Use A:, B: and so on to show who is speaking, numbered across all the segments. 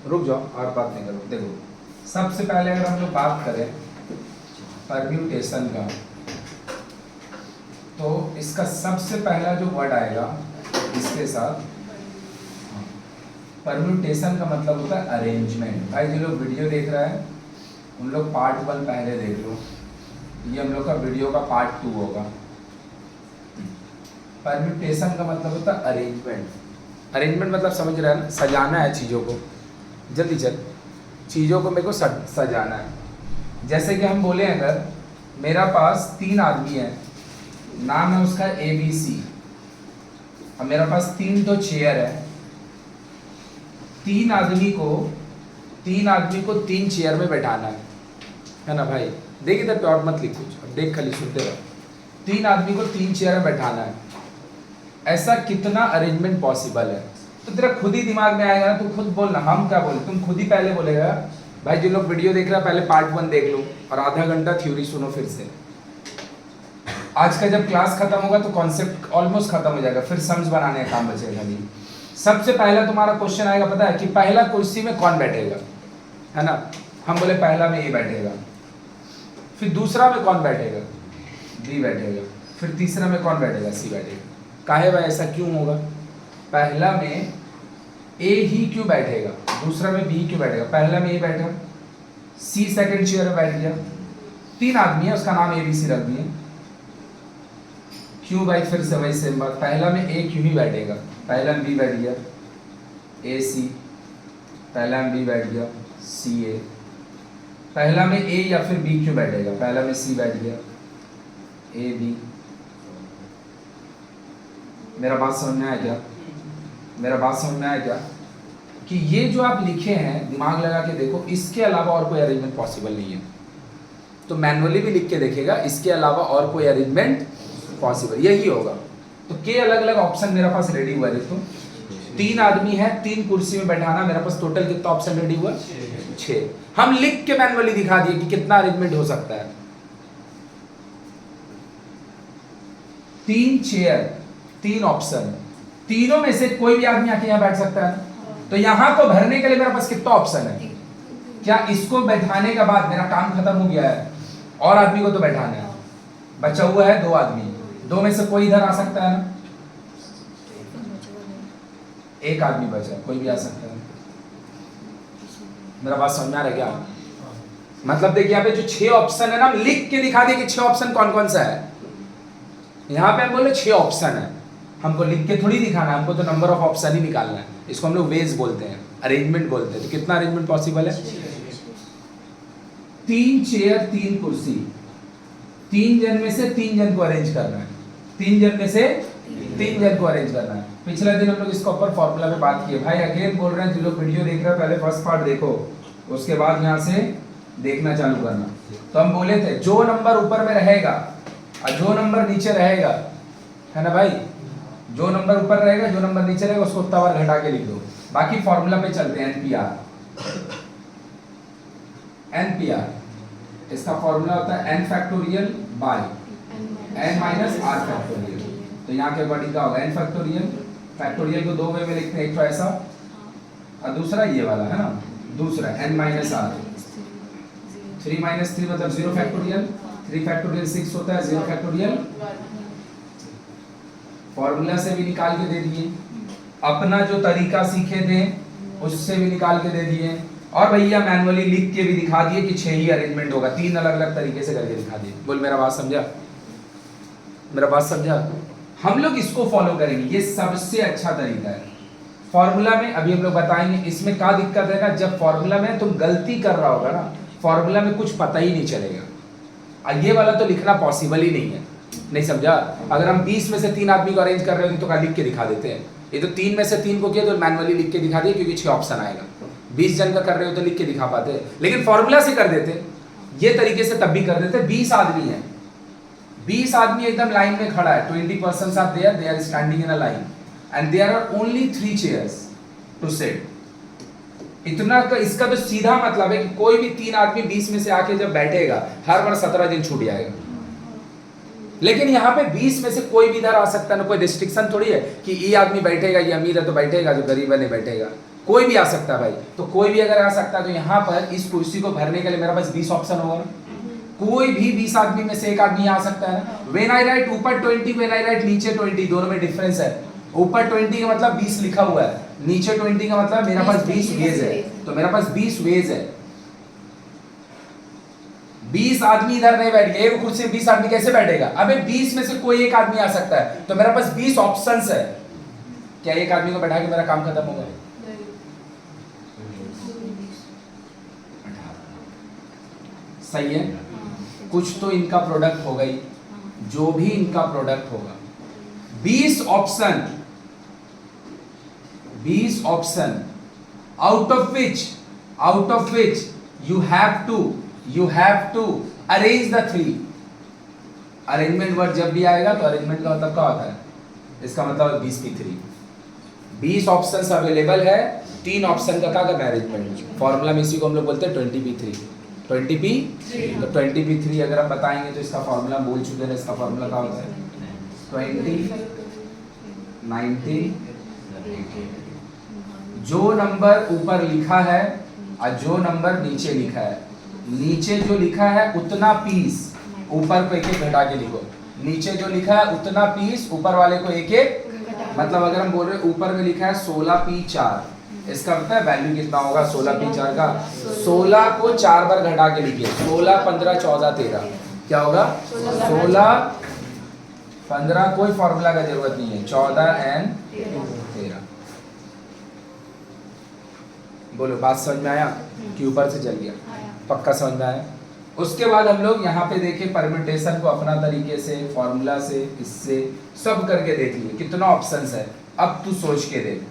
A: रुक जाओ और बात नहीं करो। देखो, सबसे पहले अगर हम लोग बात करें परम्यूटेशन का, तो इसका सबसे पहला जो वर्ड आएगा इसके साथ, परम्यूटेशन का मतलब होता है अरेंजमेंट। भाई जो लोग वीडियो देख रहा है उन लोग पार्ट 1 पहले देख लो, ये हम लोग का वीडियो का पार्ट 2 होगा। परम्यूटेशन का मतलब होता है अरेंजमेंट। अरेंजमेंट मतलब समझ रहे हैं ना, सजाना है चीज़ों को। जल्दी चल, चीज़ों को मेरे को सजाना है। जैसे कि हम बोले अगर मेरा पास 3 आदमी है, नाम है उसका ABC, और मेरा पास 3 तो चेयर है। 3 आदमी को 3 चेयर में बैठाना है ना भाई। देख इधर पे और मत लिख कुछ, अब देख खाली सुनते रहो। 3 आदमी को 3 चेयर में बैठाना है, ऐसा कितना अरेंजमेंट पॉसिबल है? तो तेरा खुद ही दिमाग में आएगा ना, तू खुद बोलना, हम क्या बोले, तुम खुद ही पहले बोलेगा। भाई जो लोग वीडियो देख रहा है पहले पार्ट 1 देख लो और आधा घंटा थ्योरी सुनो फिर से। आज का जब क्लास खत्म होगा तो कॉन्सेप्ट ऑलमोस्ट खत्म हो जाएगा, फिर समझ बनाने का काम बचेगा नहीं। सबसे पहला तुम्हारा क्वेश्चन आएगा, पता है कि पहला कुर्सी में कौन बैठेगा, है ना। हम बोले पहला में ए बैठेगा, फिर दूसरा में कौन बैठेगा, बी बैठेगा, फिर तीसरा में कौन बैठेगा, सी बैठेगा। काहे भाई ऐसा क्यों होगा? पहला में ए ही क्यों बैठेगा, दूसरा में बी क्यों बैठेगा? पहला में ए बैठा, सी सेकंड चेयर में बैठ गया, 3 आदमी है, उसका नाम ABC रख दिए। क्यों भाई? फिर से वही सेम बात, पहला में ए क्यों ही बैठेगा, पहला में बी बैठ गया AC, पहला में बी बैठ गया CA, पहला में ए या फिर बी क्यों बैठेगा, पहला में सी बैठ गया AB। मेरा बात समझ में आया क्या? मेरा बात समझ में आया क्या कि ये जो आप लिखे हैं, दिमाग लगा के देखो, इसके अलावा और कोई अरेंजमेंट पॉसिबल नहीं है। तो मैनुअली भी लिख के देखेगा, इसके अलावा और कोई अरेंजमेंट पॉसिबल यही होगा। तो के अलग अलग ऑप्शन मेरे पास रेडी हुआ है। देखो 3 आदमी है, 3 कुर्सी में बैठाना, मेरे पास टोटल कितना ऑप्शन रेडी हुआ? 6। हम लिख के मैनुअली दिखा दिए कि कितना अरेंजमेंट हो सकता है। 3 चेयर, 3 ऑप्शन, तीनों में से कोई भी आदमी आके यहाँ बैठ सकता है। तो यहाँ को भरने के लिए मेरे पास कितना ऑप्शन है? क्या इसको बैठाने के बाद मेरा काम खत्म हो गया है? और आदमी को तो बैठाना है, बचा हुआ है 2 आदमी, 2 में से कोई इधर आ सकता है ना, एक आदमी बचा, कोई भी आ सकता है। मेरा बात समझ में आ रहा है क्या? मतलब देखिए यहाँ पे जो 6 ऑप्शन है ना, हम लिख के दिखा दें कि 6 ऑप्शन कौन कौन सा है। यहाँ पे हम बोले 6 ऑप्शन है, हमको लिख के थोड़ी दिखाना है, हमको तो नंबर ऑफ ऑप्शन ही निकालना है। इसको हम लोग वेज बोलते हैं, अरेंजमेंट बोलते हैं। तो कितना अरेंजमेंट पॉसिबल है? 3 चेयर 3 कुर्सी, 3 जन में से 3 जन को अरेंज करना है, 3 जन में से 3 जन को अरेंज करना है। पिछले दिन हम लोग इसके ऊपर फॉर्मूला पे बात किए। भाई अगेन बोल रहे हैं, जो लोग वीडियो देख रहे हैं पहले फर्स्ट पार्ट देखो, उसके बाद यहाँ से देखना चालू करना। तो हम बोले थे जो नंबर ऊपर में रहेगा और जो नंबर नीचे रहेगा, है ना भाई, जो नंबर ऊपर रहेगा जो नंबर नीचे रहेगा उसको उतना बार घटा के लिख दो। बाकी फॉर्मूला पे चलते हैं, NPR। इसका फॉर्मूला होता है n factorial by n minus r factorial. तो यहाँ के अकॉर्डिंग क्या होगा? n फैक्टोरियल, फैक्टोरियल को 2 वे में लिखते हैं, एक तो ऐसा और दूसरा ये वाला, है ना, दूसरा n माइनस r। 3 माइनस 3 मतलब 0 फैक्टोरियल, 3 फैक्टोरियल 6 होता है, 0 फैक्टोरियल। फॉर्मूला से भी निकाल के दे दिए, अपना जो तरीका सीखे थे उससे भी निकाल के दे दिए, और भैया मैनुअली लिख के भी दिखा दिए कि 6 ही अरेंजमेंट होगा। 3 अलग अलग तरीके से करके दिखा दिए। बोल मेरा बात समझा? मेरा बात समझा? हम लोग इसको फॉलो करेंगे, ये सबसे अच्छा तरीका है। फॉर्मूला में अभी हम लोग बताएंगे, इसमें क्या दिक्कत है ना, जब फॉर्मूला में तुम गलती कर रहा होगा ना, फॉर्मूला में कुछ पता ही नहीं चलेगा। ये वाला तो लिखना पॉसिबल ही नहीं है, नहीं समझा? अगर हम 20 में से 3 आदमी को अरेंज कर रहे हो तो क्या लिख के दिखा देते हैं? ये तो 3 में से 3 को किया तो मैनुअली लिख के दिखा दिए, क्योंकि 6 ऑप्शन आएगा। 20 जन का कर रहे हो तो लिख के दिखा पाते, लेकिन फॉर्मूला से कर देते, ये तरीके से तब भी कर देते। 20 आदमी है, 20 आदमी एकदम लाइन में खड़ा है, 20 persons are there, they are standing in a line and there are only 3 chairs to sit। इतना का इसका तो सीधा मतलब है कि कोई भी 3 आदमी 20 में से आके जब बैठेगा, हर बार 17 दिन छूट जाएगा। लेकिन यहाँ पे 20 में से कोई भी इधर आ सकता है ना, कोई रिस्ट्रिक्शन थोड़ी है कि ये आदमी बैठेगा, ये अमीर है तो बैठेगा, जो गरीब है नहीं बैठेगा। कोई भी आ सकता है भाई। तो कोई भी अगर आ सकता है तो यहाँ पर इस कुर्सी को भरने के लिए मेरे पास 20 ऑप्शन होगा ना। कोई भी 20 आदमी में से एक आदमी आ सकता है ना। व्हेन आई राइट ऊपर 20, व्हेन आई राइट नीचे 20, दोनों में डिफरेंस है। ऊपर 20 का मतलब 20 लिखा हुआ है, नीचे 20 का मतलब मेरा पास 20 वेज है। तो मेरा पास 20 वेज है। 20 आदमी इधर नहीं बैठ गए, एक कुर्सी में 20 आदमी कैसे बैठेगा? अबे 20 में से कोई एक आदमी आ सकता है। तो मेरा पास 20 ऑप्शंस है। क्या एक आदमी को बैठा के मेरा काम खत्म होगा? सही है। कुछ तो इनका प्रोडक्ट होगा ही, जो भी इनका प्रोडक्ट होगा। 20 option out of which you have to arrange the 3। Arrangement word जब भी आएगा तो अरेंजमेंट का मतलब क्या होता है? इसका मतलब 20 की 3। 20 ऑप्शंस अवेलेबल है, 3 ऑप्शन का क्या करना है? अरेंजमेंट। फॉर्मूला में इसी को हम लोग बोलते हैं 20p3। 20p3 तो 20p3 अगर हम बताएंगे तो इसका फॉर्मूला बोल चुके हैं। इसका फॉर्मूला क्या होता है? 20 90 80। जो नंबर ऊपर लिखा है और जो नंबर नीचे लिखा है, नीचे जो लिखा है उतना पीस ऊपर को एक एक घटा के लिखो। नीचे जो लिखा है उतना पीस ऊपर वाले को एक एक, मतलब अगर हम बोल रहे हैं ऊपर में लिखा है 16p4, इसका मतलब वैल्यू कितना होगा 16p4 का? 16 को 4 बार घटा के लिखिए। 16 15 14 13 क्या होगा? 16 15 कोई फॉर्मूला का जरूरत नहीं है, 14 एंड 13। बोलो बात समझ में आया कि ऊपर से चल गया? पक्का समझ में आया? उसके बाद हम लोग यहाँ पे देखे परम्यूटेशन को अपना तरीके से, फॉर्मूला से, इससे सब करके देख लिए कितना ऑप्शंस है। अब तू सोच के देख,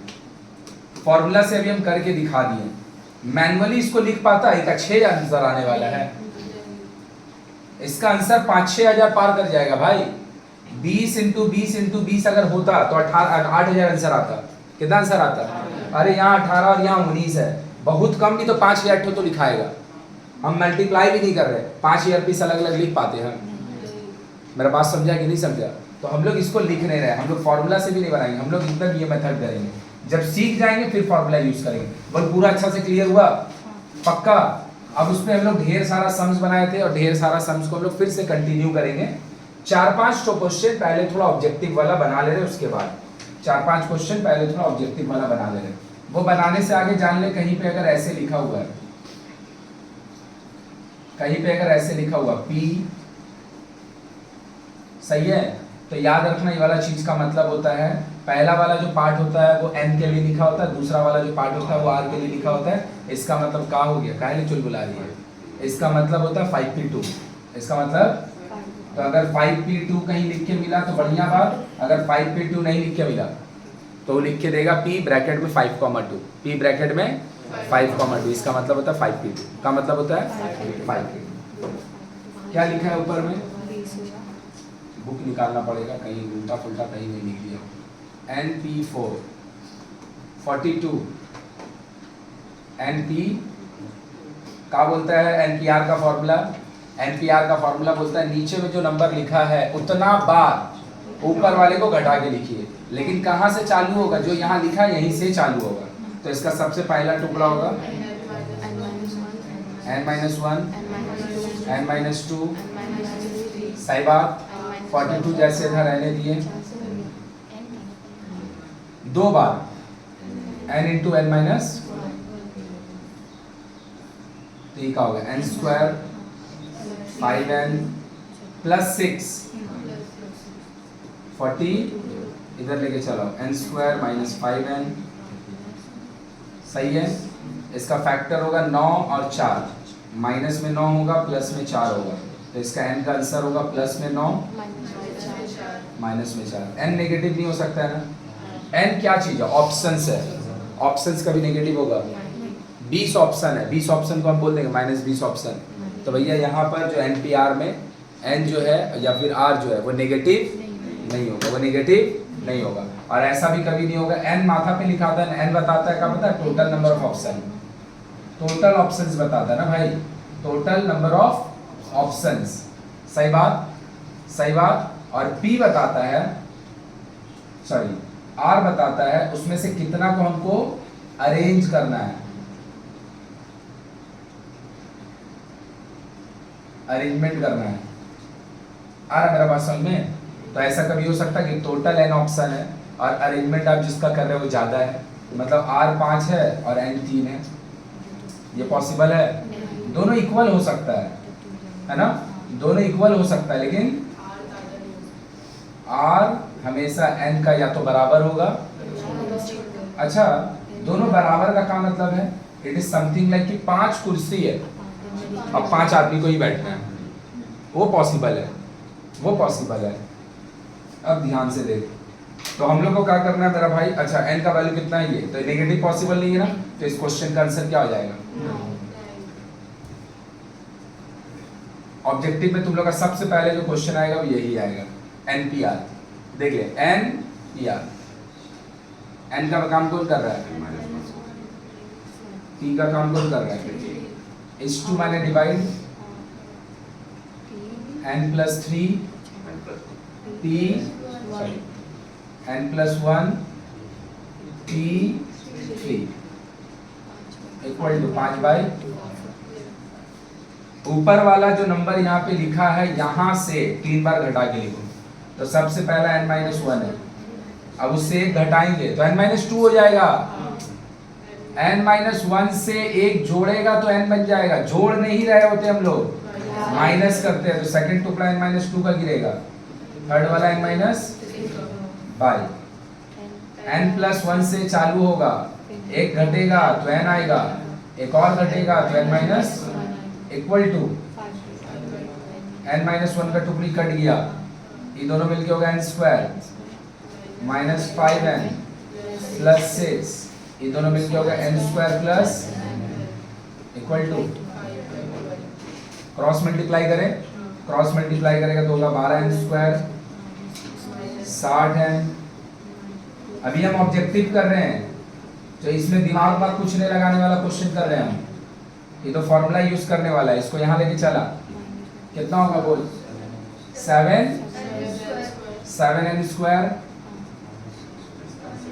A: फॉर्मूला से अभी हम करके दिखा दिए, मैनुअली इसको लिख पाता है? एक 6 आंसर आने वाला है। इसका आंसर 5-6 हजार पार कर जाएगा भाई। 20 इंटू 20 अगर होता तो 8,000 आंसर आता। कितना आंसर आता? अरे यहाँ 18 और यहाँ 19 है, बहुत कम भी तो 5,000 तो लिखाएगा। हम मल्टीप्लाई भी नहीं कर रहे, 5,000 पीस अलग अलग लिख पाते हैं। मेरा बात समझा कि नहीं समझा? तो हम लोग इसको लिख नहीं रहे, हम लोग फॉर्मूला से भी नहीं बनाएंगे, हम लोग एकदम ये मेथड करेंगे। जब सीख जाएंगे फिर फॉर्मूला यूज करेंगे। बोल पूरा अच्छा से क्लियर हुआ? पक्का। अब उसमें हम लोग ढेर सारा सम्स बनाए थे और ढेर सारा सम्स को हम लोग फिर से कंटिन्यू करेंगे। 4-5 तो क्वेश्चन पहले थोड़ा ऑब्जेक्टिव वाला बना ले रहे, उसके बाद 4-5 क्वेश्चन पहले थोड़ा ऑब्जेक्टिव वाला बना ले रहे। वो बनाने से आगे जान ले, कहीं पे अगर ऐसे लिखा हुआ है, कहीं पे अगर ऐसे लिखा हुआ P, सही है, तो याद रखना ये वाला चीज का मतलब होता है, पहला वाला जो पार्ट होता है वो n के लिए लिखा होता है, दूसरा वाला जो पार्ट होता है वो r के लिए लिखा होता है। इसका मतलब क्या हो गया? काहे चुल बुला रही है? इसका मतलब होता है 5p2। इसका मतलब, तो अगर 5p2 कहीं लिख के मिला तो बढ़िया बात, अगर 5p2 नहीं लिख के मिला तो लिख के देगा p ब्रैकेट में 5,2, p ब्रैकेट में 5,2। इसका मतलब होता है 5p2 का मतलब होता है 5p2। क्या लिखा है ऊपर में? बुक निकालना पड़ेगा, कहीं उल्टा पुल्टा कहीं नहीं लिख दिया। NP4 42 NP क्या बोलता है? NPR का फॉर्मूला, NPR का फॉर्मूला बोलता है नीचे में जो नंबर लिखा है उतना बार ऊपर वाले को घटा के लिखिए। लेकिन कहाँ से चालू होगा? जो यहाँ लिखा है यहीं से चालू होगा। तो इसका सबसे पहला टुकड़ा होगा n-1 n-2, सही बात। 42 जैसे था रहने दिए, 2 बार n इंटू n-, तो ये क्या होगा? n² 5n प्लस 6 40, इधर लेके चलो n² - 5n, सही है। इसका फैक्टर होगा 9 और 4, माइनस में 9 होगा प्लस में 4 होगा, तो इसका n का आंसर होगा प्लस में 9 माइनस में 4। n नेगेटिव नहीं हो सकता है ना? n क्या चीज है? ऑप्शंस है, ऑप्शंस कभी नेगेटिव होगा? 20 ऑप्शन है, 20 ऑप्शन को हम बोल देंगे -20 ऑप्शन। तो भैया यहाँ पर जो NPR में n जो है या फिर r जो है वो नेगेटिव नहीं होगा, वो नेगेटिव नहीं होगा। और ऐसा भी कभी नहीं होगा n माथा पे लिखा था, n बताता है क्या? पता है? Total number of option, total options बताता है ना भाई, टोटल नंबर ऑफ ऑप्शंस। सही बात, सही बात। और p बताता है, सॉरी r बताता है उसमें से कितना को हमको अरेंज करना है, अरेंजमेंट करना है। आ रहा मेरा बात समझ में? तो ऐसा कभी हो सकता है कि टोटल n ऑप्शन है और अरेंजमेंट आप जिसका कर रहे हो वो ज्यादा है, मतलब r 5 है और n 3 है, ये पॉसिबल है? दोनों इक्वल हो सकता है ना, दोनों इक्वल हो सकता है, लेकिन r हमेशा n का या तो बराबर होगा। अच्छा, दोनों बराबर का क्या मतलब है? इट इज समथिंग लाइक कि 5 कुर्सी है, अब 5 आदमी को ही बैठना है, वो पॉसिबल है, वो पॉसिबल है। अब ध्यान से देख, तो हम लोग को क्या करना है मेरा भाई? अच्छा, n का वैल्यू कितना है? ये तो नेगेटिव पॉसिबल नहीं है ना, तो इस क्वेश्चन का आंसर क्या हो जाएगा? ऑब्जेक्टिव में तुम लोग का सबसे पहले जो क्वेश्चन आएगा वो यही आएगा, NPR। देख ले, NPR, n का काम कौन कर रहा है? t का काम कौन कर रहा है? h2 मैंने divide n plus 3 t n plus 1 t 3 equal to 5/। ऊपर वाला जो नंबर यहाँ पे लिखा है यहाँ से 3 बार घटा के लिखो, तो सबसे पहला n-1 है, अब उससे 1 घटाएंगे तो n-2 हो जाएगा। n-1 से 1 जोड़ेगा तो n बन जाएगा, जोड़ नहीं रहे होते हम लोग, माइनस करते हैं, तो सेकंड टुकड़ा n-2 का गिरेगा, थर्ड वाला n-बाई। n प्लस 1 से चालू होगा, 1 घटेगा तो n आएगा, एक और घटेगा तो n- इक्वल टू n-1 का टुकड़ी कट गया, ये दोनों मिलके होगा n² माइनस 5n प्लस 6, ये दोनों मिलके होगा n² plus equal to, cross multiply करें, क्रॉस मल्टीप्लाई करेगा तो होगा 12n² 60n। अभी हम ऑब्जेक्टिव कर रहे हैं, तो इसमें दिमाग में कुछ नहीं लगाने वाला क्वेश्चन कर रहे हैं हम, ये तो फॉर्मूला यूज करने वाला है, इसको यहाँ लेके चला, कितना होगा बोल? 7n²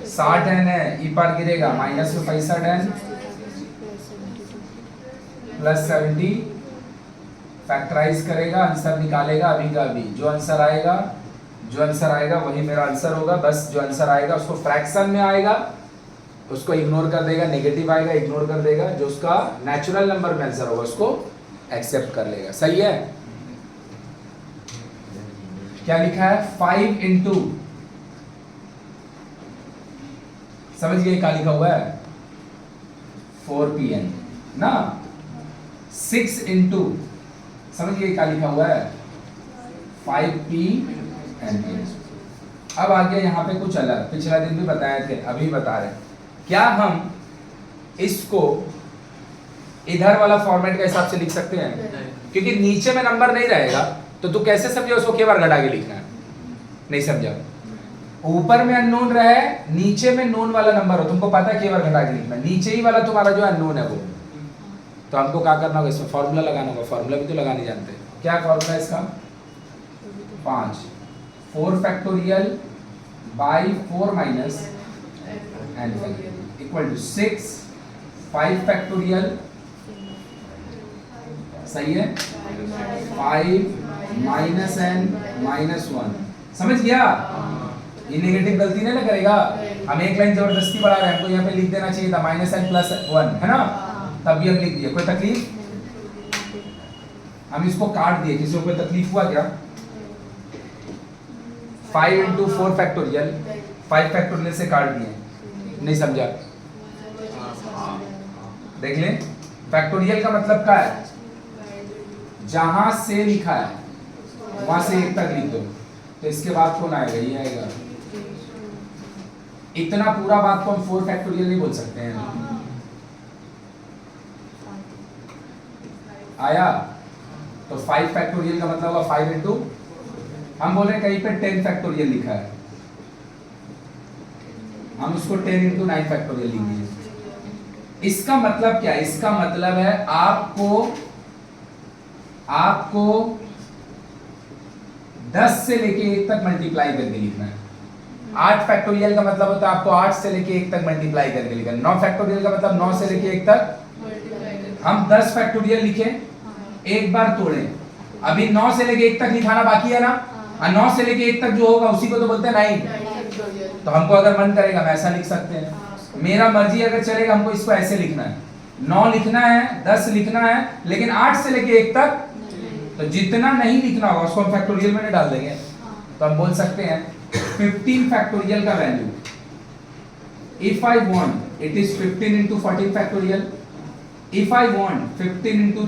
A: 60n है, ई पार गिरेगा, माइनस में 65n प्लस 70, फैक्टराइज करेगा, आंसर निकालेगा अभी का अभी, जो आंसर आएगा वही मेरा आंसर होगा। बस जो आंसर आएगा उसको फ्रैक्शन में आएगा, उसको इग्नोर कर देगा, नेगेटिव आएगा इग्नोर कर देगा, जो उसका नेचुरल नंबर में आंसर होगा उसको एक्सेप्ट कर लेगा। सही है? क्या लिखा है? 5 इंटू, समझ गए क्या लिखा हुआ है? 4pn ना। 6 इंटू, समझ गए क्या लिखा हुआ है? 5pn। अब आ गया यहाँ पे कुछ अलग, पिछला दिन भी बताए थे, अभी बता रहे, क्या हम इसको इधर वाला फॉर्मेट के हिसाब से लिख सकते हैं? क्योंकि नीचे में नंबर नहीं रहेगा, तो तू कैसे समझे उसको के बार घटा के लिखना है? नहीं समझा? ऊपर में अननोन रहे, नीचे में नोन वाला नंबर हो, तुमको पता है के बार घटा के लिखना है, नीचे ही वाला तुम्हारा जो अननोन है वो, तो हमको क्या करना होगा? इसमें फॉर्मूला लगाना होगा, फॉर्मूला भी तो लगाने जानते हैं। क्या फॉर्मूला है इसका? 5 4 factorial by 4 minus n equal to 6 5 factorial, सही है, 5 माइनस n माइनस 1। समझ गया? ये नेगेटिव गलती नहीं ना करेगा, हम एक लाइन जबरदस्ती बढ़ा रहे हैं, हमको यहाँ पे लिख देना चाहिए था -n प्लस 1, है ना, तब भी हम लिख दिए, कोई तकलीफ? हम इसको काट दिए, किसी को कोई तकलीफ हुआ क्या? 5 इंटू 4 फैक्टोरियल, 5 फैक्टोरियल से काट दिए, नहीं समझा? देख ले, फैक्टोरियल का मतलब क्या है? जहां से लिखा है वहां से 1 तक लिख दो, तो इसके बाद कौन आएगा? ये आएगा। इतना पूरा बात को हम 4 फैक्टोरियल नहीं बोल सकते हैं। आया? तो 5 फैक्टोरियल का मतलब होगा 5 इंटू, हम बोले कहीं पे 10 फैक्टोरियल लिखा है, हम उसको 10 इंटू 9 फैक्टोरियल लिख दीजिए। इसका मतलब क्या है? इसका मतलब है आपको 10 से लेके 1 तक मल्टीप्लाई करके लिखना है। 8 फैक्टोरियल का मतलब होता है आपको 8 से लेके 1 तक मल्टीप्लाई करके लिखना। 9 फैक्टोरियल का मतलब 9 से लेके 1 तक। हम 10 फैक्टोरियल लिखे, एक बार तोड़े, अभी 9 से लेके 1 तक लिखाना बाकी है ना। 9 से लेके 1 तक जो होगा उसी को तो बोलते हैं 9। तो हमको अगर मन करेगा हम ऐसा लिख सकते हैं, मेरा मर्जी अगर चलेगा हमको इसको ऐसे लिखना है, 9 लिखना है, 10 लिखना है, लेकिन 8 से लेके 1 तक तो जितना नहीं लिखना होगा उसको हम फैक्टोरियल में डाल देंगे। तो हम बोल सकते हैं 15 फैक्टोरियल का value, if I want it is 15 into 14 factorial, if I want 15 into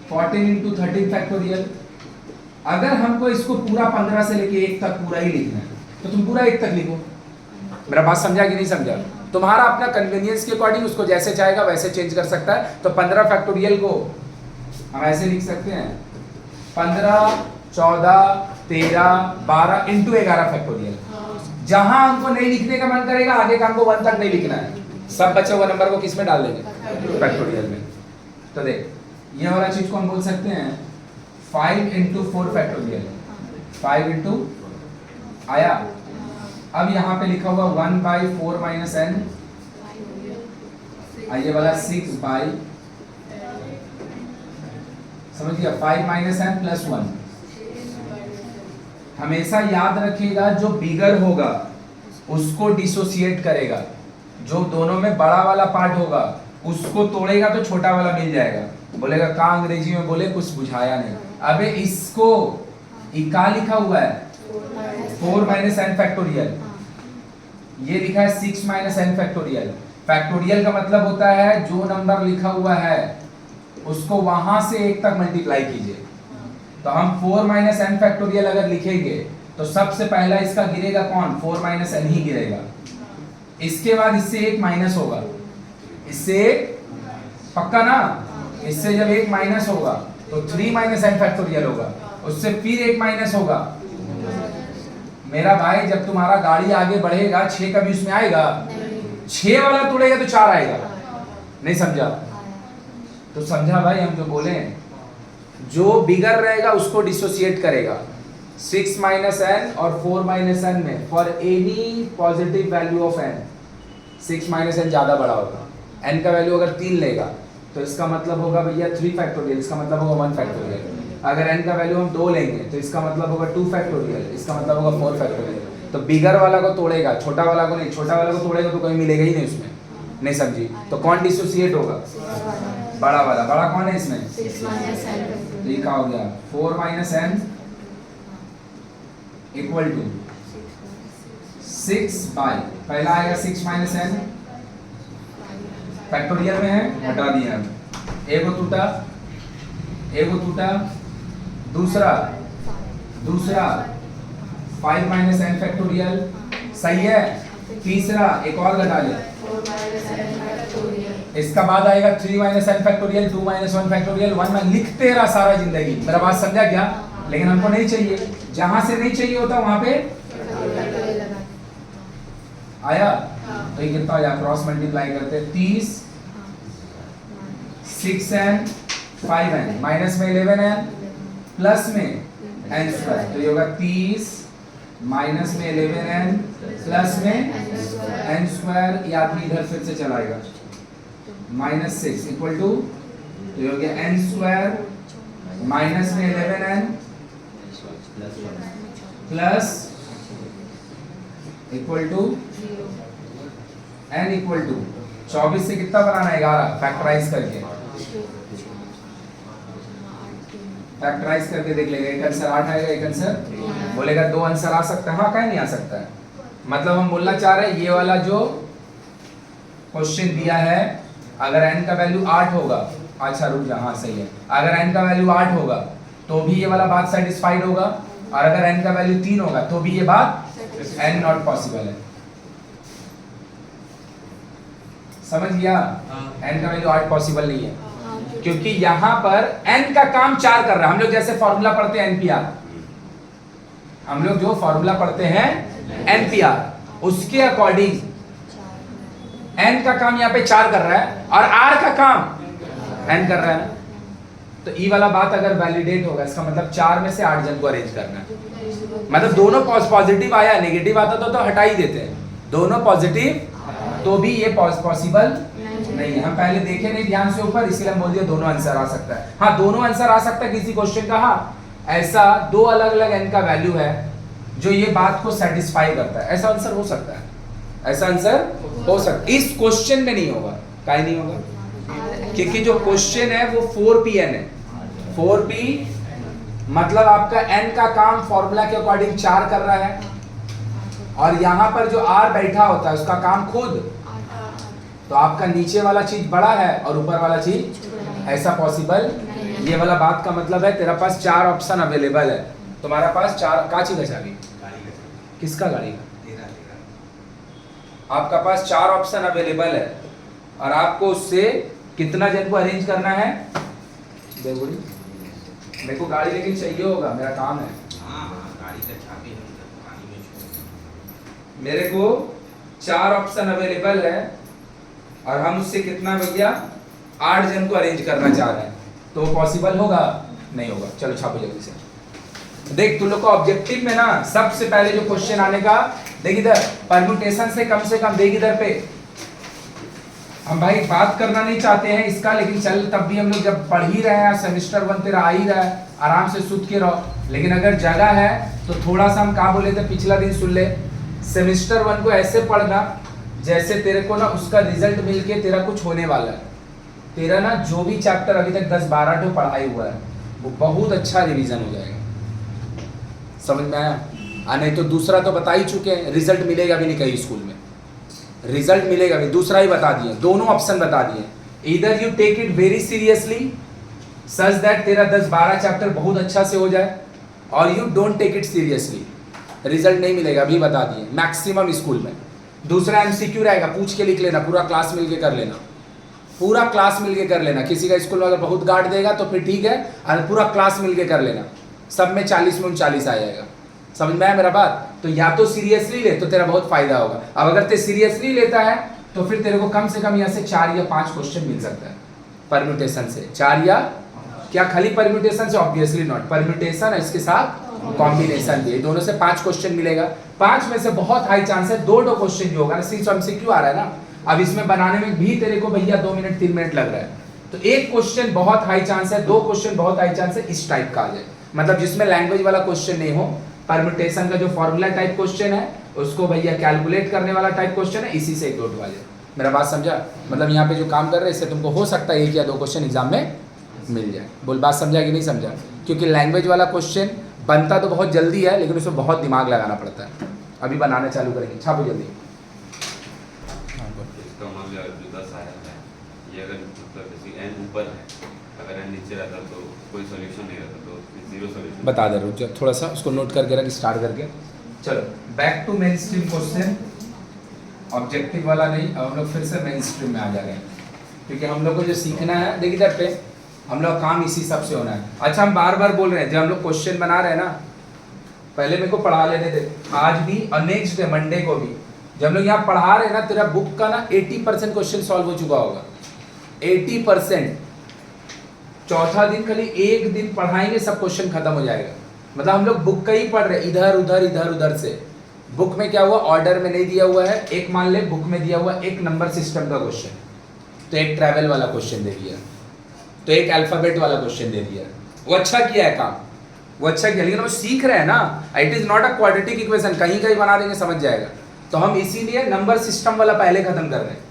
A: 14 into 13 factorial। अगर हमको इसको पूरा 15 से लेके 1 तक पूरा ही लिखना है तो तुम पूरा 1 तक लिखो। मेरा बात समझा कि नहीं समझा? तुम्हारा अपना कन्वीनियंस के अकॉर्डिंग उसको जैसे चाहेगा वैसे चेंज कर सकता है। तो 15 फैक्टोरियल को हम ऐसे लिख सकते हैं 15, 14, 13, 12 इंटू 11 फैक्टोरियल। जहां हमको नहीं लिखने का मन करेगा आगे का हमको 1 तक नहीं लिखना है, सब बचे हुए नंबर को किस में डाल देंगे? फैक्टोरियल में। तो देख ये वाला चीज को हम बोल सकते हैं 5 इंटू 4 फैक्टोरियल। 5 इंटू आया, अब यहाँ पे लिखा हुआ 1/4 माइनस n, ये वाला 6/, समझ गया? 5 माइनस n प्लस 1। हमेशा याद रखिएगा जो बिगर होगा उसको डिसोसिएट करेगा, जो दोनों में बड़ा वाला पार्ट होगा उसको तोड़ेगा तो छोटा वाला मिल जाएगा। बोलेगा कहाँ अंग्रेजी में बोले कुछ बुझाया नहीं। अबे इसको क्या लिखा हुआ है 4 माइनस n फैक्टोरियल, ये लिखा है 6 माइनस n फैक्टोरियल। फैक्टोरियल का मतलब होता है जो नंबर लिखा हुआ है उसको वहां से 1 तक मल्टीप्लाई कीजिए। तो हम 4 माइनस n फैक्टोरियल अगर लिखेंगे तो सबसे पहला इसका गिरेगा कौन? 4 माइनस n ही गिरेगा। इसके बाद इससे 1 माइनस होगा, इससे 1 पक्का ना, इससे जब 1 माइनस होगा तो 3 माइनस n फैक्टोरियल होगा, उससे फिर 1 माइनस होगा। मेरा भाई जब तुम्हारा गाड़ी आगे बढ़ेगा 6 कभी उसमें आएगा? 6 वाला तोड़ेगा तो 4 आएगा। नहीं समझा? तो समझा भाई हम जो बोले, जो बिगर रहेगा उसको डिसोसिएट करेगा। 6 माइनस n और 4 माइनस n में for any positive value of n 6 minus n ज्यादा बड़ा होगा। n का वैल्यू अगर 3 लेगा तो इसका मतलब होगा भैया 3 फैक्टोरियल, इसका मतलब होगा 1 फैक्टोरियल। अगर n का वैल्यू हम 2 लेंगे तो इसका मतलब होगा 2 फैक्टोरियल, इसका मतलब होगा 4 फैक्टोरियल। तो बिगर वाला को तोड़ेगा, छोटा वाला को नहीं। छोटा वाला को तोड़ेगा तो कोई मिलेगा ही नहीं उसमें। नहीं समझी? तो कौन डिसोसिएट होगा? बड़ा वाला। बड़ा कौन है इसमें?
B: 6 माइनस n।
A: तो ये क्या हो गया 4 minus n equal to 6 by, पहला आएगा 6 माइनस n फैक्टोरियल में है, हटा दिया हम। एक को टूटा, एक को टूटा, दूसरा 5 माइनस n फैक्टोरियल, सही है। तीसरा एक और घटा ले,
B: 4 माइनस n फैक्टोरियल।
A: इसका बाद आएगा 3 minus n factorial, 2 minus 1 factorial, 1 में लिखते रहा सारा जिंदगी। मेरा बात समझा क्या? लेकिन हमको नहीं चाहिए, जहां से नहीं चाहिए होता वहां पे आया। तो ये कितना हो जाए? क्रॉस मल्टीप्लाई करते हैं 30, 6n 5n, माइनस में 11n, प्लस में n स्क्वायर। तो ये होगा 30 माइनस में 11n प्लस में n स्क्वायर, या फिर इधर फिर से चलाएगा -6 इक्वल टू, तो ये हो गया n स्क्वायर माइनस में 11n plus equal to n equal to 24 से कितना बनाना है? 11 फैक्टराइज करके, फैक्टराइज करके देख लेगा। एक आंसर 8 आएगा, एक आंसर बोलेगा 2 आंसर आ सकता है। हाँ कहीं नहीं आ सकता है। मतलब हम बोलना चाह रहे हैं ये वाला जो क्वेश्चन दिया है, अगर n का वैल्यू 8 होगा, अच्छा रुक जा, हाँ सही है, अगर n का वैल्यू 8 होगा तो भी ये वाला बात सेटिस्फाइड होगा, और अगर n का वैल्यू 3 होगा तो भी ये बात n नॉट पॉसिबल है। समझ गया? n का वैल्यू 8 पॉसिबल नहीं है, क्योंकि यहाँ पर n का काम 4 कर रहा है। हम लोग जैसे फॉर्मूला पढ़ते हैं NPR, हम लोग जो फॉर्मूला पढ़ते हैं NPR, उसके अकॉर्डिंग n का काम यहाँ पे 4 कर रहा है और r का काम n कर रहा है। तो ई वाला बात अगर वैलिडेट होगा इसका मतलब 4 में से 8 जन को अरेंज करना है। मतलब दोनों पॉजिटिव आया, नेगेटिव आता तो हटा ही देते हैं। दोनों पॉजिटिव तो भी ये पॉसिबल नहीं है। हम पहले देखे नहीं ध्यान से ऊपर, इसीलिए हम बोल दिया दोनों आंसर आ सकता है। हाँ दोनों आंसर आ सकता है किसी क्वेश्चन का। हाँ ऐसा दो अलग अलग n का वैल्यू है जो ये बात को सेटिस्फाई करता है, ऐसा आंसर हो सकता है। ऐसा आंसर हो सकता है, इस क्वेश्चन में नहीं होगा। काहे नहीं होगा? क्योंकि जो क्वेश्चन है वो 4pn है। 4p मतलब आपका n का काम फॉर्मूला के अकॉर्डिंग 4 कर रहा है, और यहां पर जो r बैठा होता है उसका काम खुद, तो आपका नीचे वाला चीज बड़ा है और ऊपर वाला चीज, ऐसा पॉसिबल। ये वाला बात का मतलब है तेरा पास 4 ऑप्शन अवेलेबल है। तुम्हारा पास 4 का चीज है अभी किसका गाड़ी का? आपका पास 4 ऑप्शन अवेलेबल है और आपको उससे कितना जन को अरेंज करना है? देखोड़ी मेरे को गाड़ी लेकिन चाहिए होगा, मेरा काम है। मेरे को 4 ऑप्शन अवेलेबल है और हम उससे कितना भैया 8 जन को अरेंज करना चाह रहे हैं, तो पॉसिबल होगा? नहीं होगा। चलो छापो जल्दी से। देख तू लोग का ऑब्जेक्टिव में ना सबसे पहले जो क्वेश्चन आने का, देख इधर परम्यूटेशन से कम देख इधर पे। हम भाई बात करना नहीं चाहते हैं इसका, लेकिन चल तब भी हम लोग जब पढ़ ही रहे हैं, सेमेस्टर 1 तेरा आ ही रहा है, आराम से सुध के रहो। लेकिन अगर जगह है तो थोड़ा सा हम क्या बोले थे पिछला दिन सुन ले। सेमेस्टर 1 को ऐसे पढ़ना जैसे तेरे को ना उसका रिजल्ट मिलके तेरा कुछ होने वाला है। तेरा ना जो भी चैप्टर अभी तक 10-12 तो पढ़ाई हुआ है वो बहुत अच्छा रिवीजन हो जाएगा। समझ में आया? नहीं तो दूसरा तो बता ही चुके हैं, रिजल्ट मिलेगा भी नहीं कहीं स्कूल में, रिजल्ट मिलेगा भी, दूसरा ही बता दिए, दोनों ऑप्शन बता दिए। इधर you take it very seriously such that तेरा 10-12 चैप्टर बहुत अच्छा से हो जाए, और you don't take it seriously, result नहीं मिलेगा अभी बता दिए मैक्सिमम स्कूल में। दूसरा एमसीक्यू रहेगा, पूछ के लिख लेना, पूरा क्लास मिलके कर लेना, पूरा क्लास मिलके कर लेना। किसी का स्कूल में अगर बहुत गार्ड देगा तो फिर ठीक है, और पूरा क्लास मिलके कर लेना, सब में 40 में 39 आ जाएगा। समझ में आया मेरा बात? तो या तो सीरियसली ले तो तेरा बहुत फायदा होगा। अब अगर ते सीरियसली लेता है तो फिर तेरे को कम से कम यहाँ से 4 या 5 क्वेश्चन मिल सकता है परम्यूटेशन से। 4 या क्या खाली परम्यूटेशन से? ऑब्वियसली नॉट, परम्यूटेशन इसके साथ कॉम्बिनेशन भी, दोनों से 5 क्वेश्चन मिलेगा। 5 में से बहुत हाई चांस है 2 क्वेश्चन जो होगा ना, सिर्फ एमसीक्यू आ रहा है ना, अब इसमें बनाने में भी तेरे को भैया 2 मिनट 3 मिनट लग रहा है, तो एक क्वेश्चन बहुत हाई चांस है, 2 क्वेश्चन बहुत हाई चांस है इस टाइप का आ जाए। मतलब जिसमें लैंग्वेज वाला क्वेश्चन नहीं हो, परम्यूटेशन का जो फॉर्मूला टाइप क्वेश्चन है उसको भैया कैलकुलेट करने वाला टाइप क्वेश्चन है, इसी से 1-2 आ जाए। मेरा बात समझा? मतलब यहाँ पे जो काम कर रहे हैं इससे तुमको हो सकता है 1 या 2 क्वेश्चन एग्जाम में मिल जाए। बोल बात समझा कि नहीं समझा? क्योंकि लैंग्वेज वाला क्वेश्चन बनता तो बहुत जल्दी है, लेकिन उसमें बहुत दिमाग लगाना पड़ता है। अभी बनाना चालू करेंगे, छापो जल्दी।
C: ये अगर मतलब जैसे n ऊपर है, अगर n नीचे रहता तो कोई सॉल्यूशन नहीं रहता, तो जीरो सॉल्यूशन।
A: बता दे रुक जा थोड़ा सा, उसको नोट करके रख, स्टार्ट करके। चलो back to main stream question, objective वाला नहीं। अब हम लोग फिर से मेन स्ट्रीम में आ जा रहे हैं, क्योंकि हम लोग को जो सीखना है, देखिए इधर पे हम लोग काम इसी सब से होना है। अच्छा हम बार बार बोल रहे हैं, जब हम लोग क्वेश्चन बना रहे हैं ना, पहले मेरे को पढ़ा लेने दे आज भी और नेक्स्ट डे मंडे को भी। जब हम लोग यहाँ पढ़ा रहे हैं ना, तेरा बुक का ना 80% क्वेश्चन सॉल्व हो चुका होगा, 80%। चौथा दिन खाली एक दिन पढ़ाएंगे, सब क्वेश्चन खत्म हो जाएगा। मतलब हम लोग बुक का ही पढ़ रहे हैं, इधर उधर से। बुक में क्या हुआ, ऑर्डर में नहीं दिया हुआ है। एक मान ले बुक में दिया हुआ एक नंबर सिस्टम का क्वेश्चन, तो एक ट्रैवल वाला क्वेश्चन दे दिया, तो एक अल्फाबेट वाला क्वेश्चन दे दिया। वो अच्छा किया है काम, वो अच्छा किया, लेकिन वो सीख रहे हैं ना। It is not a quadratic equation, कहीं कहीं बना देंगे समझ जाएगा। तो हम इसीलिए नंबर सिस्टम वाला पहले खत्म कर रहे हैं,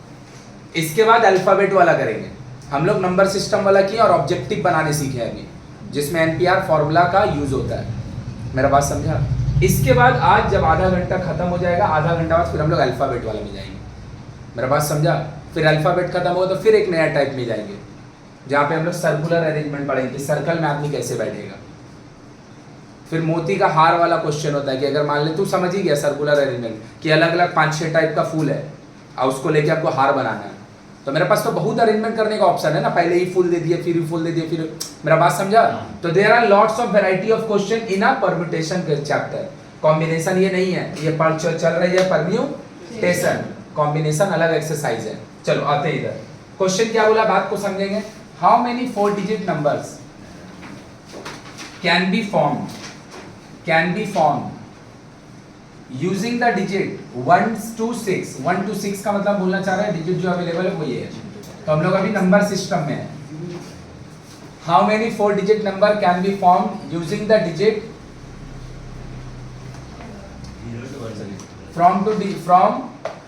A: इसके बाद अल्फाबेट वाला करेंगे। हम लोग नंबर सिस्टम वाला किए और ऑब्जेक्टिव बनाने सीखे अभी, जिसमें एनपीआर फॉर्मूला का यूज होता है। मेरा बात समझा? इसके बाद आज जब आधा घंटा खत्म हो जाएगा, आधा घंटा बाद फिर हम लोग अल्फाबेट वाला में जाएंगे। मेरा बात समझा? फिर अल्फाबेट खत्म होगा तो फिर एक नया टाइप में जाएंगे, जहाँ पे हम लोग सर्कुलर अरेंजमेंट पढ़ेंगे, सर्कल में आदमी कैसे बैठेगा। फिर मोती का हार वाला क्वेश्चन होता है कि अगर मान ले तू समझ ही गया सर्कुलर अरेंजमेंट कि अलग अलग 5-6 टाइप का फूल है और उसको लेके आपको हार बनाना है, तो मेरे पास तो बहुत अरेंजमेंट करने का ऑप्शन है ना। पहले ही फूल दे दिए, फिर फूल दे दिए, फिर। मेरा बात समझा? तो there are lots of variety of question in a permutation chapter. Combination ये नहीं है, ये चल रही है परम्यूटेशन, कॉम्बिनेशन अलग एक्सरसाइज है। चलो आते हैं इधर। क्वेश्चन क्या बोला, बात को समझेंगे। How many 4 digit numbers can be form using the digit 1 to 6। 1 to 6 का मतलब बोलना चाह रहा है डिजिट जो अवेलेबल है वो ये है। तो हम लोग अभी नंबर सिस्टम में है। How many 4 digit number can be form using the digit from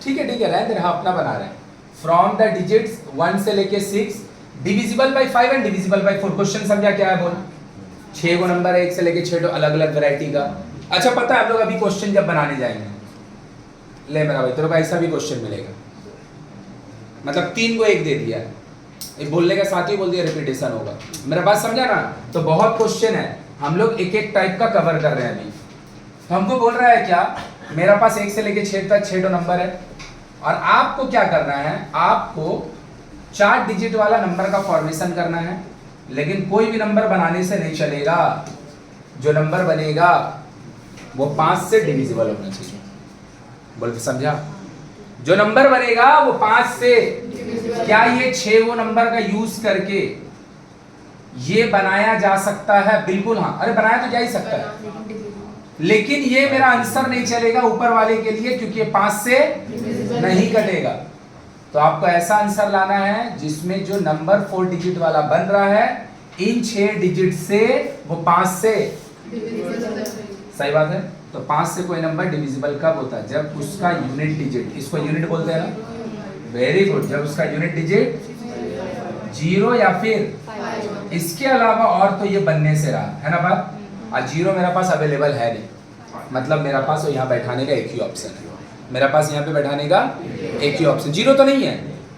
A: ठीक है रहने दे, हाँ अपना बना रहे हैं। फ्रॉम द डिजिट्स 1 से लेके 6 divisible by 5 and divisible by 4। Question समझा क्या है बोल? 6 को नंबर है 1 से लेके 6 तो अलग अलग वैरायटी का। अच्छा पता है हम लोग अभी क्वेश्चन जब बनाने जाएंगे, ले मेरा भाई तेरे को ऐसा भी क्वेश्चन मिलेगा, मतलब 3 को 1 दे दिया, एक बोलने के साथ ही बोल दिया रिपीटेशन होगा। मेरा बात समझा ना? तो बहुत क्वेश्चन है, हम लोग एक एक टाइप का कवर कर रहे हैं अभी। तो हमको बोल रहा है क्या, मेरा पास 1 से लेके 6 तक 6 नंबर है और आपको क्या करना है, आपको 4 डिजिट वाला नंबर का फॉर्मेशन करना है। लेकिन कोई भी नंबर बनाने से नहीं चलेगा, जो नंबर बनेगा वो 5 से डिविजिबल होना चाहिए। बोल समझा? जो नंबर बनेगा वो 5 से, क्या ये 6 वो नंबर का यूज करके ये बनाया जा सकता है? बिल्कुल हाँ, अरे बनाया तो जा ही सकता है, लेकिन ये मेरा आंसर नहीं चलेगा ऊपर वाले के लिए, क्योंकि ये 5 से नहीं कटेगा। तो आपको ऐसा आंसर लाना है जिसमें जो नंबर 4 डिजिट वाला बन रहा है इन 6 डिजिट से वो 5 से, सही बात है। तो 5 से कोई नंबर डिविजिबल कब होता है? जब उसका यूनिट डिजिट, इसको यूनिट बोलते हैं ना, वेरी गुड, जब उसका यूनिट डिजिट 0 या फिर इसके अलावा और तो ये बनने से रहा है ना बात। और 0 मेरा पास अवेलेबल है नहीं, मतलब मेरा पास यहाँ बैठाने का एक ही ऑप्शन है, मेरा पास यहाँ पे बैठाने का एक ही ऑप्शन, 0 तो नहीं है।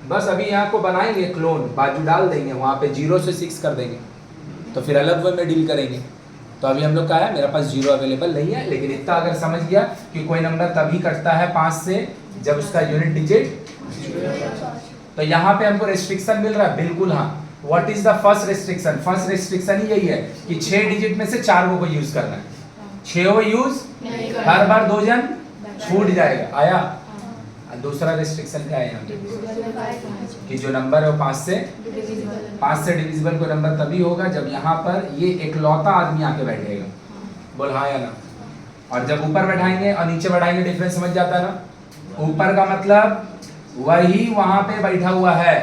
A: बस अभी यहाँ को बनाएंगे क्लोन, बाजू डाल देंगे, वहाँ पे 0 से 6 कर देंगे, तो फिर अलग वे में डील करेंगे। तो अभी हम लोग का है मेरा पास 0 अवेलेबल नहीं है, लेकिन इतना अगर समझ गया कि कोई नंबर तभी कटता है 5 से जब उसका यूनिट डिजिट। तो यहाँ पे हमको रेस्ट्रिक्शन मिल रहा है, बिल्कुल हाँ। What is the first restriction? First restriction ही यही है कि 6 डिजिट में से 4 को यूज करना है, 6 को यूज हर बार 2 जन छूट जाएगा। आया? दूसरा रेस्ट्रिक्शन क्या है यहाँ पे, कि जो नंबर है वो 5 से डिविजिबल कोई नंबर तभी होगा जब यहाँ पर ये इकलौता आदमी आके बैठेगा। बोल हाँ या ना? और जब ऊपर बैठाएंगे और नीचे बैठाएंगे डिफरेंस समझ जाता है ना? ऊपर का मतलब वही वहां पे बैठा हुआ है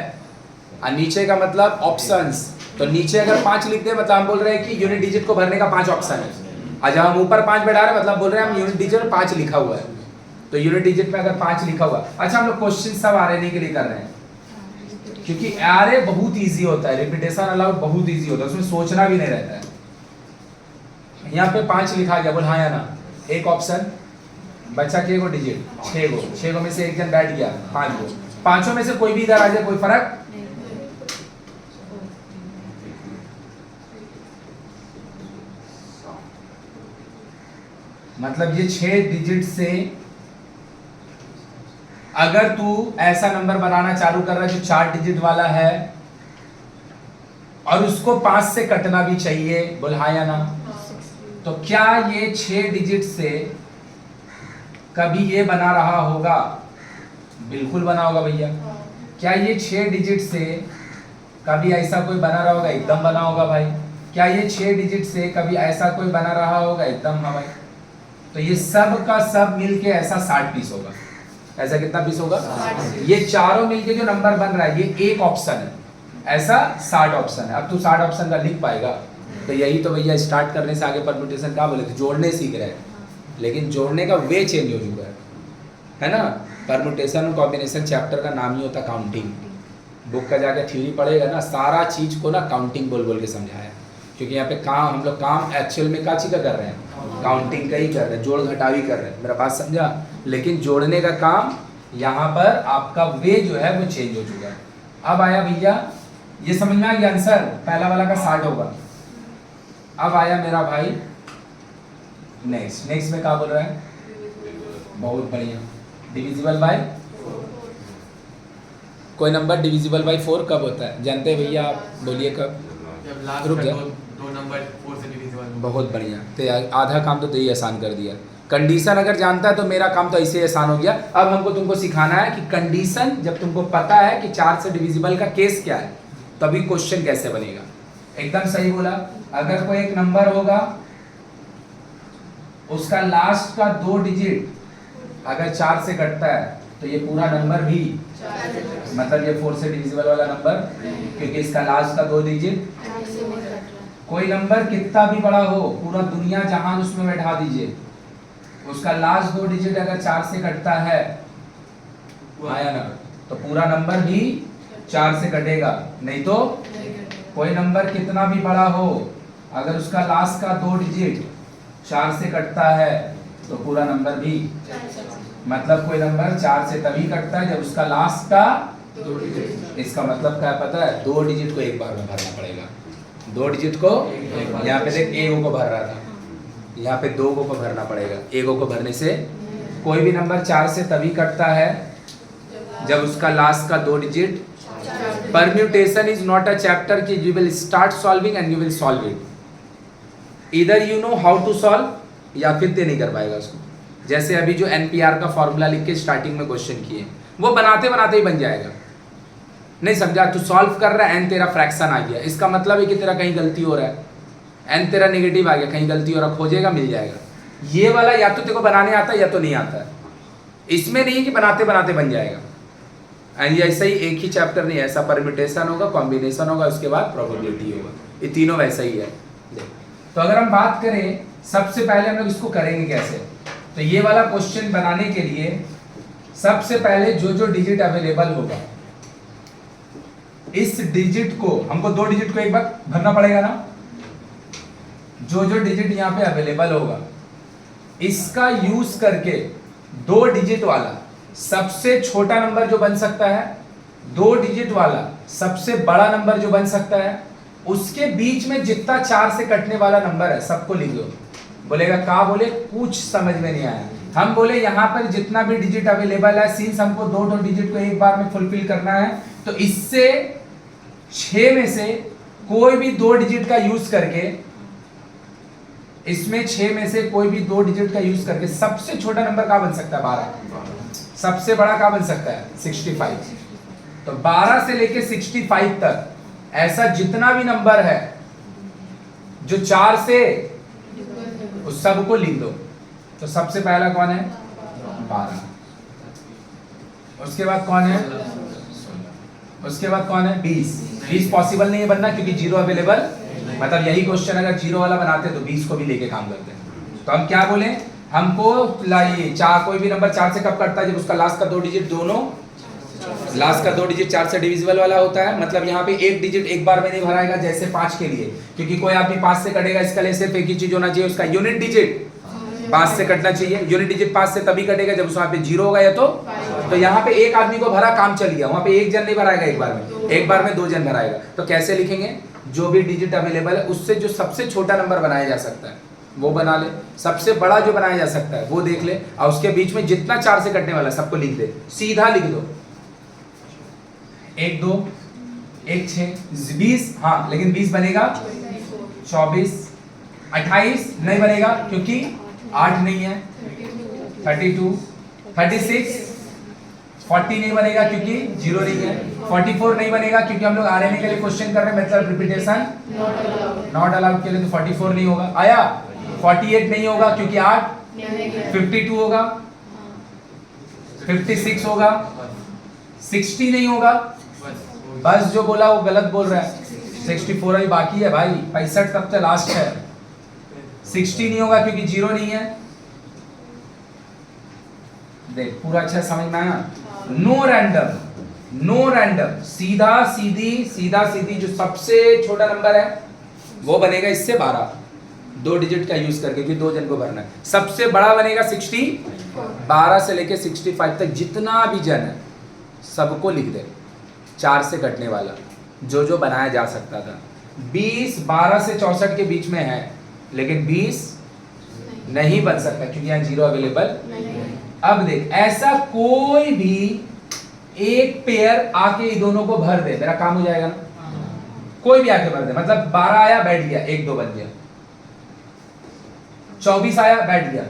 A: और नीचे का मतलब ऑप्शंस। तो नीचे अगर 5 लिख दे मतलब हम बोल रहे हैं कि यूनिट डिजिट को भरने का 5 ऑप्शन है, और जब हम ऊपर 5 बैठा रहे हैं मतलब बोल रहे हैं हम यूनिट डिजिट 5 लिखा हुआ है। तो यूनिट डिजिट में अगर 5 लिखा हुआ, अच्छा हम लोग क्वेश्चन सब आरएनए के लिए कर रहे हैं क्योंकि आरए बहुत इजी होता है, रिपीटेशन अलाउड बहुत इजी होता है, उसमें सोचना भी नहीं रहता है। यहाँ पे 5 लिखा गया, बोल हाँ या ना? एक ऑप्शन बचा के को डिजिट 6 को में से एक जन बैठ गया 5 को, पांचों में से कोई भी इधर आ जाए कोई फर्क मतलब ये 6 डिजिट से अगर तू ऐसा नंबर बनाना चालू कर रहा है जो 4 डिजिट वाला है और उसको 5 से कटना भी चाहिए, बोल हाँ या ना? तो क्या ये 6 डिजिट से कभी ये बना रहा होगा? बिल्कुल बना होगा भैया। क्या ये 6 डिजिट से कभी ऐसा कोई बना रहा होगा? एकदम बना होगा भाई। क्या ये 6 डिजिट से कभी ऐसा कोई बना रहा होगा? एकदम हाँ भाई। तो ये सब का सब मिलके ऐसा 60 पीस होगा। ऐसा कितना पीस होगा? ये चारों मिलके जो नंबर बन रहा है ये एक ऑप्शन है, ऐसा 60 ऑप्शन है। अब तू 60 ऑप्शन का लिख पाएगा? तो यही तो भैया स्टार्ट करने से आगे परम्यूटेशन क्या बोले थे, जोड़ने सीख रहे हैं, लेकिन जोड़ने का वे चेंज हो चुका है ना। परम्यूटेशन और कॉम्बिनेशन चैप्टर का नाम ही होता काउंटिंग। बुक का जाके थ्योरी पढ़ेगा ना, सारा चीज को ना काउंटिंग बोल बोल के समझाया, क्योंकि यहाँ पे काम हम लोग काम एक्चुअल में का चीज का कर रहे हैं, काउंटिंग का ही कर रहे हैं, जोड़ घटावी कर रहे हैं। मेरा बात समझा? लेकिन जोड़ने का काम यहाँ पर आपका वे जो है वो चेंज हो चुका है। अब आया भैया, ये समझ में आ गया आंसर, पहला वाला का 60 होगा। अब आया मेरा भाई नेक्स्ट में क्या बोल रहा है? बहुत बढ़िया, डिविजिबल बाय कोई नंबर डिविजिबल बाय 4 कब होता है जानते हैं भैया आप? बोलिए कब?
D: जब लास्ट
A: रुक जा।
D: दो नंबर 4 से डिविजिबल।
A: बहुत बढ़िया, तो आधा काम तो यही आसान कर दिया। कंडीशन अगर जानता है तो मेरा काम तो ऐसे ही आसान हो गया। अब हमको तुमको सिखाना है कि कंडीशन जब तुमको पता है कि 4 से डिविजिबल का केस क्या है तभी क्वेश्चन कैसे बनेगा। एकदम सही बोला। अगर कोई एक नंबर होगा, उसका लास्ट का 2 डिजिट अगर 4 से कटता है तो ये पूरा नंबर भी, मतलब ये 4 से डिविजिबल वाला नंबर, क्योंकि इसका लास्ट का 2 डिजिट। कोई नंबर कितना भी बड़ा हो, पूरा दुनिया जहान उसमें बैठा दीजिए, उसका लास्ट 2 डिजिट अगर 4 से कटता है, आया ना, तो पूरा नंबर भी 4 से कटेगा, नहीं तो कोई नंबर कितना भी बड़ा हो, अगर उसका लास्ट का 2 डिजिट 4 से कटता है तो पूरा नंबर भी, मतलब कोई नंबर 4 से तभी कटता है जब उसका लास्ट का 2 डिजिट। इसका मतलब क्या पता है, 2 डिजिट को एक बार में भरना पड़ेगा। 2 डिजिट को यहाँ पे देख, एगो को भर रहा था, यहाँ पे 2 को भरना पड़ेगा। एगो को भरने से कोई भी नंबर 4 से तभी कटता है जब उसका लास्ट का 2 digit. Permutation is not a chapter कि you will start solving and you will solve it, इधर you know how to solve या फिर ते नहीं कर पाएगा उसको। जैसे अभी जो एनपीआर का फॉर्मूला लिख के स्टार्टिंग में क्वेश्चन किए, वो बनाते बनाते ही बन जाएगा। नहीं समझा, तू सॉल्व कर रहा है, एन तेरा फ्रैक्शन आ गया, इसका मतलब है कि तेरा कहीं गलती हो रहा है, एन तेरा नेगेटिव आ गया, कहीं गलती हो रहा, खोजेगा मिल जाएगा। ये वाला या तो तेरे को बनाने आता है या तो नहीं आता है, इसमें नहीं है कि बनाते बनाते बन जाएगा। एंड ये ऐसा ही एक ही चैप्टर नहीं है, ऐसा परम्यूटेशन होगा, कॉम्बिनेशन होगा, उसके बाद प्रोबेबिलिटी होगा, ये तीनों वैसा ही है। तो अगर हम बात करें, सबसे पहले हम लोग इसको करेंगे कैसे, तो ये वाला क्वेश्चन बनाने के लिए सबसे पहले जो जो डिजिट अवेलेबल होगा, इस डिजिट को हमको 2 डिजिट को एक बार भरना पड़ेगा ना, जो जो डिजिट यहाँ पे अवेलेबल होगा इसका यूज करके 2 डिजिट वाला सबसे छोटा नंबर जो बन सकता है, 2 डिजिट वाला सबसे बड़ा नंबर जो बन सकता है, उसके बीच में जितना 4 से कटने वाला नंबर है सबको लिख लो। बोलेगा का, बोले कुछ समझ में नहीं आया। हम बोले यहाँ पर जितना भी डिजिट अवेलेबल है, सिंस हमको 2 डिजिट को एक बार में फुलफिल करना है, तो इससे 6 में से कोई भी 2 डिजिट का यूज करके, इसमें 6 में से कोई भी 2 डिजिट का यूज करके सबसे छोटा नंबर क्या बन सकता है, 12। सबसे बड़ा क्या बन सकता है, 65। तो 12 से लेके 65 तक ऐसा जितना भी नंबर है जो 4 से, उस सबको लिख दो। तो सबसे पहला कौन है, 12। उसके बाद कौन है, 16। उसके बाद कौन है, 20। 20 पॉसिबल नहीं है बनना क्योंकि 0 अवेलेबल, मतलब यही क्वेश्चन अगर 0 वाला बनाते तो 20 को भी लेके काम करते हैं। तो हम क्या बोले, हमको लाइए 4, कोई भी नंबर 4 से कब कटता है, जब उसका लास्ट का 2 डिजिट, दोनों लास्ट का 2 डिजिट 4 से डिविजिबल वाला होता है। मतलब यहाँ पे एक डिजिट एक बार में नहीं भराएगा जैसे 5 के लिए, क्योंकि कोई आदमी 5 से कटेगा, इसका लिए सिर्फ एक ही चीज होना चाहिए, उसका यूनिट डिजिट 5 से कटना चाहिए। यूनिट डिजिट 5 से तभी कटेगा जब वहाँ पे 0 होगा, या तो यहाँ पे एक आदमी को भरा, काम चल गया, वहाँ पे एक जन नहीं भराएगा एक बार में, एक बार में 2 जन भराएगा। तो कैसे लिखेंगे, जो भी डिजिट अवेलेबल है उससे जो सबसे छोटा नंबर बनाया जा सकता है वो बना ले, सबसे बड़ा जो बनाया जा सकता है वो देख ले, और उसके बीच में जितना 4 से कटने वाला सबको लिख दे, सीधा लिख दो। 1 2 1 6 20, हाँ लेकिन 20 बनेगा 24, 28 नहीं बनेगा क्योंकि 8 नहीं है, 32, 36, 40 नहीं बनेगा क्योंकि 0 नहीं है, 44 नहीं बनेगा क्योंकि हम लोग आरएनए के लिए क्वेश्चन कर रहे हैं, मेथड रिपीटेशन नॉट अलाउड के लिए, तो 44 नहीं होगा। आया 48 नहीं होगा क्योंकि 8, 52 होगा, 56 होगा, 60 नहीं होगा, बस जो बोला वो गलत बोल रहा है, 64 अभी बाकी है भाई, 65 तब तक लास्ट है। 60 नहीं होगा क्योंकि 0 नहीं है। देख पूरा अच्छा समझ में आया। नो रैंडम, नो रैंडम, सीधा सीधी जो सबसे छोटा नंबर है वो बनेगा इससे 12, 2 डिजिट का यूज करके, क्योंकि 2 जन को भरना है। सबसे बड़ा बनेगा 60, 12 से लेके 65 तक जितना भी जन है सबको लिख दे, 4 से कटने वाला जो जो बनाया जा सकता था। 20 12 से 64 के बीच में है, लेकिन 20 नहीं बन सकता क्योंकि यहाँ 0 अवेलेबल। अब देख, ऐसा कोई भी एक पेयर आके ये दोनों को भर दे, मेरा काम हो जाएगा ना। कोई भी आके भर दे, मतलब 12 आया बैठ गया, 1 2 बन गया, 24 आया बैठ गया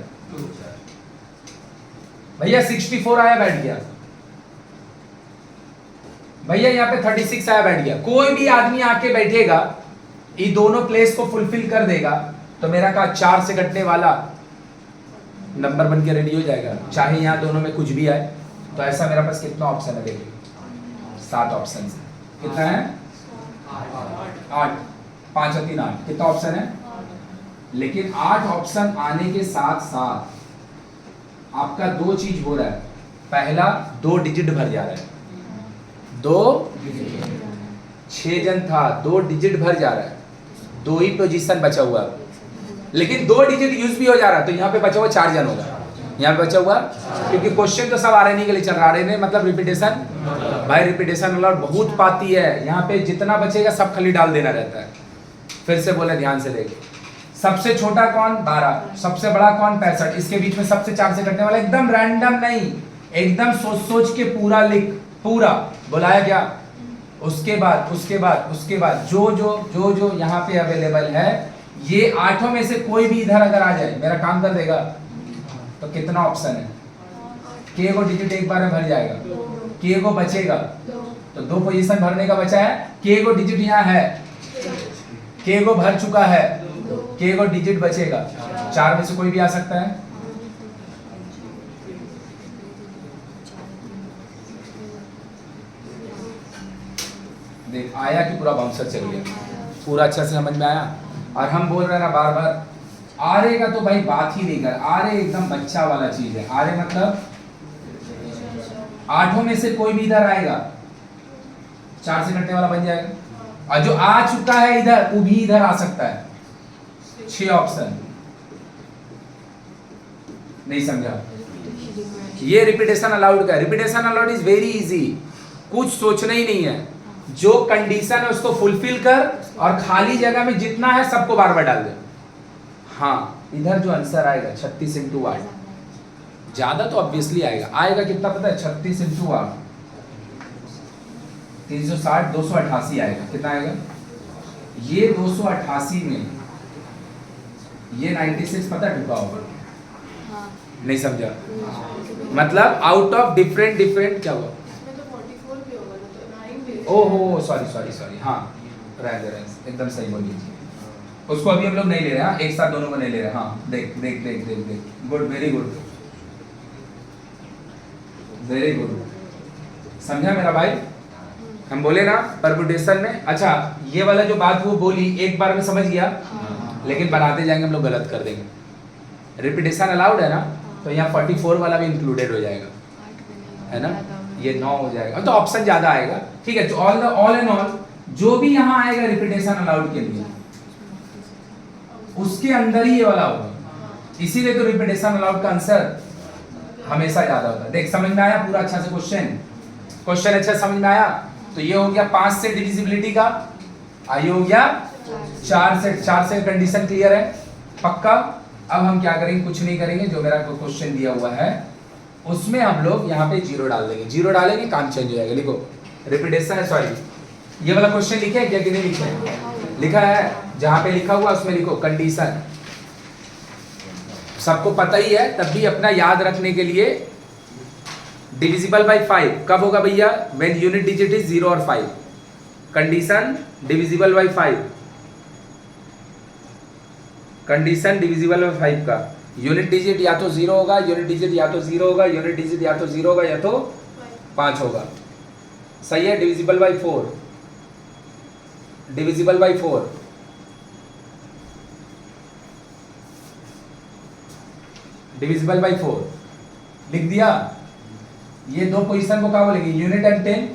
A: भैया, 64 आया बैठ गया भैया, यहाँ पे 36 आया बैठ गया। कोई भी आदमी आके बैठेगा ये दोनों प्लेस को फुलफिल कर देगा तो मेरा का 4 से कटने वाला नंबर बन के रेडी हो जाएगा, चाहे यहाँ दोनों में कुछ भी आए। तो ऐसा मेरे पास कितना ऑप्शन है देखिए, 7 ऑप्शन है। कितना है? 8। 5 और 3 8, कितना ऑप्शन है? लेकिन 8 ऑप्शन आने के साथ साथ आपका 2 चीज हो रहा है। पहला 2 डिजिट भर जा रहा है, 2 6 जन था, 2 डिजिट भर जा रहा है, 2 ही पोजीशन बचा हुआ है। लेकिन 2 डिजिट यूज भी हो जा रहा है, तो यहाँ पे बचा हुआ 4 जन होगा। यहाँ पे बचा हुआ, क्योंकि क्वेश्चन तो सब RNA के लिए चल रहा है। RNA मतलब रिपीटेशन, भाई रिपीटेशन अलाउड बहुत पाती है। यहाँ पे जितना बचेगा सब खाली डाल देना रहता है। फिर से बोले, ध्यान से देखिए, सबसे छोटा कौन? 12, सबसे बड़ा कौन? 65, इसके बीच में सबसे 4 से कटने वाला। एकदम रैंडम नहीं, एकदम सोच सोच के पूरा लिख, पूरा बुलाया क्या। उसके बाद जो यहाँ पे अवेलेबल है, ये 8 में से कोई भी इधर अगर आ जाए, मेरा काम कर देगा। तो कितना ऑप्शन है? के को डिजिट एक बार में भर जाएगा, के को बचेगा, तो 2 पोजीशन भरने का बचा है। के को डिजिट यहाँ है, के को भर चुका है, के को डिजिट बचेगा। 4 में से कोई भी आ सकता है। देख आया कि पूरा बाउंसर चल गया, पूरा अच्छा से समझ में आया। और हम बोल रहे हैं ना बार बार, आरे का तो भाई बात ही नहीं कर। आरे एकदम बच्चा वाला चीज है। आरे मतलब 8 में से कोई भी इधर आएगा, 4 से कटने वाला बन जाएगा। और जो आ चुका है इधर, वो भी इधर आ सकता है। 6 ऑप्शन। नहीं समझा? ये रिपीटेशन अलाउड का। Repetition allowed is very easy, कुछ सोचना ही नहीं है। जो कंडीशन है उसको फुलफिल कर, और खाली जगह में जितना है सबको बार बार डाल दे। हाँ, इधर जो आंसर आएगा 36 × 8, ज्यादा तो ऑब्वियसली आएगा कितना पता है? 36 × 8 360, 288 आएगा। कितना आएगा? ये 288 में ये 96 पता है ढुका होगा। नहीं समझा? मतलब आउट ऑफ डिफरेंट क्या हुआ? ओहो सॉरी, हाँ रहने एकदम सही बोलिए। उसको अभी हम लोग नहीं ले रहे हैं, एक साथ दोनों को नहीं ले रहे। हाँ देख, गुड, वेरी गुड। समझा मेरा भाई? हम बोले ना परम्यूटेशन में। अच्छा, ये वाला जो बात वो बोली एक बार में समझ गया, लेकिन बनाते जाएंगे हम लोग गलत कर देंगे। रिपीटेशन अलाउड है ना, तो यहाँ 44 वाला भी इंक्लूडेड हो जाएगा, है ना? ये 9 हो जाएगा, तो ऑप्शन ज्यादा आएगा। ठीक है, तो ऑल एंड ऑल जो भी यहाँ आएगा रिपीटेशन अलाउड के लिए, उसके अंदर ही ये वाला होगा। इसीलिए तो रिपीटेशन अलाउड का आंसर हमेशा ज्यादा होता है। देख समझ में आया पूरा अच्छा से क्वेश्चन अच्छा समझ में आया? तो ये हो गया 5 से डिविजिबिलिटी का, ये हो गया 4 से कंडीशन क्लियर है पक्का। अब हम क्या करेंगे? कुछ नहीं करेंगे, जो मेरा क्वेश्चन दिया हुआ है उसमें हम लोग यहाँ पे 0 डाल देंगे। 0 डालेंगे, काम चेंज हो जाएगा। लिखो रिपीटेशन है, सॉरी ये वाला क्वेश्चन लिखे है क्या कि नहीं लिखे है? लिखा है, जहां पे लिखा हुआ उसमें लिखो कंडीशन। सबको पता ही है, तब भी अपना याद रखने के लिए डिविजिबल बाय 5 कब होगा भैया? व्हेन यूनिट डिजिट इज 0 और 5। Condition divisible by 5, condition divisible by 5 का यूनिट डिजिट या तो 0 होगा, यूनिट डिजिट या तो 0 होगा, यूनिट डिजिट या तो 0 होगा या तो 5 होगा। सही है? Divisible by 4, divisible by 4, divisible by 4 लिख दिया। ये 2 पोजीशन को क्या बोलेंगे? Unit and 10।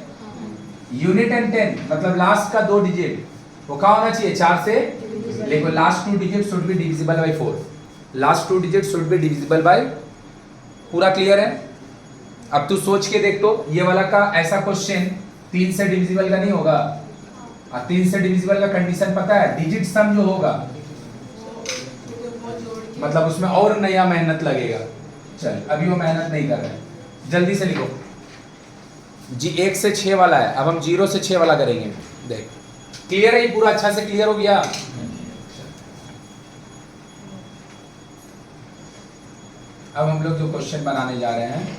A: यूनिट एंड 10 मतलब लास्ट का 2 डिजिट वो क्या होना चाहिए? 4 से। देखो last 2 digit should be divisible by 4, last 2 digit should be divisible by. पूरा क्लियर है? अब तू सोच के देख, तो ये वाला का ऐसा क्वेश्चन 3 से डिविजिबल का नहीं होगा। 3 से डिविजिबल का कंडीशन पता है? डिजिट सम जो होगा, मतलब उसमें और नया मेहनत लगेगा। चल अभी वो मेहनत नहीं कर रहे हैं, जल्दी से लिखो जी। 1 से 6 वाला है, अब हम 0 से 6 वाला करेंगे। देख क्लियर है? ये पूरा अच्छा से क्लियर हो गया? अब हम लोग जो क्वेश्चन बनाने जा रहे हैं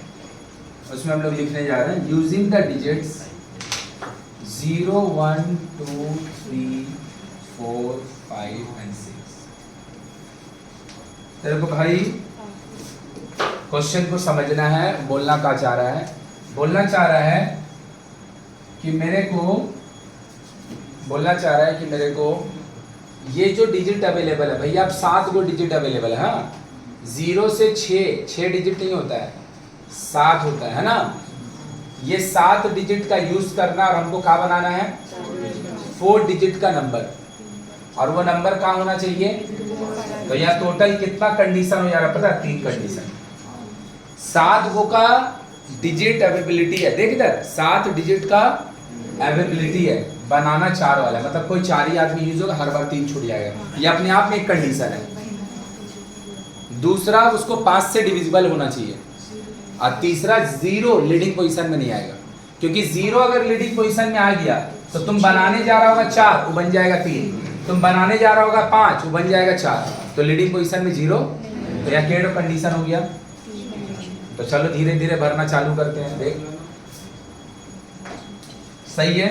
A: उसमें हम लोग लिखने जा रहे हैं यूजिंग द डिजिट्स 0 1 2 3 4 5 एंड 6। तेरे को भाई क्वेश्चन को समझना है, बोलना क्या चाह रहा है। बोलना चाह रहा है कि मेरे को ये जो डिजिट अवेलेबल है भैया, अब 7 गो डिजिट अवेलेबल है। हाँ, 0 से 6 डिजिट नहीं होता है, 7 होता है ना। ये 7 डिजिट का यूज करना और हमको क्या बनाना है, 4 डिजिट का नंबर, और वो नंबर कहाँ होना चाहिए। तो यह टोटल कितना कंडीशन हो जा रहा पता है, 3 कंडीशन। 7 गो का डिजिट अवेलेबिलिटी है, देख इधर 7 डिजिट का अवेलेबिलिटी है, बनाना 4 वाला, मतलब कोई 4 ही आदमी यूज होगा, हर बार 3 छूट जाएगा। ये अपने आप में एक कंडीशन है। दूसरा, उसको 5 से डिविजिबल होना चाहिए, और तीसरा 0 लीडिंग पोजीशन में नहीं आएगा, क्योंकि 0 अगर लीडिंग पोजीशन में आ गया तो तुम बनाने जा रहा होगा 4, वो बन जाएगा 3, तुम बनाने जा रहा होगा 5, वो बन जाएगा 4, तो लीडिंग पोजीशन में 0। तो यह केड़ो कंडीशन हो गया। तो चलो धीरे धीरे भरना चालू करते हैं। देख सही है।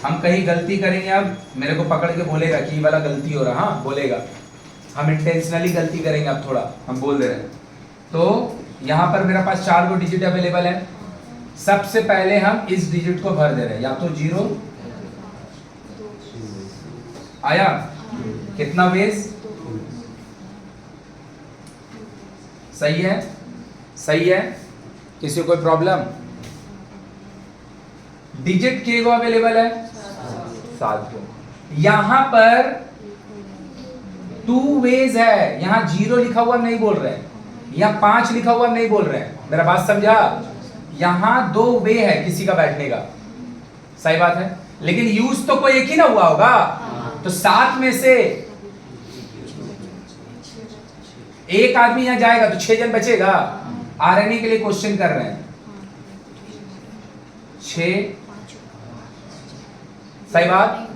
A: हम कहीं गलती करेंगे, अब मेरे को पकड़ के बोलेगा कि ये वाला गलती हो रहा, हाँ बोलेगा, हम इंटेंशनली गलती करेंगे, अब थोड़ा हम बोल दे रहे हैं। तो यहाँ पर मेरे पास 4 गो डिजिट अवेलेबल है। सबसे पहले हम इस डिजिट को भर दे रहे हैं, या तो 0 आया, कितना वेज, सही है, सही है, किसी को कोई प्रॉब्लम। डिजिट के गो अवेलेबल है, 7 गो। यहां पर 2 वेज है, यहां 0 लिखा हुआ नहीं बोल रहे हैं, यहाँ 5 लिखा हुआ नहीं बोल रहे हैं, मेरा बात समझा। यहाँ 2 वे है किसी का बैठने का, सही बात है, लेकिन यूज तो कोई एक ही ना हुआ होगा। तो 7 में से एक आदमी यहाँ जाएगा तो 6 जन बचेगा। आरएनए के लिए क्वेश्चन कर रहे हैं, 6, सही बात।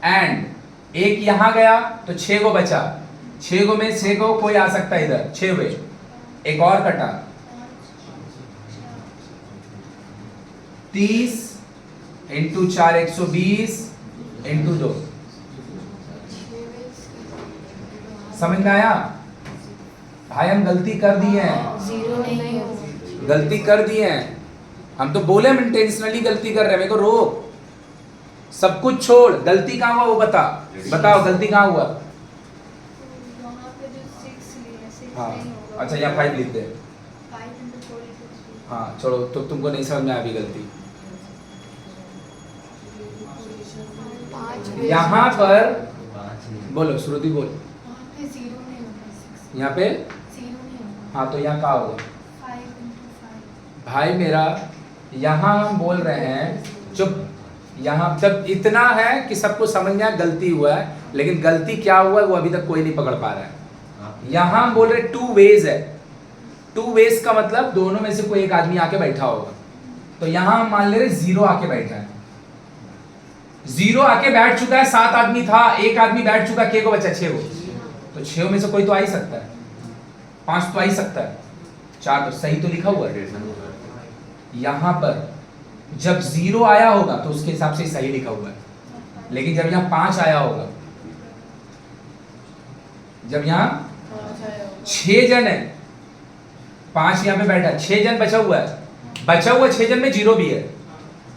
A: एंड एक यहां गया तो 6 गो बचा, 6 गो में 6 गो कोई आ सकता है इधर, 6 वे, एक और कटा, 30 इंटू 4 120 इंटू 2, समझ में आया भाई। हम गलती कर दिए हैं,
B: 0 नहीं होगा।
A: गलती कर दिए हैं हम, तो बोले हम इंटेंशनली गलती कर रहे हैं। मेरे को रोक, सब कुछ छोड़, गलती कहाँ हुआ वो बता, बताओ गलती कहाँ हुआ।
E: वहाँ पे जो 6 लिया, 6
A: हाँ
E: नहीं होगा।
A: अच्छा, यहाँ 5 लिख दे।
E: 5 into 4 equals to
A: हाँ छोड़ो, तो तुमको नहीं समझ में आया अभी गलती।
B: 5
A: यहाँ पर बोलो, श्रुति बोल।
E: वहाँ पे 0 नहीं होगा, 6
A: यहाँ पे
E: 0 नहीं होगा।
A: हाँ, तो यहाँ क्या होगा
E: 5 into 5
A: भाई मेरा। यहाँ हम बोल रहे हैं, चुप, यहाँ जब इतना है कि सबको समझ में आया गलती हुआ है, लेकिन गलती क्या हुआ है वो अभी तक कोई नहीं पकड़ पा रहा है। यहाँ हम बोल रहे 2 वेज है, 2 वेज का मतलब दोनों में से कोई एक आदमी आके बैठा होगा। तो यहाँ हम मान ले रहे 0 आके बैठा है, 0 आके बैठ चुका है, 7 आदमी था, एक आदमी बैठ चुका, के को बचा 6 गो, तो 6 में से कोई तो आ ही सकता है, 5 तो आ ही सकता है, 4 तो सही तो लिखा हुआ है। यहाँ पर जब 0 आया होगा तो उसके हिसाब से सही लिखा हुआ है, लेकिन जब यहाँ 5 आया होगा, जब यहाँ 6 जन है, 5 यहाँ पे बैठा है, 6 जन बचा हुआ है, बचा हुआ 6 जन में 0 भी है,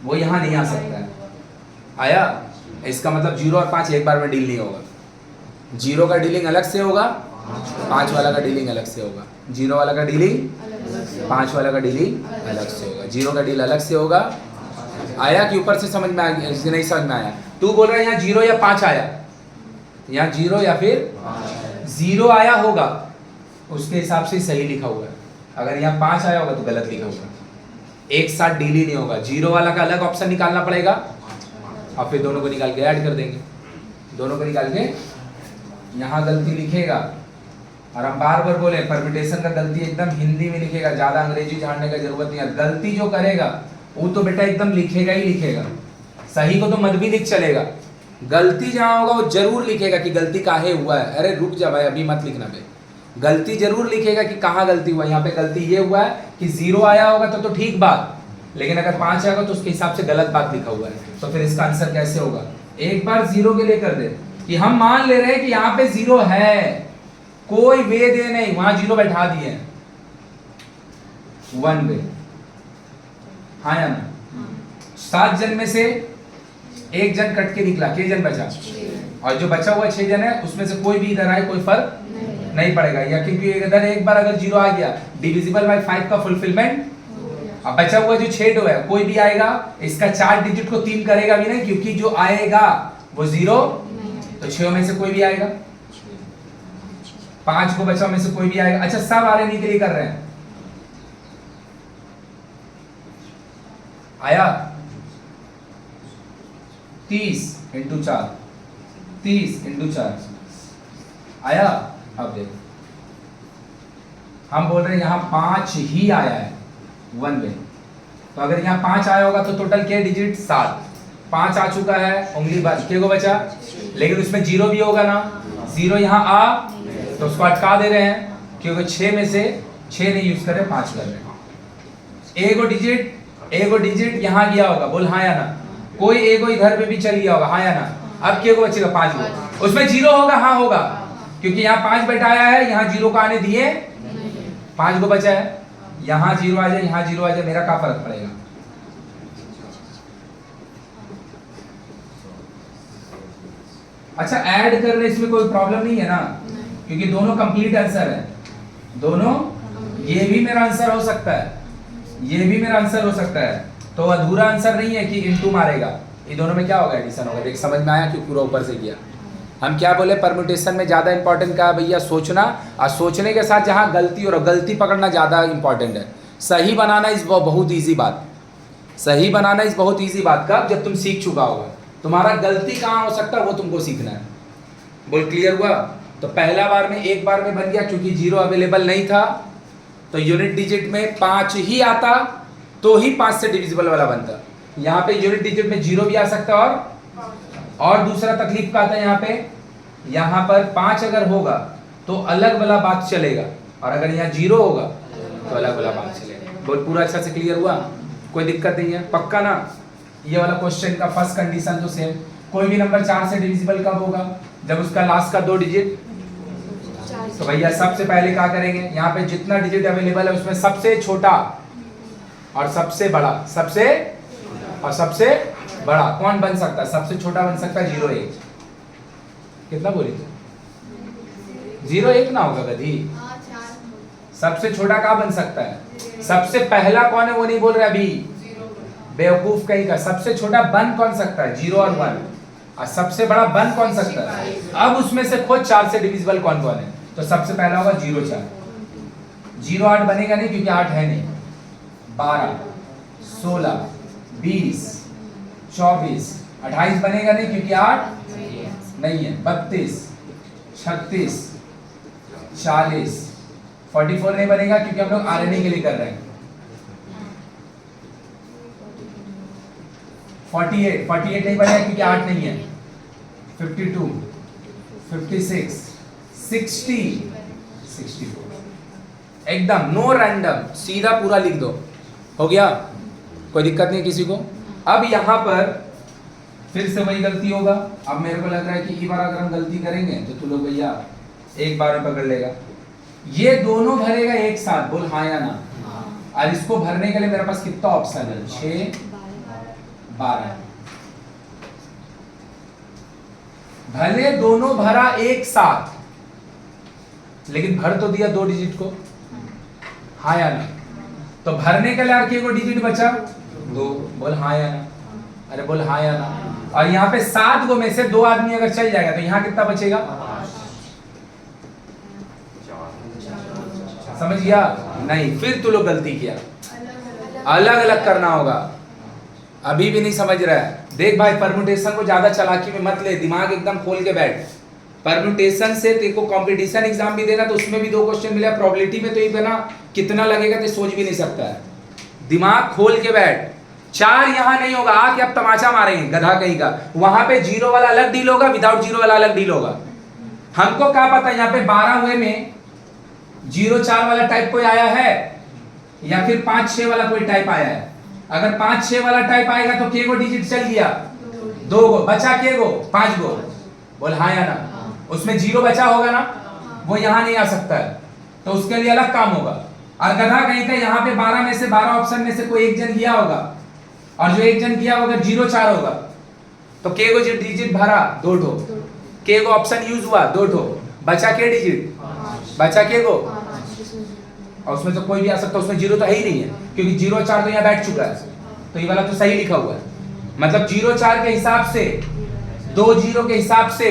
A: वो यहाँ नहीं आ सकता है। आया, इसका मतलब 0 और 5 एक बार में डील नहीं होगा। 0 का डीलिंग अलग से होगा, 5 वाला का डीलिंग अलग से होगा, 0 वाला का डीलिंग 5 वाला का डीलिंग अलग से होगा, 0 का डील अलग से होगा। आया कि ऊपर से समझ में आ गया, नहीं समझ में आया। तू बोल रहा है यहाँ 0 या 5 आया, यहाँ 0 या फिर 0 आया होगा, उसके हिसाब से सही लिखा हुआ है। अगर यहाँ 5 आया होगा तो गलत लिखा होगा, एक साथ डील ही नहीं होगा। 0 वाला का अलग ऑप्शन निकालना पड़ेगा, और फिर दोनों को निकाल के ऐड कर देंगे, दोनों को निकाल के यहाँ गलती लिखेगा। और हम बार बार बोले परम्यूटेशन का गलती एकदम हिंदी में लिखेगा, ज्यादा अंग्रेजी झाड़ने का जरूरत नहीं है। गलती जो करेगा वो तो बेटा एकदम लिखेगा ही लिखेगा, सही को तो मत भी लिख चलेगा, गलती जहाँ होगा वो जरूर लिखेगा कि गलती काहे हुआ है। अरे रुक जा भाई, अभी मत लिखना बे, गलती जरूर लिखेगा कि कहाँ गलती हुआ। यहाँ पे गलती ये हुआ है कि 0 आया होगा तो ठीक बात, लेकिन अगर 5 आएगा तो उसके हिसाब से गलत बात लिखा हुआ है, तो फिर इसका आंसर कैसे होगा, एक बार जीरो के लिए कर दे कि हम मान ले रहे हैं कि यहाँ पे जीरो है, कोई वे दे नहीं, वहां जीरो बैठा दिए, वन वे। हाँ या ना? 7 जन में से एक जन कट के निकला, कितने जन बचा? और जो बचा हुआ 6 जन है उसमें से कोई भी इधर आए कोई फर्क नहीं पड़ेगा, या क्योंकि इधर एक बार अगर जीरो आ गया डिविजिबल बाय 5 का फुलफिलमेंट। अब बचा हुआ जो 6 है कोई भी आएगा इसका 4 डिजिट को 3 करेगा भी नहीं, क्योंकि जो आएगा वो जीरो, तो 6 में से कोई भी आएगा, 5 को बचा में से कोई भी आएगा। अच्छा सब आरएनए के लिए कर रहे हैं, आया 30 × 4, 30 × 4 आया। अब देखो हम बोल रहे हैं यहां 5 ही आया है वन में, तो अगर यहाँ 5 आया होगा तो टोटल के डिजिट 7, 5 आ चुका है, उंगली बच के को बचा, लेकिन उसमें जीरो भी होगा ना, जीरो यहाँ आ तो उसको अटका दे रहे हैं, क्योंकि 6 में से 6 नहीं यूज कर रहे, 5 कर रहे हैं। एगो डिजिट यहाँ गया होगा, बोल हाँ या ना? कोई एगो इधर पे भी चल गया होगा, हाँ या ना? अब के को बचेगा 5 को, उसमें जीरो होगा, हाँ होगा, क्योंकि यहाँ 5 बैठाया है, यहाँ जीरो को आने दिए, 5 को बचा है, यहाँ जीरो आ जाए, यहाँ जीरो आ जाए, मेरा क्या फर्क पड़ेगा? अच्छा ऐड कर रहे इसमें कोई प्रॉब्लम नहीं है ना, क्योंकि दोनों कंप्लीट आंसर है, दोनों, ये भी मेरा आंसर हो सकता है, ये भी मेरा आंसर हो सकता है, तो अधूरा आंसर नहीं है कि इनटू मारेगा, ये दोनों में क्या होगा? एडिशन होगा। देख समझ में आया कि पूरा ऊपर से किया। हम क्या बोले, परम्यूटेशन में ज़्यादा इंपॉर्टेंट क्या है भैया? सोचना, और सोचने के साथ जहाँ गलती और गलती पकड़ना ज़्यादा इंपॉर्टेंट है। सही बनाना इस बहुत ईजी बात, सही बनाना इस बहुत ईजी बात कब? जब तुम सीख चुका होगा, तुम्हारा गलती कहाँ हो सकता है वो तुमको सीखना है। बोल क्लियर हुआ? तो पहला बार में एक बार में बन गया, क्योंकि जीरो अवेलेबल नहीं था, तो यूनिट डिजिट में 5 ही आता तो ही 5 से डिविजिबल वाला बनता। यहाँ पे यूनिट डिजिट में जीरो भी आ सकता है, और दूसरा तकलीफ का आता है यहाँ पर 5 अगर होगा तो अलग वाला बात चलेगा, और अगर यहाँ जीरो होगा तो अलग वाला बात चलेगा। बोल पूरा अच्छा से क्लियर हुआ? कोई दिक्कत नहीं है, पक्का ना? ये वाला क्वेश्चन का फर्स्ट कंडीशन तो सेम, कोई भी नंबर 4 से डिविजिबल कब होगा? जब उसका लास्ट का 2 डिजिट। तो भैया सबसे पहले क्या करेंगे, यहाँ पे जितना डिजिट अवेलेबल है उसमें सबसे छोटा और सबसे बड़ा, सबसे और सबसे बड़ा कौन बन सकता है? सबसे छोटा बन सकता है 0 1। कितना बोली? 0 1 ना होगा गधी, सबसे छोटा क्या बन सकता है? सबसे पहला कौन है वो नहीं बोल रहे अभी, बेवकूफ कहीं का। सबसे छोटा बन कौन सकता है? 0 और 1, और सबसे बड़ा बन कौन सकता है? अब उसमें से खुद 4 से डिविजिबल कौन कौन है? तो सबसे पहला होगा 0 4, 0 8 बनेगा नहीं क्योंकि 8 है नहीं, 12 16 20 24 28 बनेगा नहीं क्योंकि 8 नहीं है, 32 36 40 44 नहीं बनेगा क्योंकि हम लोग आरएनए के लिए कर रहे हैं। 48 नहीं बनेगा क्योंकि 8 नहीं है। 52 56 60 64 एकदम नो रैंडम, सीधा पूरा लिख दो, हो गया? कोई दिक्कत नहीं किसी को? अब यहाँ पर फिर से वही गलती होगा। अब मेरे को लग रहा है कि ई बार अगर हम गलती करेंगे तो तू लोग भैया एक बार में पकड़ लेगा। ये दोनों भरेगा एक साथ, बोल हाँ या ना? और इसको भरने के लिए मेरे पास कितना ऑप्शन है? 6 12। भले दोनों भरा एक साथ, लेकिन भर तो दिया 2 डिजिट को, हाँ या ना? तो भरने के लिए आर को डिजिट बचा 2, बोल हाँ या ना? अरे बोल हाँ या ना? और यहाँ पे 7 गो में से 2 आदमी अगर चल जाएगा तो यहाँ कितना बचेगा? समझ गया? नहीं, फिर तू लोग गलती किया, अलग अलग करना होगा। अभी भी नहीं समझ रहा है? देख भाई, परम्यूटेशन को ज्यादा चालाकी में मत ले, दिमाग एकदम खोल के बैठ। परम्यूटेशन से तेरे को कंपटीशन एग्जाम भी देना तो उसमें भी 2 क्वेश्चन मिला, प्रोबेबिलिटी में तो ये ना कितना लगेगा तो सोच भी नहीं सकता है। दिमाग खोल के बैठ। 4 यहाँ नहीं होगा, आके अब तमाचा मारेंगे गधा कहीं का। वहां पे 0 वाला अलग डील होगा, विदाउट 0 वाला अलग डील होगा। हमको क्या पता यहाँ पे 12 हुए में 0 4 वाला टाइप कोई आया है या फिर 5 6 वाला कोई टाइप आया है। अगर 5 6 वाला टाइप आएगा तो के को डिजिट चल गया, दो गो बचा के गो 5 गो, बोल हाँ या ना। उसमें 0 बचा होगा ना, वो यहाँ नहीं आ सकता है, तो उसके लिए अलग काम होगा। और गधा कहीं का यहाँ पे 12 में से 12 ऑप्शन में से कोई एक जन गया होगा, और जो एक जन गया होगा 0 4 होगा, तो के गो डिजिट भरा 2 ठो, के गो ऑप्शन यूज हुआ 2 ठो, बचा के डिजिट, बचा के गो, और उसमें तो कोई भी आ सकता है, उसमें 0 तो है ही नहीं है, क्योंकि 0 4 तो यहाँ बैठ चुका है, तो ये वाला तो सही लिखा हुआ है। मतलब 0 4 के हिसाब से, 2 0 के हिसाब से,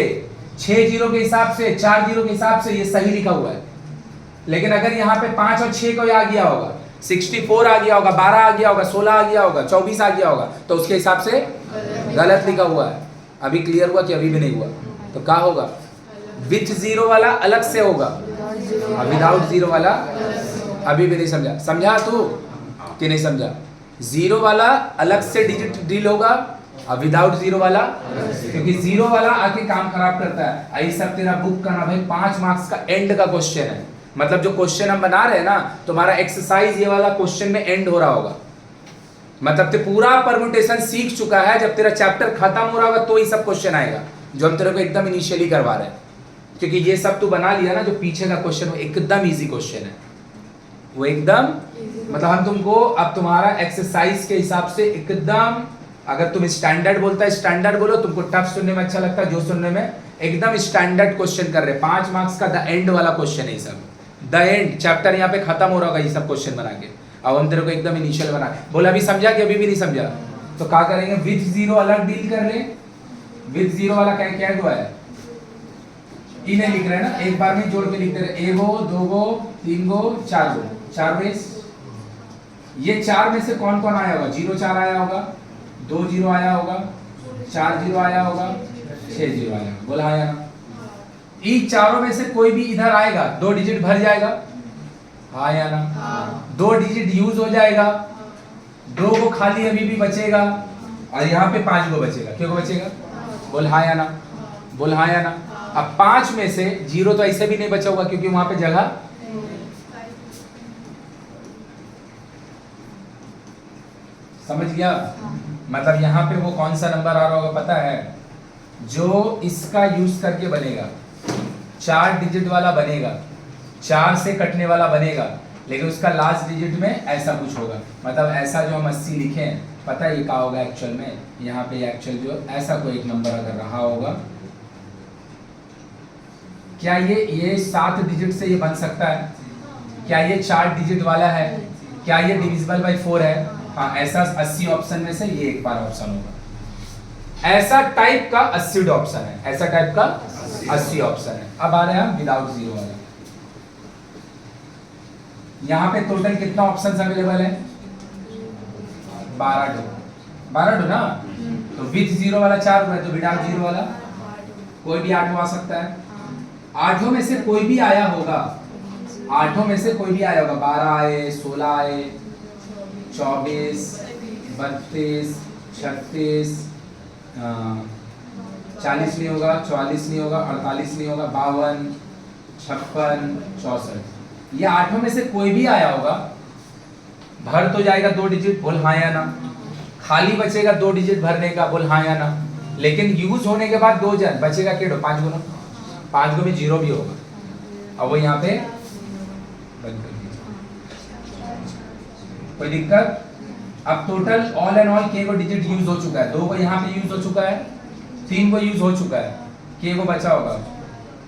A: 6 0 के हिसाब से, 4 0 के हिसाब से ये सही लिखा हुआ है। लेकिन अगर यहाँ पे 5 और 6 को आ गया होगा, 64 आ गया होगा, 12 आ गया होगा, 16 आ गया होगा, 24 आ गया होगा, तो उसके हिसाब से गलत लिखा हुआ है। अभी क्लियर हुआ कि अभी भी नहीं हुआ? तो क्या होगा, विथ 0 वाला अलग से होगा, विदाउट 0 वाला अभी भी नहीं समझा? समझा तू कि नहीं समझा? 0 वाला अलग से डिजिट डील होगा, और विदाउट 0 वाला, क्योंकि 0 वाला आके काम खराब करता है। ये सब तेरा बुक का ना भाई 5 मार्क्स का एंड का क्वेश्चन है, मतलब जो क्वेश्चन हम बना रहे हैं ना, तुम्हारा एक्सरसाइज ये वाला क्वेश्चन में एंड हो रहा होगा, मतलब ते पूरा परम्यूटेशन सीख चुका है। जब तेरा चैप्टर खत्म हो रहा होगा तो ये सब क्वेश्चन आएगा जो हम तेरे को एकदम इनिशियली करवा रहे हैं, क्योंकि ये सब तू बना लिया ना, जो पीछे का क्वेश्चन वो एकदम इजी क्वेश्चन है, वो एकदम, मतलब हम तुमको अब तुम्हारा एक्सरसाइज के हिसाब से एकदम, अगर तुम स्टैंडर्ड बोलता है स्टैंडर्ड बोलो, तुमको टफ सुनने में अच्छा लगता है, जो सुनने में एकदम स्टैंडर्ड क्वेश्चन कर रहे, 5 मार्क्स का द एंड वाला क्वेश्चन है ये सब, द एंड चैप्टर यहाँ पे खत्म हो रहा होगा ये सब क्वेश्चन बना के। अब हम तेरे को एकदम इनिशियल बना, बोला अभी समझा कि अभी भी नहीं समझा? तो क्या करेंगे, विथ 0 अलग डील कर ले। विथ 0 वाला क्या क्या हुआ है, इन्हें लिख रहे हैं ना, एक बार में जोड़ के लिखते रहे, 1 गो 2 गो 3 गो 4 गो, 4 बेस। ये 4 में से कौन कौन आया होगा, 0 4 आया होगा, 2 0 आया होगा, 4 0 आया होगा, 6 0 आया, बोला आया ना? इन चारों में से कोई भी इधर आएगा, 2 डिजिट भर जाएगा, हाँ या ना? 2 डिजिट यूज हो जाएगा, 2 को खाली अभी भी बचेगा, और यहाँ पे 5 को बचेगा, क्यों को बचेगा? बोल हाँ या ना? बोल हाँ या ना? अब 5 में से 0 तो ऐसे भी नहीं बचा होगा, क्योंकि वहां पे जगह, समझ गया? मतलब यहाँ पे वो कौन सा नंबर आ रहा होगा पता है, जो इसका यूज करके बनेगा, 4 डिजिट वाला बनेगा, 4 से कटने वाला बनेगा, लेकिन उसका लास्ट डिजिट में ऐसा कुछ होगा, मतलब ऐसा जो हम 80 लिखे हैं, पता है ये क्या होगा एक्चुअल में, यहाँ पे एक्चुअल जो ऐसा कोई एक नंबर अगर रहा होगा, क्या ये 7 डिजिट से ये बन सकता है? क्या ये 4 डिजिट वाला है? क्या ये डिविजिबल बाय 4 है? हाँ, ऐसा 80 ऑप्शन में से ये एक बार ऑप्शन होगा, ऐसा टाइप का 80 ऑप्शन है, ऐसा टाइप का 80 ऑप्शन है। अब आ रहे हैं हम विदाउट 0 वाला। यहाँ पे टोटल कितना ऑप्शंस अवेलेबल है? 12 ना, तो विथ 0 वाला 4 हुआ, तो विदाउट 0 वाला कोई भी 8 आ सकता है। 8 में से कोई भी आया होगा, 8 में से कोई भी आया होगा, 12 आए, 16 आए, 24 32 36 40 नहीं होगा, 44 नहीं होगा, 48 नहीं होगा, 52 56 64, ये 8 में से कोई भी आया होगा, भर तो जाएगा 2 डिजिट, बोल हाँ या ना? खाली बचेगा 2 डिजिट भरने का, बोल हाँ या ना? लेकिन यूज होने के बाद 2 जन बचेगा, केडो 5 गुना, 5 गो में 0 भी होगा, अब वो यहाँ पे बंद कर दीजिए, कोई दिक्कत? अब टोटल ऑल एंड ऑल के को डिजिट यूज हो चुका है, 2 को यहाँ पे यूज हो चुका है, 3 को यूज हो चुका है, के को बचा होगा,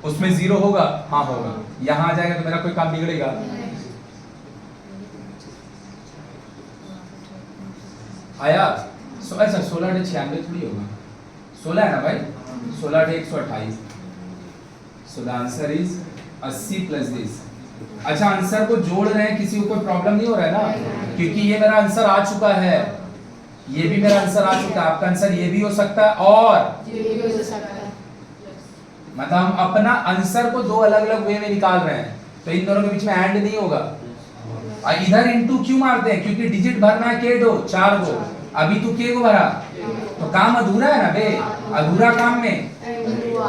A: उसमें 0 होगा, हाँ होगा, यहाँ आ जाएगा तो मेरा कोई काम बिगड़ेगा? आया? अच्छा 16 से 96 थोड़ी होगा, 16 है ना भाई, 16 से 128, so the answer is 80 plus this. अच्छा, आंसर को जोड़ रहे हैं, किसी को कोई प्रॉब्लम नहीं हो रहा है ना? क्योंकि ये मेरा आंसर आ चुका है, ये भी मेरा आंसर आ चुका है, आपका आंसर ये भी हो सकता है, और
B: ये भी हो सकता है,
A: मतलब हम अपना आंसर को 2 अलग अलग वे में निकाल रहे हैं, तो इन दोनों के बीच में एंड नहीं होगा। और इधर इनटू क्यों मारते हैं? क्योंकि डिजिट भरना है के 2 4 गो, अभी तू के को भरा, तो काम अधूरा है ना बे, अधूरा काम में,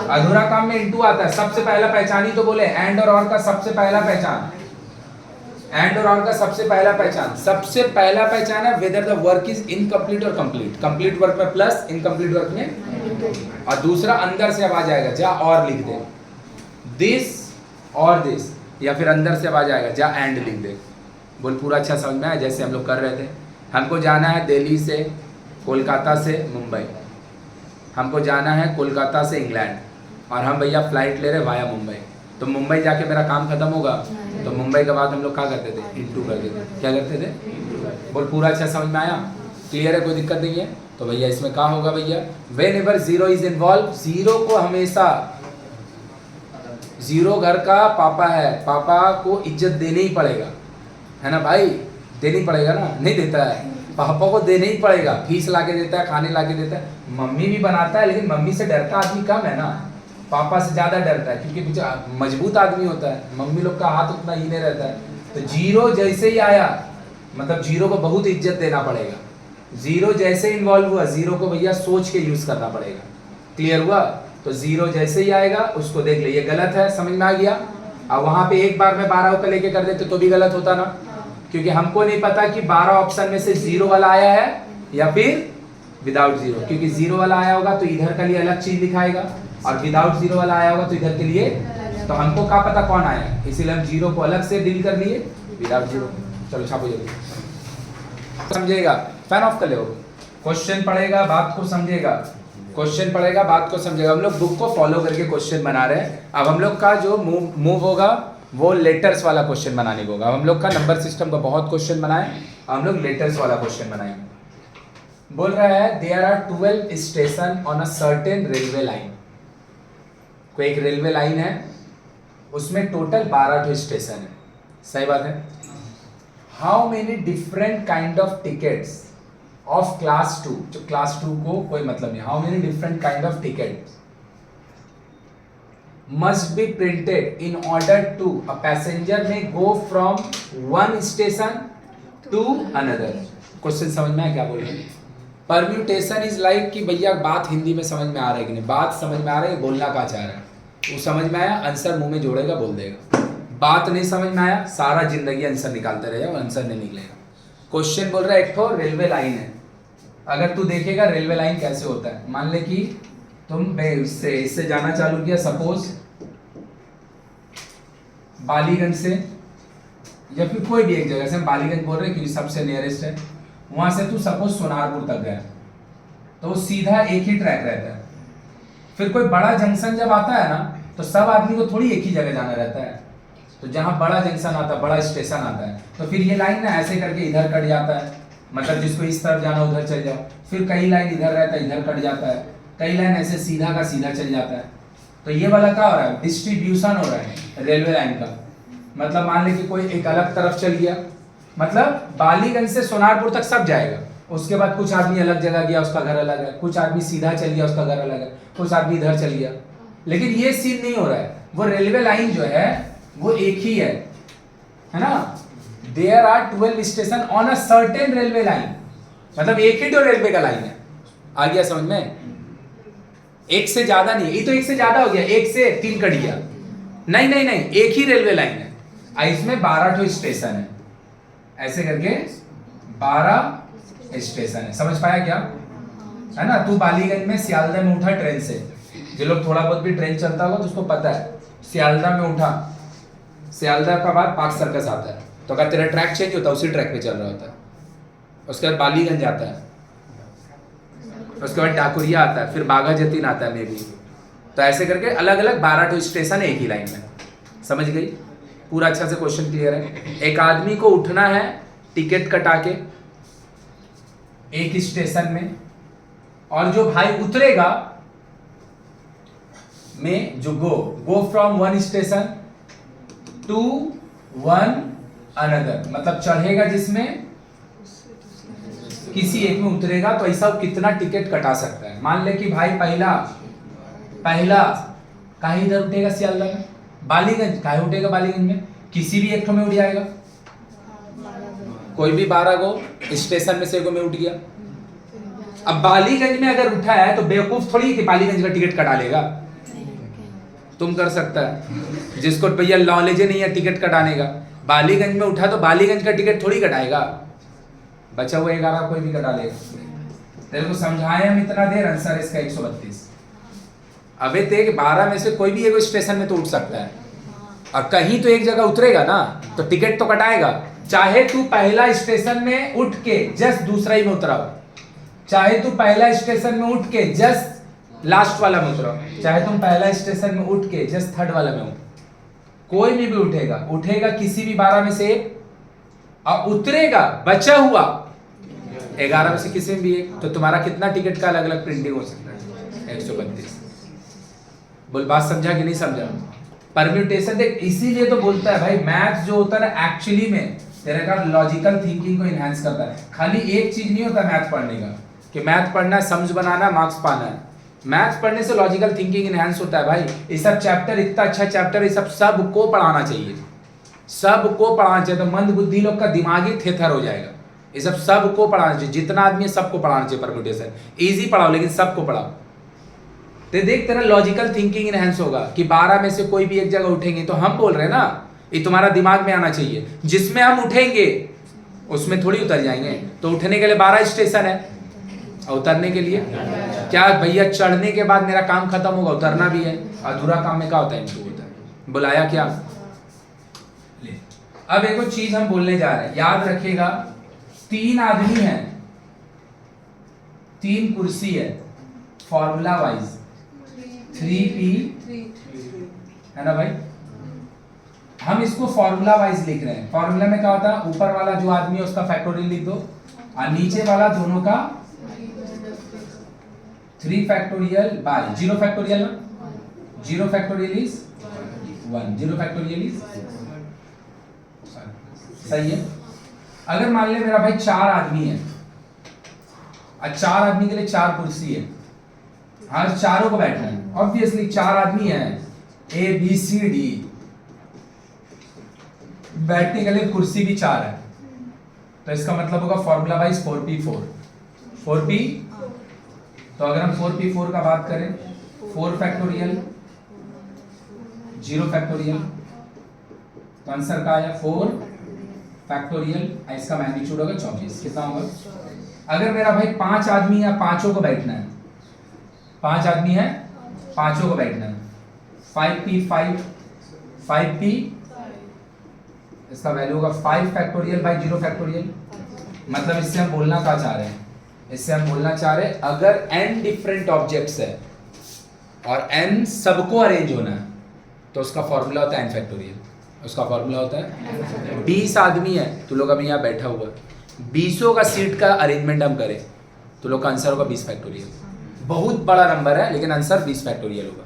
A: अधूरा काम में इनटू आता है। सबसे पहला पहचानी तो बोले एंड और का सबसे पहला पहचान, एंड और का सबसे पहला पहचान है whether the work is incomplete और कंप्लीट। कंप्लीट वर्क में प्लस, इनकम्प्लीट वर्क में, और दूसरा अंदर से आवाज आएगा जा और लिख दे, दिस और दिस, या फिर अंदर से आवाज आएगा जा एंड लिख दे। बोल पूरा अच्छा समझ में आया? जैसे हम लोग कर रहे थे, हमको जाना है दिल्ली से, कोलकाता से मुंबई, हमको जाना है कोलकाता से इंग्लैंड, और हम भैया फ्लाइट ले रहे वाया मुंबई। तो मुंबई जाके मेरा काम खत्म होगा, तो मुंबई के बाद हम लोग क्या करते थे? इंटू करते थे। क्या करते थे? बोल पूरा अच्छा समझ में आया? क्लियर है? कोई दिक्कत नहीं है? तो भैया इसमें क्या होगा भैया? When ever zero is involve, zero को हमेशा, जीरो घर का पापा है, पापा को इज्जत देने ही पड़ेगा, है ना भाई? देनी पड़ेगा ना? नहीं देता है पापा को, देने ही पड़ेगा। फीस लाके देता है, खाने लाके देता है, मम्मी भी बनाता है, लेकिन मम्मी से डरता आदमी कम है ना, पापा से ज्यादा डरता है, क्योंकि कुछ मजबूत आदमी होता है, मम्मी लोग का हाथ उतना ही नहीं रहता है। तो जीरो जैसे ही आया, मतलब जीरो को बहुत इज्जत देना पड़ेगा। जीरो जैसे इन्वॉल्व हुआ, जीरो को भैया सोच के यूज करना पड़ेगा। क्लियर हुआ? तो जीरो जैसे ही आएगा उसको देख ले, ये गलत है, समझ में आ गया? अब वहां पे एक बार में 12 का लेके कर देते तो भी गलत होता ना, क्योंकि हमको नहीं पता कि 12 ऑप्शन में से जीरो वाला आया है या फिर विदाउट जीरो, क्योंकि जीरो वाला आया होगा तो इधर के लिए अलग चीज लिखाएगा, और विदाउट जीरो वाला आया होगा तो इधर के लिए, तो हमको क्या पता कौन आया, इसीलिए हम जीरो को अलग से डील कर लिए, विदाउट जीरो। चलो छापो जल्दी, समझेगा? फैन ऑफ कर ले। क्वेश्चन पढ़ेगा, बात को समझेगा, क्वेश्चन पढ़ेगा, बात को समझेगा। हम लोग बुक को फॉलो करके क्वेश्चन बना रहे हैं। अब हम लोग का जो मूव होगा वो लेटर्स वाला क्वेश्चन बनाने को होगा। हम लोग का नंबर सिस्टम का बहुत क्वेश्चन बनाए, हम लोग लेटर्स वाला क्वेश्चन बनाएंगे। बोल रहा है there are 12 station on a certain railway line. कोई एक रेलवे लाइन है, उसमें टोटल 12 स्टेशन है, सही बात है। How many different kind of tickets of class 2, जो क्लास 2 को कोई मतलब नहीं, how many different kind of tickets must be printed in order to a passenger may go from one station to another। Question समझ में आया क्या बोल रहे हैं? परम्यूटेशन इज लाइक कि भैया बात हिंदी में समझ में आ रहा है कि नहीं, बात समझ में आ रहा है, बोलना क्या चाह रहा है, वो समझ में आया, आंसर मुंह में जोड़ेगा, बोल देगा। बात नहीं समझ में आया, सारा जिंदगी आंसर निकालते रहे और आंसर नहीं निकलेगा। क्वेश्चन बोल रहा है एक तो रेलवे लाइन है, अगर तू देखेगा रेलवे लाइन कैसे होता है, मान ले कि तुम इससे जाना चालू किया, सपोज बालीगंज से, या फिर कोई भी एक जगह से, हम बालीगंज बोल रहे हैं क्योंकि सबसे नियरेस्ट है, वहां से तू सपोज सोनारपुर तक गया, तो सीधा एक ही ट्रैक रहता है। फिर कोई बड़ा जंक्शन जब आता है ना, तो सब आदमी को थोड़ी एक ही जगह जाना रहता है, तो जहां बड़ा जंक्शन आता है, बड़ा स्टेशन आता है, तो फिर ये लाइन ना ऐसे करके इधर कट जाता है, मतलब जिसको इस तरफ जाना उधर चल जाओ। फिर कई लाइन इधर रहता है, इधर कट जाता है, कई लाइन ऐसे सीधा का सीधा चल जाता है। तो ये वाला क्या हो रहा है? डिस्ट्रीब्यूशन हो रहा है रेलवे लाइन का। मतलब मान ले कि कोई एक अलग तरफ चल गया, मतलब बालीगंज से सोनारपुर तक सब जाएगा, उसके बाद कुछ आदमी अलग जगह गया, उसका घर अलग है, कुछ आदमी सीधा चल गया, उसका घर अलग है, कुछ आदमी इधर चल गया। लेकिन ये सीन नहीं हो रहा है, वो रेलवे लाइन जो है वो एक ही है ना। There are 12 station on a certain railway line, मतलब एक ही तो रेलवे का लाइन है। आ गया समझ में? एक से ज्यादा नहीं, ये तो एक से ज्यादा हो गया, एक से 3 कट गया। नहीं नहीं नहीं, एक ही रेलवे लाइन है, इसमें 12 स्टेशन है, ऐसे करके 12 स्टेशन है। समझ पाया क्या? है ना। तू बालीगंज में सियालदह में उठा ट्रेन से, जो लोग थोड़ा बहुत भी ट्रेन चलता होगा तो उसको पता है, सियालदह में उठा, सियालदह का बाद पार्क सर्कस आता है, तो अगर तेरा ट्रैक चेंज होता है उसी ट्रैक पे चल रहा होता है। उसके बाद बालीगंज आता है, उसके बाद डाकुरिया आता है, फिर बाघा जतीन आता है मे भी। तो ऐसे करके अलग अलग 12 स्टेशन है एक ही लाइन में। समझ गई? पूरा अच्छा से क्वेश्चन क्लियर है। एक आदमी को उठना है टिकट कटा के एक स्टेशन में, और जो भाई उतरेगा में जो go from one station to one another, मतलब चढ़ेगा जिसमें किसी एक में उतरेगा, तो ऐसा कितना टिकट कटा सकता है। मान ले कि भाई पहला कहीं इधर उठेगा सियालदह में, बालीगंज कहीं उठेगा बालीगंज में, किसी भी एक में उठ जाएगा, कोई भी 12 गो स्टेशन में से एक में उठ गया। अब बालीगंज में अगर उठा है तो बेवकूफ थोड़ी कि बालीगंज का टिकट कटा लेगा, तुम कर सकता है, जिसको भैया नॉलेज नहीं है टिकट कटाने का, बालीगंज में उठा तो बालीगंज का टिकट थोड़ी कटाएगा, बचा हुआ 11 कोई भी कटा लेगा। तेरे को समझाए हम इतना देर, आंसर इसका 132। अबे ते 12 में से कोई भी एक स्टेशन में तो उठ सकता है, और कहीं तो एक जगह उतरेगा ना, तो टिकट तो कटाएगा। चाहे तू पहला स्टेशन में उठ के जस्ट दूसरा ही में उतरा, चाहे तू पहला स्टेशन में उठ के जस्ट लास्ट वाला में उतरा, चाहे तुम पहला स्टेशन में उठ के जस्ट थर्ड वाला में हो, कोई भी उठेगा किसी भी 12 में से एक, और उतरेगा बचा हुआ 11 में से किसी में भी एक। तो तुम्हारा कितना टिकट का अलग अलग प्रिंटिंग हो सकता है? 132। बोल बात समझा कि नहीं समझा? परम्यूटेशन देख, इसीलिए तो बोलता है भाई मैथ जो होता है ना एक्चुअली में तेरे का लॉजिकल थिंकिंग को इनहेंस करता है। खाली एक चीज नहीं होता मैथ पढ़ने का कि मैथ पढ़ना है, समझ बनाना, मार्क्स पाना है। मैथ पढ़ने से लॉजिकल थिंकिंग इनहेंस होता है भाई। ये सब चैप्टर इतना अच्छा चैप्टर, ये सब सबको पढ़ाना चाहिए, सबको पढ़ाना चाहिए। तो मंद बुद्धि लोग का दिमाग ही थेथर हो जाएगा। ये सब सबको पढ़ाना चाहिए, जितना आदमी है सबको पढ़ाना चाहिए परम्यूटेशन। इजी पढ़ाओ लेकिन सबको पढ़ाओ। तो देख तेरा लॉजिकल थिंकिंग इनहेंस होगा कि 12 में से कोई भी एक जगह उठेंगे। तो हम बोल रहे हैं ना, ये तुम्हारा दिमाग में आना चाहिए, जिसमें हम उठेंगे उसमें थोड़ी उतर जाएंगे। तो उठने के लिए 12 स्टेशन है, और उतरने के लिए क्या भैया? चढ़ने के बाद मेरा काम खत्म होगा, उतरना भी है। अधूरा काम में क्या होता है? इम्प्रूव होता है। बुलाया क्या? अब एक और चीज हम बोलने जा रहे हैं, याद रखिएगा। 3 आदमी हैं, 3 कुर्सी है, फॉर्मूला वाइज 3p है ना भाई। हम इसको फॉर्मूला वाइज लिख रहे हैं। फॉर्मूला में क्या होता है? ऊपर वाला जो आदमी है उसका फैक्टोरियल लिख दो, और नीचे वाला दोनों का 3 फैक्टोरियल बाय 0 फैक्टोरियल ना, 0 फैक्टोरियल इज 1, 0 फैक्टोरियल इज सही है। अगर मान ले मेरा भाई 4 आदमी है, और 4 आदमी के लिए 4 कुर्सी है, हाँ चारों को बैठना है। ऑब्वियसली 4 आदमी है, A B C D, बैठने के लिए कुर्सी भी 4 है। तो इसका मतलब होगा फॉर्मूला वाइज 4p4 4p। तो अगर हम 4p4 का बात करें, 4 फैक्टोरियल 0 फैक्टोरियल, तो आंसर का आया 4 फैक्टोरियल, इसका मैग्नीट्यूड होगा 24। कितना होगा? अगर मेरा भाई 5 आदमी है, पांचों को बैठना है, 5 आदमी है, पांचों को बैठना है, 5p5 5p, इसका वैल्यू होगा 5 फैक्टोरियल बाय 0 फैक्टोरियल। मतलब इससे हम बोलना क्या चाह रहे हैं? इससे हम बोलना चाह रहे हैं अगर n डिफरेंट ऑब्जेक्ट्स है और n सबको अरेंज होना है, तो उसका फॉर्मूला होता है n फैक्टोरियल। उसका फॉर्मूला होता है 20 आदमी है, तो लोग अभी यहाँ बैठा हुआ, 20 का सीट का अरेंजमेंट हम करें तो लोग का आंसर होगा 20 फैक्टोरियल। बहुत बड़ा नंबर है लेकिन आंसर 20 फैक्टोरियल होगा।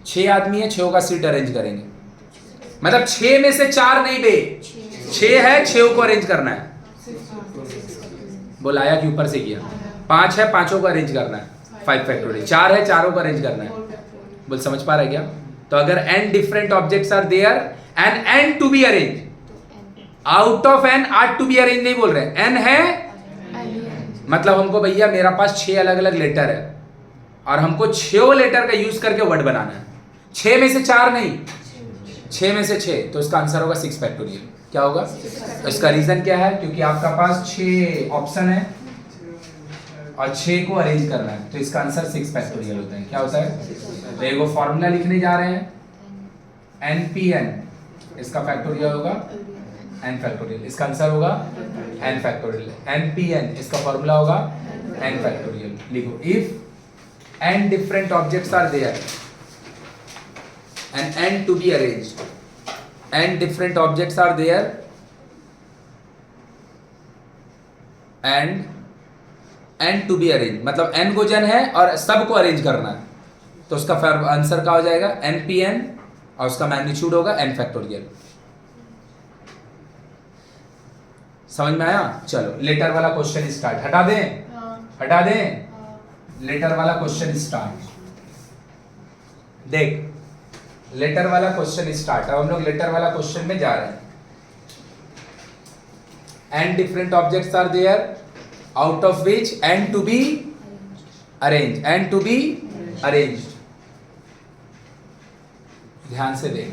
A: 6 आदमी है, 6 का सीट अरेंज करेंगे, मतलब 6 में से 4 नहीं बे, 6 है, 6 को अरेंज करना है। बोलाया कि ऊपर से किया। 5 है, 5 को अरेंज करना है, 5 फैक्टोरियल। 4 है, 4 को अरेंज करना है। बोल समझ पा रहा है क्या? तो अगर n different objects are there and n to be arrange, out of n are to be arrange नहीं बोल रहे, n है मतलब हमको भैया मेरा पास 6 अलग अलग लेटर है और हमको 6 लेटर का यूज करके वर्ड बनाना है। 6 में से 4 नहीं, 6 में से 6, तो इसका आंसर होगा 6 फैक्टोरियल। क्या होगा? इसका रीजन क्या है? क्योंकि आपका पास 6 ऑप्शन है और 6 को अरेंज करना है, तो इसका आंसर 6 फैक्टोरियल होता है। क्या होता है? तो एक फॉर्मूला लिखने जा रहे हैं, npn, इसका फैक्टोरियल होगा n फैक्टोरियल। इसका आंसर होगा n फैक्टोरियल। npn इसका फॉर्मूला होगा n फैक्टोरियल। लिखो, if n different objects are there and n to be arranged, n different objects are there and n to be arranged, मतलब n को जन है और सबको अरेंज करना है, तो उसका आंसर क्या हो जाएगा? npn, और उसका मैग्नीट्यूड होगा n फैक्टोरियल। समझ में आया? चलो लेटर वाला क्वेश्चन स्टार्ट। हटा दें, हटा दें, लेटर वाला क्वेश्चन स्टार्ट। देख, लेटर वाला क्वेश्चन स्टार्ट। अब हम लोग लेटर वाला क्वेश्चन में जा रहे हैं। n different objects are there out of which n to be arrange, n to be arranged. ध्यान से देख,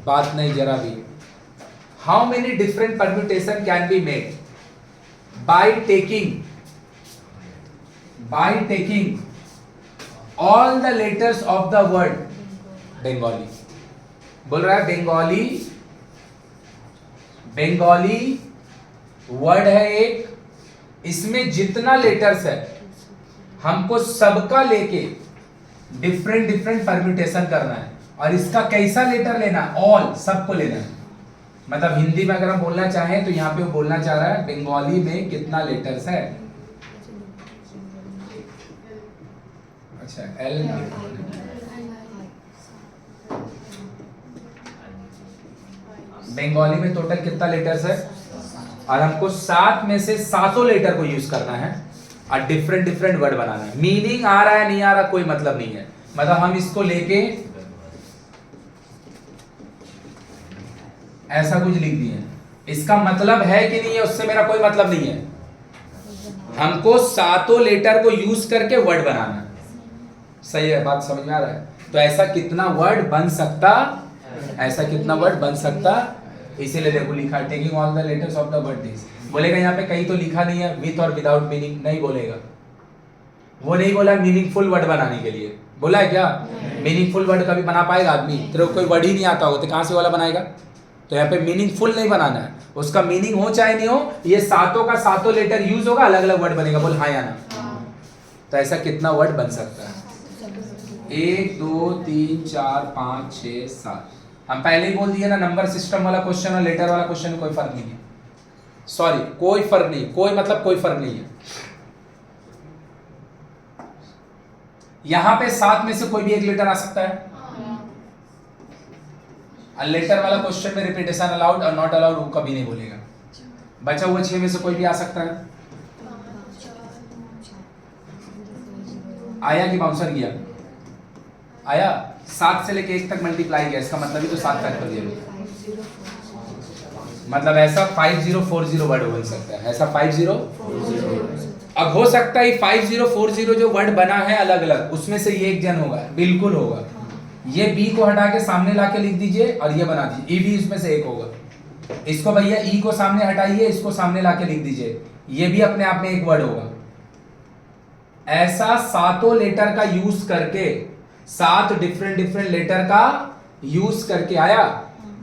A: बात नहीं जरा भी। How many different permutation can be made by taking all the letters of the word Bengali. बोल रहा है बंगाली वर्ड है एक, इसमें जितना लेटर्स है हमको सबका लेके डिफरेंट परम्यूटेशन करना है, और इसका कैसा लेटर लेना है, ऑल, सबको लेना है। मतलब हिंदी में अगर हम बोलना चाहें तो यहाँ पे वो बोलना चाह रहा है बंगाली में कितना लेटर्स है। अच्छा एल, बंगाली में टोटल कितना लेटर्स है, और हमको 7 में से 7 लेटर को यूज करना है और डिफरेंट वर्ड बनाना है। मीनिंग आ रहा है नहीं आ रहा कोई मतलब नहीं है, मतलब हम इसको लेके ऐसा कुछ लिख दिए, इसका मतलब है कि नहीं है उससे मेरा कोई मतलब नहीं है, हमको 7 लेटर को यूज करके वर्ड बनाना है। सही है, बात समझ में आ रहा है? तो ऐसा कितना वर्ड बन सकता, ऐसा कितना वर्ड बन सकता, इसीलिए देखो लिखा taking all the letters of the word this. बोलेगा यहाँ पे कहीं तो लिखा नहीं है विथ और विदाउट मीनिंग, नहीं बोलेगा, वो नहीं बोला मीनिंगफुल वर्ड बनाने के लिए, बोला है क्या? मीनिंगफुल वर्ड कभी बना पाएगा आदमी? तेरे को कोई वर्ड ही नहीं आता हो तो कहां से वाला बनाएगा? तो यहाँ पे मीनिंगफुल नहीं बनाना है, उसका मीनिंग हो चाहे नहीं हो, ये 7 का 7 लेटर यूज होगा, अलग अलग वर्ड बनेगा। बोल हाँ या ना? तो ऐसा कितना वर्ड बन सकता है? 1 2 3 4 5 6 7। हम पहले ही बोल दिए ना, नंबर सिस्टम वाला क्वेश्चन और लेटर वाला क्वेश्चन में कोई फर्क नहीं है। सॉरी, कोई फर्क नहीं, कोई मतलब कोई फर्क नहीं है। यहां पे 7 में से कोई भी एक लेटर आ सकता है। लेटर वाला क्वेश्चन में रिपीटेशन अलाउड और नॉट अलाउड वो कभी नहीं बोलेगा। बचा हुआ 6 में से कोई भी आ सकता है। आया कि बाउंसर किया? आया। 7 से लेके 1 तक मल्टीप्लाई किया, इसका मतलब ही तो 7 तक कर दिया। मतलब ऐसा 5040 वर्ड बन सकता है, ऐसा 5040। अब हो सकता है 5040 जो वर्ड बना है अलग अलग, उसमें से ये एक जन होगा, बिल्कुल होगा। ये बी को हटा के सामने लाके लिख दीजिए और ये बना दीजिए, ई भी इसमें से एक होगा। इसको भैया ई को सामने हटाइए, इसको सामने लाके लिख दीजिए, ये भी अपने आप में एक वर्ड होगा। ऐसा 7 लेटर का यूज करके, 7 डिफरेंट लेटर का यूज करके आया,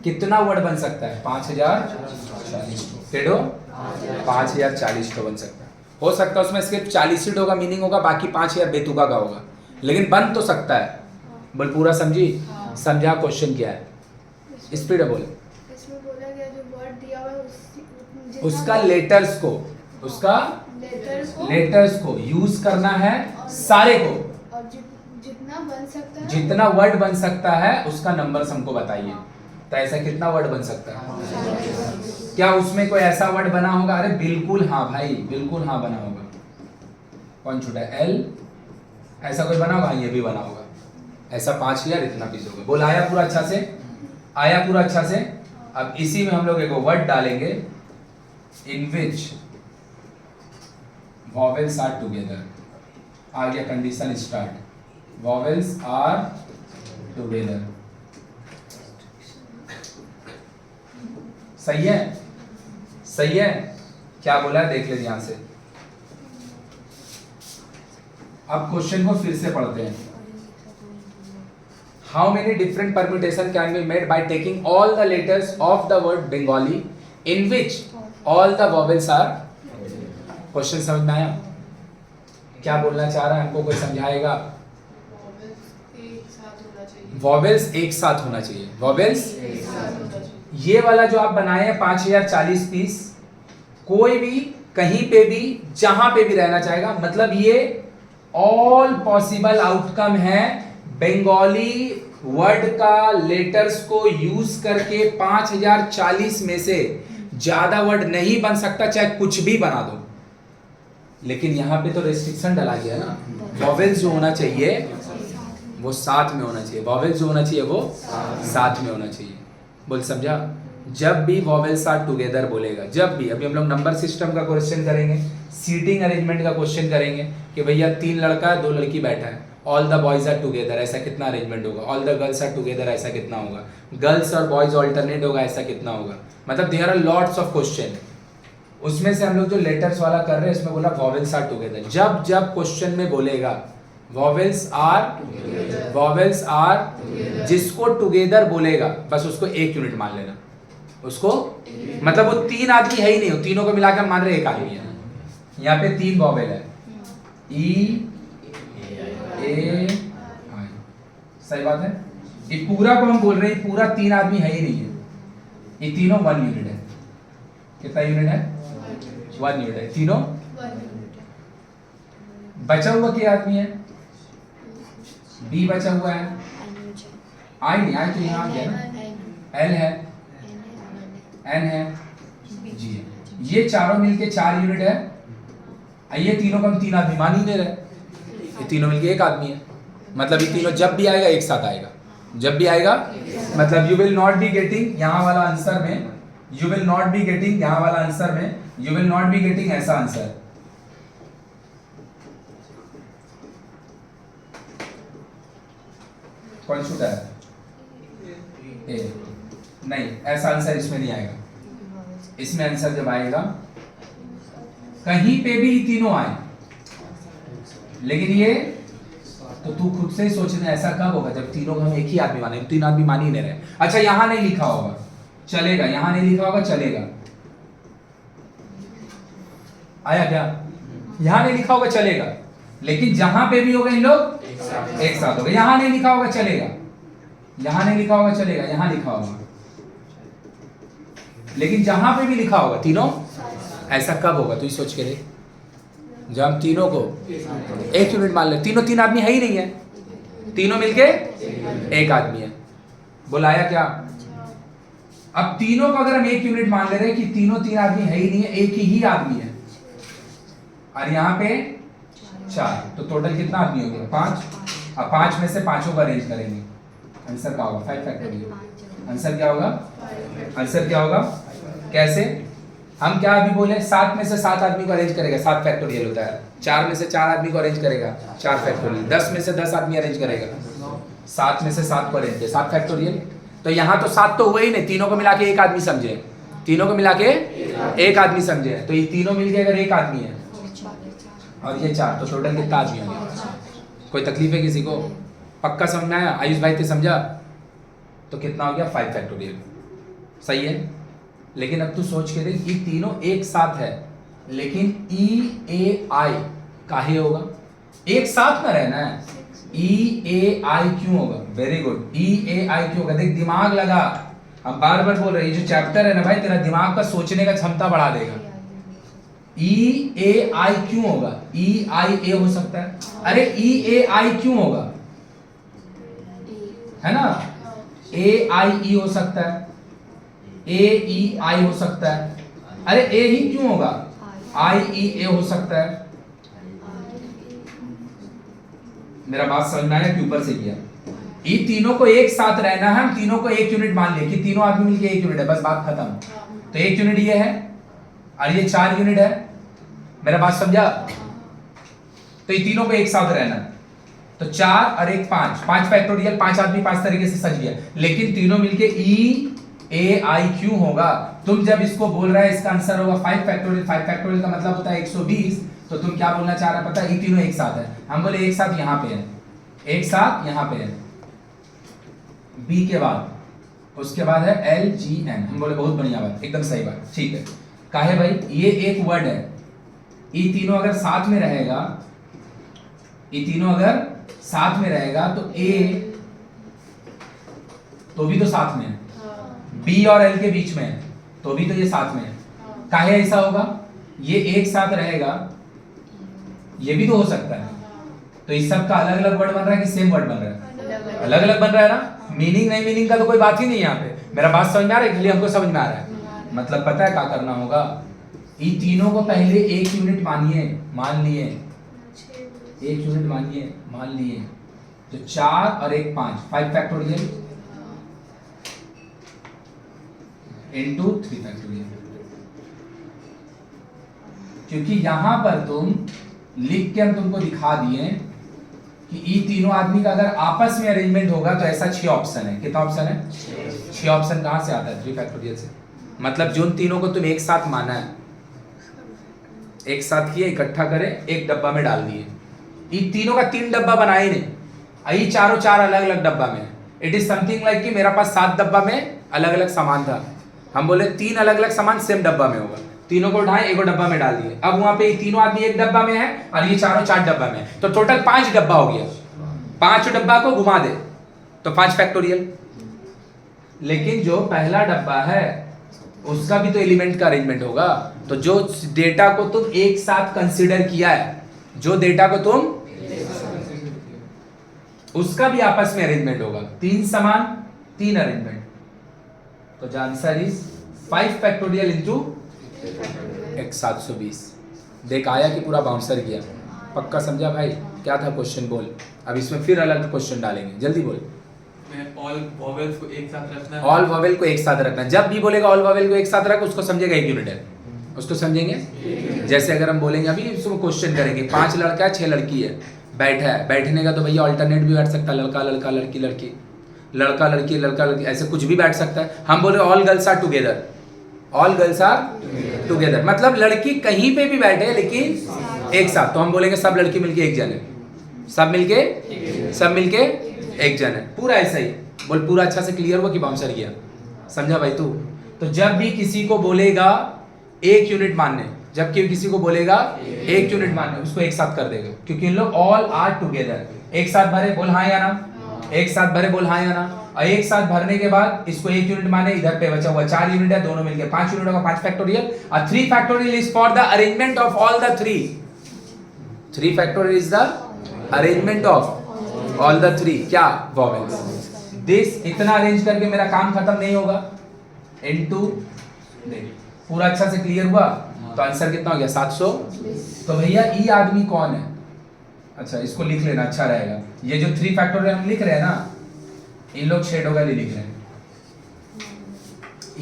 A: कितना वर्ड बन सकता है? 5040 टेढ़ो 5040 तो बन सकता है। हो सकता है उसमें सिर्फ 40 होगा मीनिंग होगा, बाकी 5000 बेतुका का होगा, लेकिन बन तो सकता है। बोल पूरा समझी? समझा क्वेश्चन क्या है? स्पीड है बोले।
E: इसमें बोला गया जो वर्ड दिया हुआ है
A: उसका लेटर्स को, उसका लेटर्स को यूज करना है सारे को,
E: और जितना बन सकता है,
A: जितना वर्ड बन सकता है उसका नंबर हमको बताइए। तो ऐसा कितना वर्ड बन सकता है? क्या उसमें कोई ऐसा वर्ड बना होगा? अरे बिल्कुल हाँ भाई, बिल्कुल हाँ बना होगा। कौन छूटा? एल। ऐसा कोई बना होगा? ये भी बना होगा। ऐसा 5000 इतना पीस होगा। बोल आया पूरा अच्छा से? आया पूरा अच्छा से? अब इसी में हम लोग एक वर्ड डालेंगे, in which vowels are together. आ गया condition start, vowels are together. सही है? सही है? क्या बोला देख ले ध्यान से। अब क्वेश्चन को फिर से पढ़ते हैं। How many different permutation can be made by taking all the letters of the word Bengali in which all the vowels are? Question समझ में आया? क्या बोलना चाह रहा है हमको? कोई समझाएगा? वॉवेल्स एक साथ होना चाहिए। वॉवेल्स ये वाला जो आप बनाए हैं 5040 पीस, कोई भी कहीं पे भी जहां पे भी रहना चाहेगा, मतलब ये ऑल पॉसिबल आउटकम है बंगाली वर्ड का लेटर्स को यूज करके 5040 में से ज्यादा वर्ड नहीं बन सकता, चाहे कुछ भी बना दो। लेकिन यहाँ पे तो रेस्ट्रिक्शन डाला गया ना, वॉवेल्स जो होना चाहिए वो साथ में होना चाहिए। वॉवेल्स जो होना चाहिए वो साथ में होना चाहिए। बोल समझा? जब भी वॉवेल्स आर टुगेदर बोलेगा, जब भी, अभी हम लोग नंबर सिस्टम का क्वेश्चन करेंगे, सीटिंग अरेंजमेंट का क्वेश्चन करेंगे कि भैया 3 लड़का है 2 लड़की बैठा है, all the boys are together, ऐसा कितना अरेंजमेंट होगा? All the girls are together, ऐसा कितना होगा? गर्ल्स और बॉयज ऑल्टरनेट होगा, ऐसा कितना होगा? मतलब there are lots of question. उसमें से हम लोग जो लेटर्स वाला कर रहे हैं इसमें बोला वॉवेल्स आर टुगेदर। जब जब क्वेश्चन में बोलेगा वॉवेल्स आर जिसको टुगेदर बोलेगा बस उसको 1 यूनिट मान लेना। उसको मतलब वो 3 आदमी है ही नहीं, वो तीनों को मिलाकर मान रहे 1 आदमी है। यहाँ पे 3 वॉवेल है, ई ए आई, सही बात है। ये पूरा को हम बोल रहे हैं पूरा 3 आदमी है ही नहीं है, ये तीनों 1 यूनिट है। कितना यूनिट है? 1 यूनिट है तीनों। बचा हुआ क्या आदमी है? बी बचा हुआ है, आई नहीं, आई तो यहाँ गया ना, एल है, एन है, जी है। ये चारों मिलके 4 यूनिट है। ये तीनों को हम 3 आदमी मान ही नहीं रहे, ये तीनों मिलके 1 आदमी है। मतलब ये तीनों जब भी आएगा एक साथ आएगा, जब भी आएगा मतलब you will not be getting यहाँ वाला आंसर में, you will not be getting यहाँ वाला आंसर में, you will not be getting ऐसा आंसर। कौन छूटा है? ए नहीं, ऐसा आंसर इसमें नहीं आएगा। इसमें आंसर जब आएगा कहीं पे भी तीनों आए, लेकिन ये तो तू खुद से ही सोचना ऐसा कब होगा जब तीनों को हम एक ही आदमी माने, 3 आदमी मान ही नहीं रहे। अच्छा यहां नहीं लिखा होगा चलेगा, यहां नहीं लिखा होगा चलेगा, आया क्या? यहां नहीं लिखा होगा चलेगा, लेकिन जहां पे भी होगा इन लोग एक साथ होगा। यहां नहीं लिखा होगा चलेगा, यहां नहीं लिखा होगा चलेगा, यहां लिखा होगा, लेकिन जहां पे भी लिखा होगा तीनों, ऐसा कब होगा तू ही सोच के देख। जब हम तीनों को 1 यूनिट मान ले, तीनों 3 आदमी है ही नहीं है, तीनों मिलके 1 आदमी है। बुलाया क्या? अब तीनों को अगर हम 1 यूनिट मान ले रहे कि तीनों 3 आदमी है ही नहीं है, एक ही आदमी है, और यहाँ पे 4, तो टोटल कितना आदमी हो गया? 5। अब 5 में से 5 को अरेंज करेंगे, आंसर क्या होगा? 5 फैक्टोरियल। आंसर क्या होगा? आंसर क्या होगा? कैसे? हम क्या अभी बोले? 7 में से 7 आदमी को अरेंज करेगा, 7 फैक्टोरियल होता है। 4 में से 4 आदमी को अरेंज करेगा, 4 फैक्टोरियल। 10 में से 10 आदमी अरेंज करेगा, 7 में से 7 को अरेंज किया, 7 फैक्टोरियल। तो यहाँ तो 7 तो हुए ही नहीं, तीनों को मिला के 1 आदमी समझे, तीनों को मिला के 1 आदमी समझे, तो ये तीनों मिलके अगर 1 आदमी है और ये 4, तो टोटल कितना आदमी हो गया? कोई तकलीफ है किसी को? पक्का समझ में आया? आयुष भाई थे समझा? तो कितना हो गया? 5 फैक्टोरियल। सही है। लेकिन अब तू सोच के देख, ये तीनों एक साथ है, लेकिन ई ए आई काहे होगा? एक साथ में रहना है, ई ए आई क्यों होगा? वेरी गुड, ई ए आई क्यों होगा? देख दिमाग लगा, हम बार बार बोल रहे हैं, ये जो चैप्टर है ना भाई, तेरा दिमाग का सोचने का क्षमता बढ़ा देगा। ई ए आई क्यों होगा? ई आई ए हो सकता है, अरे ई ए आई क्यों होगा? है ना, ए आई ई हो सकता है, ए ई आई हो सकता है, अरे ए ही क्यों होगा? आई ई ए हो सकता है। मेरा बात समझ में आया कि ऊपर से किया? ये तीनों को एक साथ रहना है, हम तीनों को 1 यूनिट मान ले कि तीनों आदमी मिलके 1 यूनिट है, बस बात खत्म। तो 1 यूनिट ये है और ये 4 यूनिट है। मेरा बात समझा? तो ये तीनों को एक साथ रहना है, तो 4 और 1 5, 5 फैक्टोरियल, 5 आदमी 5 तरीके से सज गया, लेकिन तीनों मिलके ई ए आई क्यों होगा? तुम जब इसको बोल रहा है इसका आंसर होगा 5 फैक्टोरियल। 5 फैक्टोरियल का मतलब होता है 120, तो तुम क्या बोलना चाह रहा है पता है? ये तीनों एक साथ है। हम बोले एक साथ यहाँ पे है, एक साथ यहाँ पे है, बी के बाद, उसके बाद है एल जी एन। हम बोले बहुत बढ़िया बात, एकदम सही बात, ठीक है। काहे भाई? ये एक वर्ड है, ये तीनों अगर साथ में रहेगा, ये तीनों अगर साथ में रहेगा तो ए तो भी तो साथ में है, बी और एल के बीच में है तो भी तो ये साथ में है। काहे ऐसा होगा? ये एक साथ रहेगा, ये भी तो हो सकता है, तो इस सब का अलग अलग वर्ड बन रहा है कि सेम वर्ड बन रहा है? अलग अलग बन रहा है ना। मीनिंग नहीं मीनिंग का तो कोई बात ही नहीं है यहाँ पे। मेरा बात समझ में आ रहा है? इसलिए हमको समझ में आ रहा है। मतलब पता है क्या करना होगा? इन तीनों को पहले 1 यूनिट मानिए, मान लिए 1 यूनिट मानिए, मान लिए, तो 4 और 1 5 फैक्टोरियल इनटू 3 फैक्टोरियल। क्योंकि यहां पर तुम लिख के हम तुमको दिखा दिए कि ये तीनों आदमी का अगर आपस में अरेंजमेंट होगा तो ऐसा 6 ऑप्शन है। कितना ऑप्शन है? 6 ऑप्शन कहाँ से आता है? 3 फैक्टोरियल से। मतलब जिन तीनों को तुम एक साथ माना है, एक साथ किए, इकट्ठा करे, एक डब्बा में डाल दिए। ये तीनों का 3 डब्बा बनाए नहीं, ये चारों 4 अलग अलग डब्बा में। इट इज समथिंग लाइक कि मेरा पास 7 डब्बा में अलग अलग सामान था, हम बोले 3 अलग अलग सामान सेम डब्बा में होगा, तीनों को उठाए एक डब्बा में डाल दिए। अब वहां पे ये तीनों आदमी एक डब्बा में है और ये चारों 4 डब्बा में है, तो टोटल 5 डब्बा हो गया। 5 डब्बा को घुमा दे तो 5 फैक्टोरियल। लेकिन जो पहला डब्बा है उसका भी तो एलिमेंट का अरेंजमेंट होगा। तो जो डेटा को तुम एक साथ कंसीडर किया है, जो डेटा को तुम, उसका भी आपस में अरेंजमेंट होगा। 3 समान 3 अरेंजमेंट। तो the answer is 5 factorial into x 720। देख आया कि पूरा बाउंसर किया। पक्का समझा भाई? क्या था क्वेश्चन बोल। अब इसमें फिर अलग क्वेश्चन डालेंगे, जल्दी बोल।
D: ऑल वॉवेल्स को एक साथ रखना है।
A: ऑल वॉवेल को एक साथ रखना। जब भी बोलेगा ऑल वॉवेल को एक साथ रख, उसको समझेगा 1 यूनिट है, उसको समझेंगे। जैसे अगर हम बोलेंगे अभी इसको क्वेश्चन करेंगे, 5 लड़का है 6 लड़की है, बैठा है, बैठने का तो भैया ऑल्टरनेट भी बैठ सकता है, लड़का लड़का लड़की लड़की, लड़का लड़की लड़का लड़की, ऐसे कुछ भी बैठ सकता है। हम बोले all girls are together, all girls are together, मतलब लड़की कहीं पे भी बैठे लेकिन एक साथ। तो हम बोलेंगे सब लड़की मिलके एक जन है, सब मिलके एक जन है। पूरा ऐसा ही बोल। पूरा अच्छा से क्लियर हुआ कि बाउंसर किया? समझा भाई तू? तो जब भी किसी को बोलेगा 1 यूनिट मानने, जबकि किसी को बोलेगा 1 यूनिट मानने, उसको एक साथ कर देगा, क्योंकि इन लोग ऑल आर टुगेदर। एक साथ भरे बोल हाँ या ना, एक साथ भरे बोल हाँ या ना। और एक साथ भरने के बाद इसको 1 यूनिट माने, इधर पे बचा हुआ 4 यूनिट है, दोनों मिलके 5 यूनिट होगा, 5 फैक्टोरियल। और 3 factorial is for the arrangement of all the 3 factorial is the arrangement of all the 3 क्या? वॉवेल्स। दिस इतना अरेंज करके मेरा काम खत्म नहीं होगा। इनटू पूरा अच्छा से क्लियर हुआ? तो आंसर कितना हो गया? 700। तो भैया ई आदमी कौन है? अच्छा इसको लिख लेना, अच्छा रहेगा। ये जो 3 फैक्टोरियल हम लिख रहे हैं ना, इन लोग शेडो वाली लिख रहे हैं।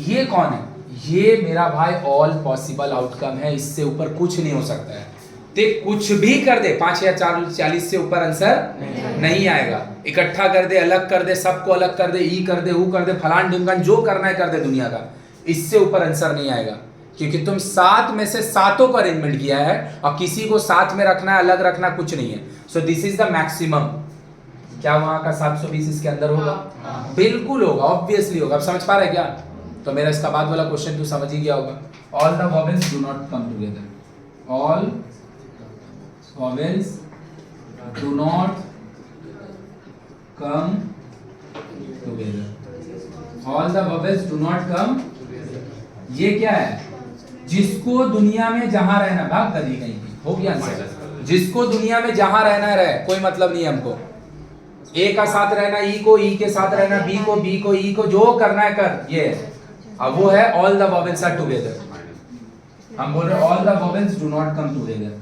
A: ये कौन है? ये मेरा भाई ऑल पॉसिबल आउटकम है, इससे ऊपर कुछ नहीं हो सकता है। ते कुछ भी कर दे, 5 या 40 से ऊपर आंसर नहीं आएगा। इकट्ठा कर दे, अलग कर दे, सबको अलग कर दे, ई कर दे, ऊ कर दे, फलान ढिमकान, जो करना है कर दे दुनिया का, इससे ऊपर आंसर नहीं आएगा। क्योंकि तुम 7 में से 7 को अरेंजमेंट किया है और किसी को साथ में रखना है, अलग रखना कुछ नहीं है। So this is the maximum. क्या वहां का 720 इसके अंदर होगा? बिल्कुल होगा, ऑब्वियसली होगा। अब समझ पा रहे क्या? तो मेरा इसका बाद वाला क्वेश्चन तू समझ ही गया होगा। All the vowels do not come together, all vowels do not come together, all the vowels do not come। ये क्या है? जिसको दुनिया में जहां रहना, भाग गली नहीं की हो गया आंसर। जिसको दुनिया में जहां रहना रहे, कोई मतलब नहीं हमको। ए का साथ रहना, ई को ई के साथ रहना, बी को ई को, जो करना है कर। ये अब वो है all the vowels are together. हम बोल रहे all the vowels do not come together.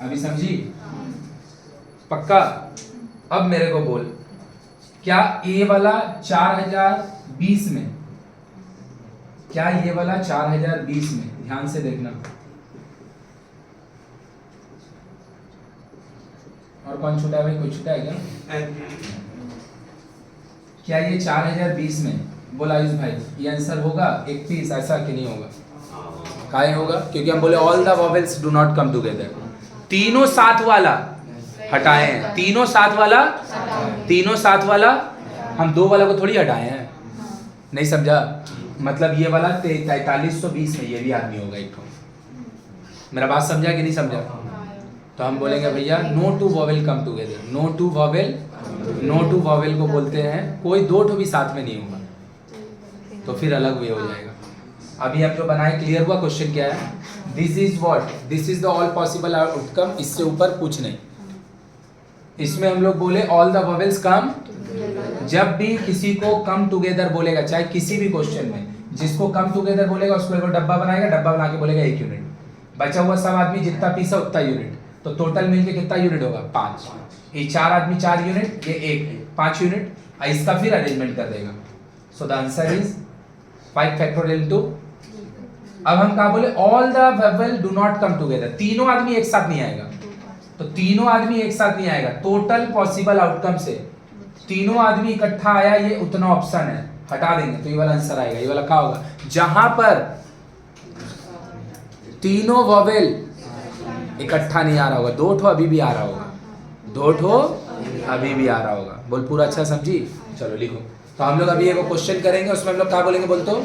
A: अभी समझी? पक्का? अब मेरे को बोल, क्या ये वाला 4020 में, क्या ये वाला 4020 में, ध्यान से देखना, और कौन छूटा है भाई? कोई छूटा है क्या? क्या ये 4020 में, बोला आयुष भाई, ये आंसर होगा 31? ऐसा कि नहीं होगा? काहे होगा? क्योंकि हम बोले all the vowels do not come together. तीनों साथ वाला हटाए हैं, तीनों साथ वाला हम 2 वाला को थोड़ी हटाए हैं। नहीं समझा? मतलब ये वाला 4320 में ये भी आदमी होगा एक। मेरा बात समझा कि नहीं समझा? तो हम बोलेंगे भैया no two vowel come together. No two vowel को बोलते हैं कोई 2 ठो भी साथ में नहीं होगा, तो फिर अलग वे हो जाएगा। अभी हम जो बनाए क्लियर हुआ? क्वेश्चन क्या है? This is what? This is the all possible outcome, इससे ऊपर कुछ नहीं। इसमें हम लोग बोले ऑल द वॉवेल्स कम। जब भी किसी को कम टुगेदर बोलेगा, चाहे किसी भी क्वेश्चन में, जिसको कम टुगेदर बोलेगा उसको एक डब्बा बनाएगा, डब्बा बना के बोलेगा 1 यूनिट। बचा हुआ सब आदमी जितना पीसा उतना यूनिट, तो टोटल मिलके कितना यूनिट होगा? 5। ये 4 आदमी 4 यूनिट, ये 1 5 यूनिट, इसका फिर अरेंजमेंट कर देगा। So the answer is 5 factorial into अब हम क्या बोले, all the Wavell do not come together, तीनों आदमी एक साथ नहीं आएगा, तो तीनों आदमी एक साथ नहीं आएगा, टोटल पॉसिबल आउटकम से तीनों आदमी इकट्ठा आया, ये उतना ऑप्शन है, हटा देंगे तो ये वाला आंसर आएगा। ये वाला क्या होगा, जहां पर तीनों वॉवेल इकट्ठा नहीं आ रहा होगा, दो ठो अभी भी आ रहा होगा, दो ठो अभी भी आ रहा होगा। बोल पूरा अच्छा समझी, चलो लिखो। तो हम लोग अभी एक क्वेश्चन करेंगे, उसमें हम लोग क्या बोलेंगे, बोल तो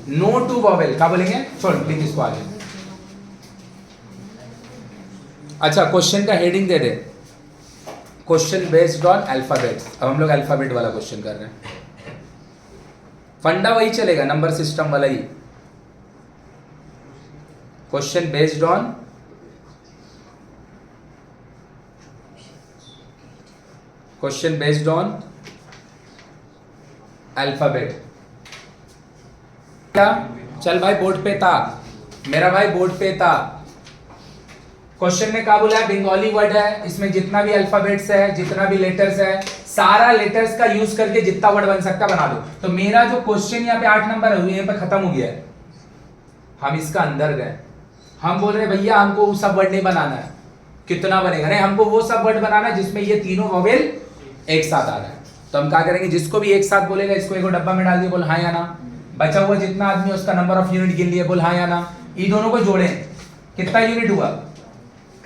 A: नो टू वॉवेल क्या बोलेंगे, छोड़ लिख इसको आगे। अच्छा क्वेश्चन का heading they they, question based on alphabets. अब हम लोग अल्फाबेट वाला क्वेश्चन कर रहे हैं, फंडा वही चलेगा, नंबर सिस्टम वाला ही, क्वेश्चन बेस्ड ऑन अल्फाबेट। क्या चल भाई बोर्ड पे था, मेरा भाई बोर्ड पे था। क्वेश्चन में क्या बोला है, बंगाली वर्ड है, इसमें जितना भी अल्फाबेट्स है, जितना भी लेटर्स है, सारा लेटर्स का यूज करके जितना वर्ड बन सकता बना दो। तो मेरा जो क्वेश्चन यहाँ पे 8 नंबर है यहाँ पे खत्म हो गया है, हम इसका अंदर गए, हम बोल रहे भैया हमको वो सब वर्ड नहीं बनाना है, कितना बनेगा, नहीं हमको वो सब वर्ड बनाना है जिसमें ये तीनों वॉवेल एक साथ आ रहा है। तो हम क्या करेंगे, जिसको भी एक साथ बोलेगा इसको एक डब्बा में डाल दिए, बोल हाँ या ना, बचा हुआ जितना आदमी उसका नंबर ऑफ यूनिट गिन लिए, बोल हाँ या ना। इन दोनों को जोड़ें, कितना यूनिट हुआ,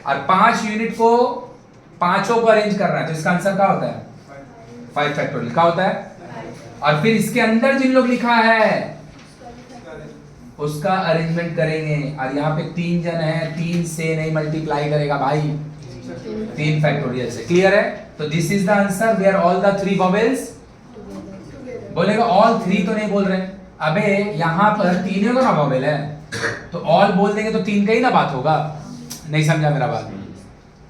A: और 5 यूनिट को पांचों को अरेंज करना है, तो इसका आंसर क्या होता है 5 फैक्टोरियल, क्या होता है। और फिर इसके अंदर जिन लोग लिखा है उसका अरेंजमेंट करेंगे, और यहाँ पे 3 जन है, 3 से नहीं मल्टीप्लाई करेगा भाई, 3 फैक्टोरियल से, क्लियर है। तो this is the answer where all the 3 vowels, बोलेगा ऑल 3 तो नहीं बोल रहे, अबे यहाँ पर तीनों का ना वॉवेल है, तो ऑल बोल देंगे तो 3 का ही ना बात होगा, नहीं समझा मेरा बात।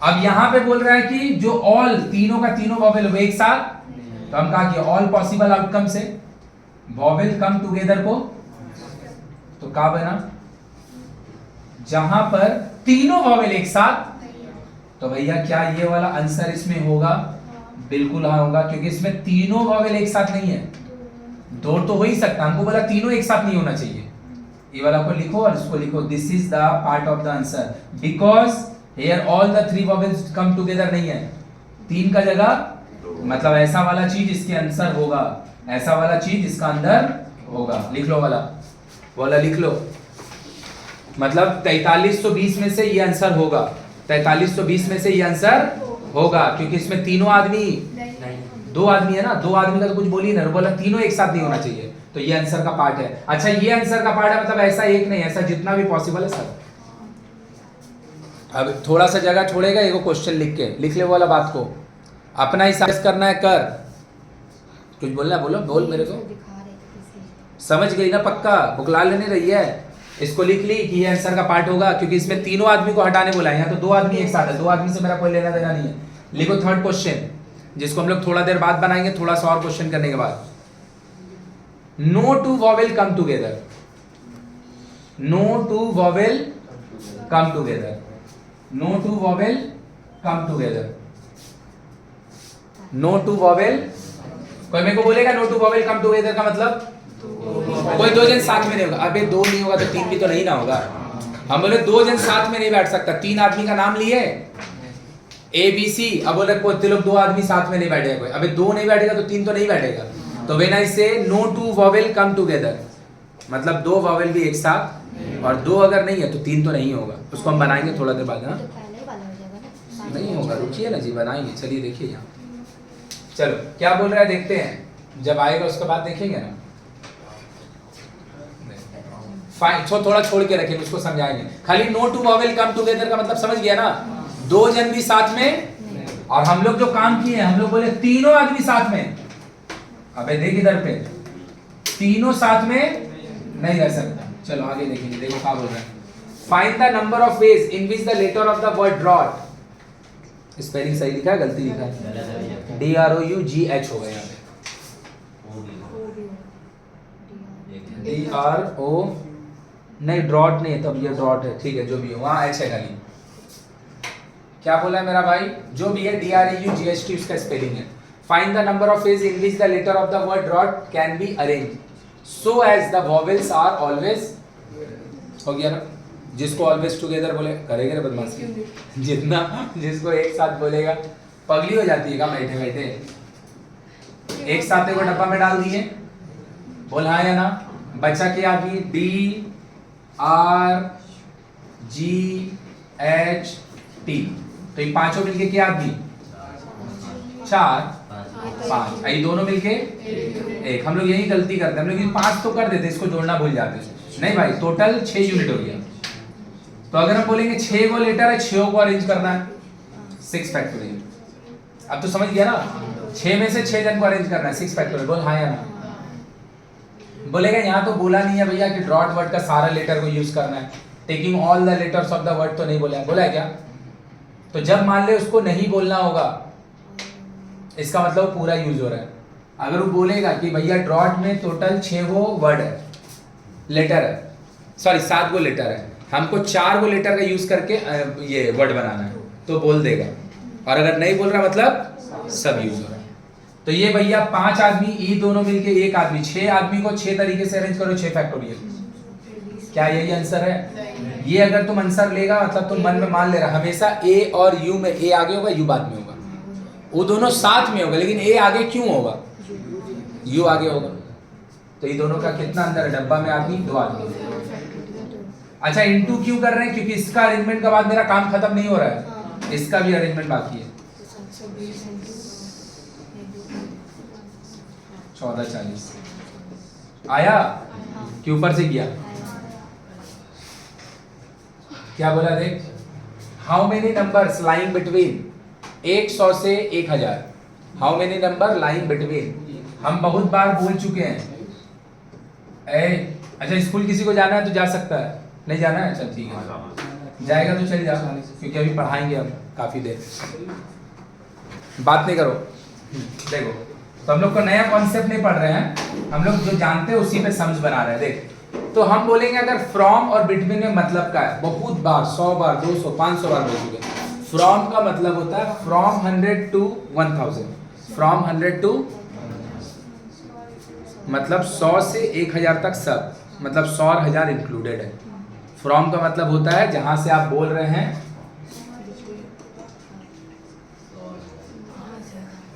A: अब यहाँ पे बोल रहा है कि जो ऑल तीनों का तीनों वॉवेल हो एक साथ, तो हम कहा कि ऑल पॉसिबल आउटकम से वॉवेल कम टुगेदर को, तो क्या बना, जहां पर तीनों वॉवेल एक साथ, तो भैया क्या ये वाला आंसर इसमें होगा, बिल्कुल हाँ होगा, क्योंकि इसमें तीनों वॉवेल एक साथ नहीं है, 2 तो हो ही सकता, हमको बोला तीनों एक साथ नहीं होना चाहिए। ये वाला को लिखो और इसको लिखो, this is the part of the answer, because here all the 3 vowels come together नहीं है, 3 का जगह, मतलब ऐसा वाला चीज इसके आंसर होगा, ऐसा वाला चीज इसका अंदर होगा। लिख लो वाला लिख लो, मतलब 4320 में से ये आंसर होगा, 4320 में से ये आंसर होगा, क्योंकि इसमें तीनों आदमी, 2 आदमी है ना, 2 आदमी का तो कुछ बोली ना, बोला तीनों एक साथ नहीं होना चाहिए, तो ये आंसर का पार्ट है। अच्छा ये आंसर का पार्ट है, मतलब ऐसा एक नहीं, ऐसा जितना भी पॉसिबल है सब। अब थोड़ा सा जगह छोड़ेगा, एगो क्वेश्चन लिख ले वाला बात को, अपना ही साइज करना है, कर कुछ बोलना है, बोल मेरे को, समझ गई ना पक्का, बुकला लेने रही है, इसको लिख ली कि ये आंसर का पार्ट होगा, क्योंकि इसमें तीनों आदमी को हटाने बोला है, यहाँ तो 2 आदमी एक साथ है, 2 आदमी से मेरा कोई लेना देना नहीं है। लिखो थर्ड क्वेश्चन, जिसको हम लोग थोड़ा देर बाद बनाएंगे, थोड़ा सा और क्वेश्चन करने के बाद। No two vowel come together, no two vowel come together, no two vowel come together, no two vowel, कोई मेरे को बोलेगा no two vowel come together का मतलब, कोई 2 जन साथ में नहीं होगा, अबे 2 नहीं होगा तो 3 भी तो नहीं ना होगा, हम बोले 2 जन साथ में नहीं बैठ सकता, 3 आदमी का नाम लिए ABC, अब बोले कोई लोग 2 आदमी साथ में नहीं बैठेगा, कोई अबे 2 नहीं बैठेगा तो 3 तो नहीं बैठेगा, तो when I say no two vowel come together, मतलब 2 वॉवेल भी एक साथ, और 2 अगर नहीं है तो 3 तो नहीं होगा, उसको हम बनाएंगे थोड़ा देर बाद। हाँ नहीं होगा, रुकिए ना जी, बनाएंगे, चलिए देखिए यहाँ, चलो क्या बोल रहा है देखते हैं, जब आएगा उसके बाद देखेंगे ना, थोड़ा छोड़ के रखेंगे, उसको समझाएंगे। खाली no two vowel come together का मतलब समझ गया ना, 2 जन भी साथ में, और हम लोग जो काम किए हम लोग बोले तीनों आदमी साथ में, अबे देख इधर पे, तीनों साथ में नहीं रह सकता। चलो आगे देखेंगे, देखो क्या बोल रहा है, find the number of ways in which the letter of the word drought, spelling सही लिखा है गलती लिखा है, DROUGH होगा यहाँ पे, DRO नहीं, ड्रॉट नहीं है, तब ये ड्रॉट है, ठीक है जो भी हो, वहाँ H है खाली। क्या बोला है मेरा भाई, जो भी है DREUGHT उसका स्पेलिंग है। Find the number of ways in which the letter of the word drought can be arrange so as the vowels are always, हो गया ना। जिसको ऑलवेज टुगेदर बोले करेगा ना बदमाशी, जितना जिसको एक साथ बोलेगा पगली हो जाती है का बैठे बैठे। एक साथ एक डब्बा में डाल दिए, बोल हाँ या ना। बचा क्या आदमी D R G H T, तो ये पांचों मिलके क्या आदमी 4 5, ये दोनों मिलके 1। हम लोग यही गलती करते हैं, हम लोग 5 तो कर देते, इसको जोड़ना भूल जाते हैं। नहीं भाई, टोटल 6 यूनिट हो गया। तो अगर हम बोलेंगे 6 गो लेटर है, 6 को अरेंज करना है 6 फैक्टोरियल। अब तो समझ गया ना, 6 में से 6 जन को अरेंज करना है 6 फैक्टोरियल। बोल हाँ या ना। बोलेगा यहाँ तो बोला नहीं है भैया कि डॉट वर्ड का सारा लेटर को यूज करना है, taking all the letters of the word तो नहीं बोला है। बोला है क्या? तो जब मान ले उसको नहीं बोलना होगा, इसका मतलब पूरा यूज हो रहा है। अगर वो बोलेगा कि भैया डॉट में टोटल 6 गो वर्ड है, लेटर है, सॉरी 7 गो लेटर है, हमको 4 गो लेटर का यूज करके ये वर्ड बनाना है, तो बोल देगा। और अगर नहीं बोल रहा मतलब सब यूज हो रहा है। तो ये भैया 5 आदमी, ये दोनों मिलके 1 आदमी, 6 आदमी को 6 तरीके से अरेंज करो 6 फैक्टोरियल। क्या यही आंसर है? ये अगर तुम आंसर लेगा मतलब तुम मन में मान ले रहा हमेशा A और U में A आगे होगा U बाद में होगा, वो दोनों साथ में होगा, लेकिन A आगे क्यों होगा? U आगे होगा। तो ये दोनों का कितना अंदर है? डब्बा में आदमी 2 आदमी। अच्छा इनटू क्यों कर रहे हैं? क्योंकि इसका अरेंजमेंट के बाद मेरा काम खत्म नहीं हो रहा है, इसका भी अरेंजमेंट बाकी है। 14:40 आया कि ऊपर से किया? क्या बोला देख? How many numbers lying between 100 से 1000? How many number lying between? हम बहुत बार बोल चुके हैं। अच्छा स्कूल किसी को जाना है तो जा सकता है, नहीं जाना है? अच्छा ठीक है, जाएगा तो चल जा, क्योंकि अभी पढ़ाएंगे हम काफी देर, बात नहीं करो। देखो तो हम लोग को नया कॉन्सेप्ट नहीं पढ़ रहे हैं, हम लोग जो जानते हैं उसी पे समझ बना रहे हैं। देख तो हम बोलेंगे अगर फ्रॉम और बिटवीन में मतलब का है, बहुत बार 100 बार 200 500 बार बोल चुके। फ्रॉम का मतलब होता है फ्रॉम 100 to 1000, फ्रॉम 100 to मतलब 100 से 1000 तक सब, मतलब 100 और 1000 इंक्लूडेड है। फ्रॉम का मतलब होता है जहां से आप बोल रहे हैं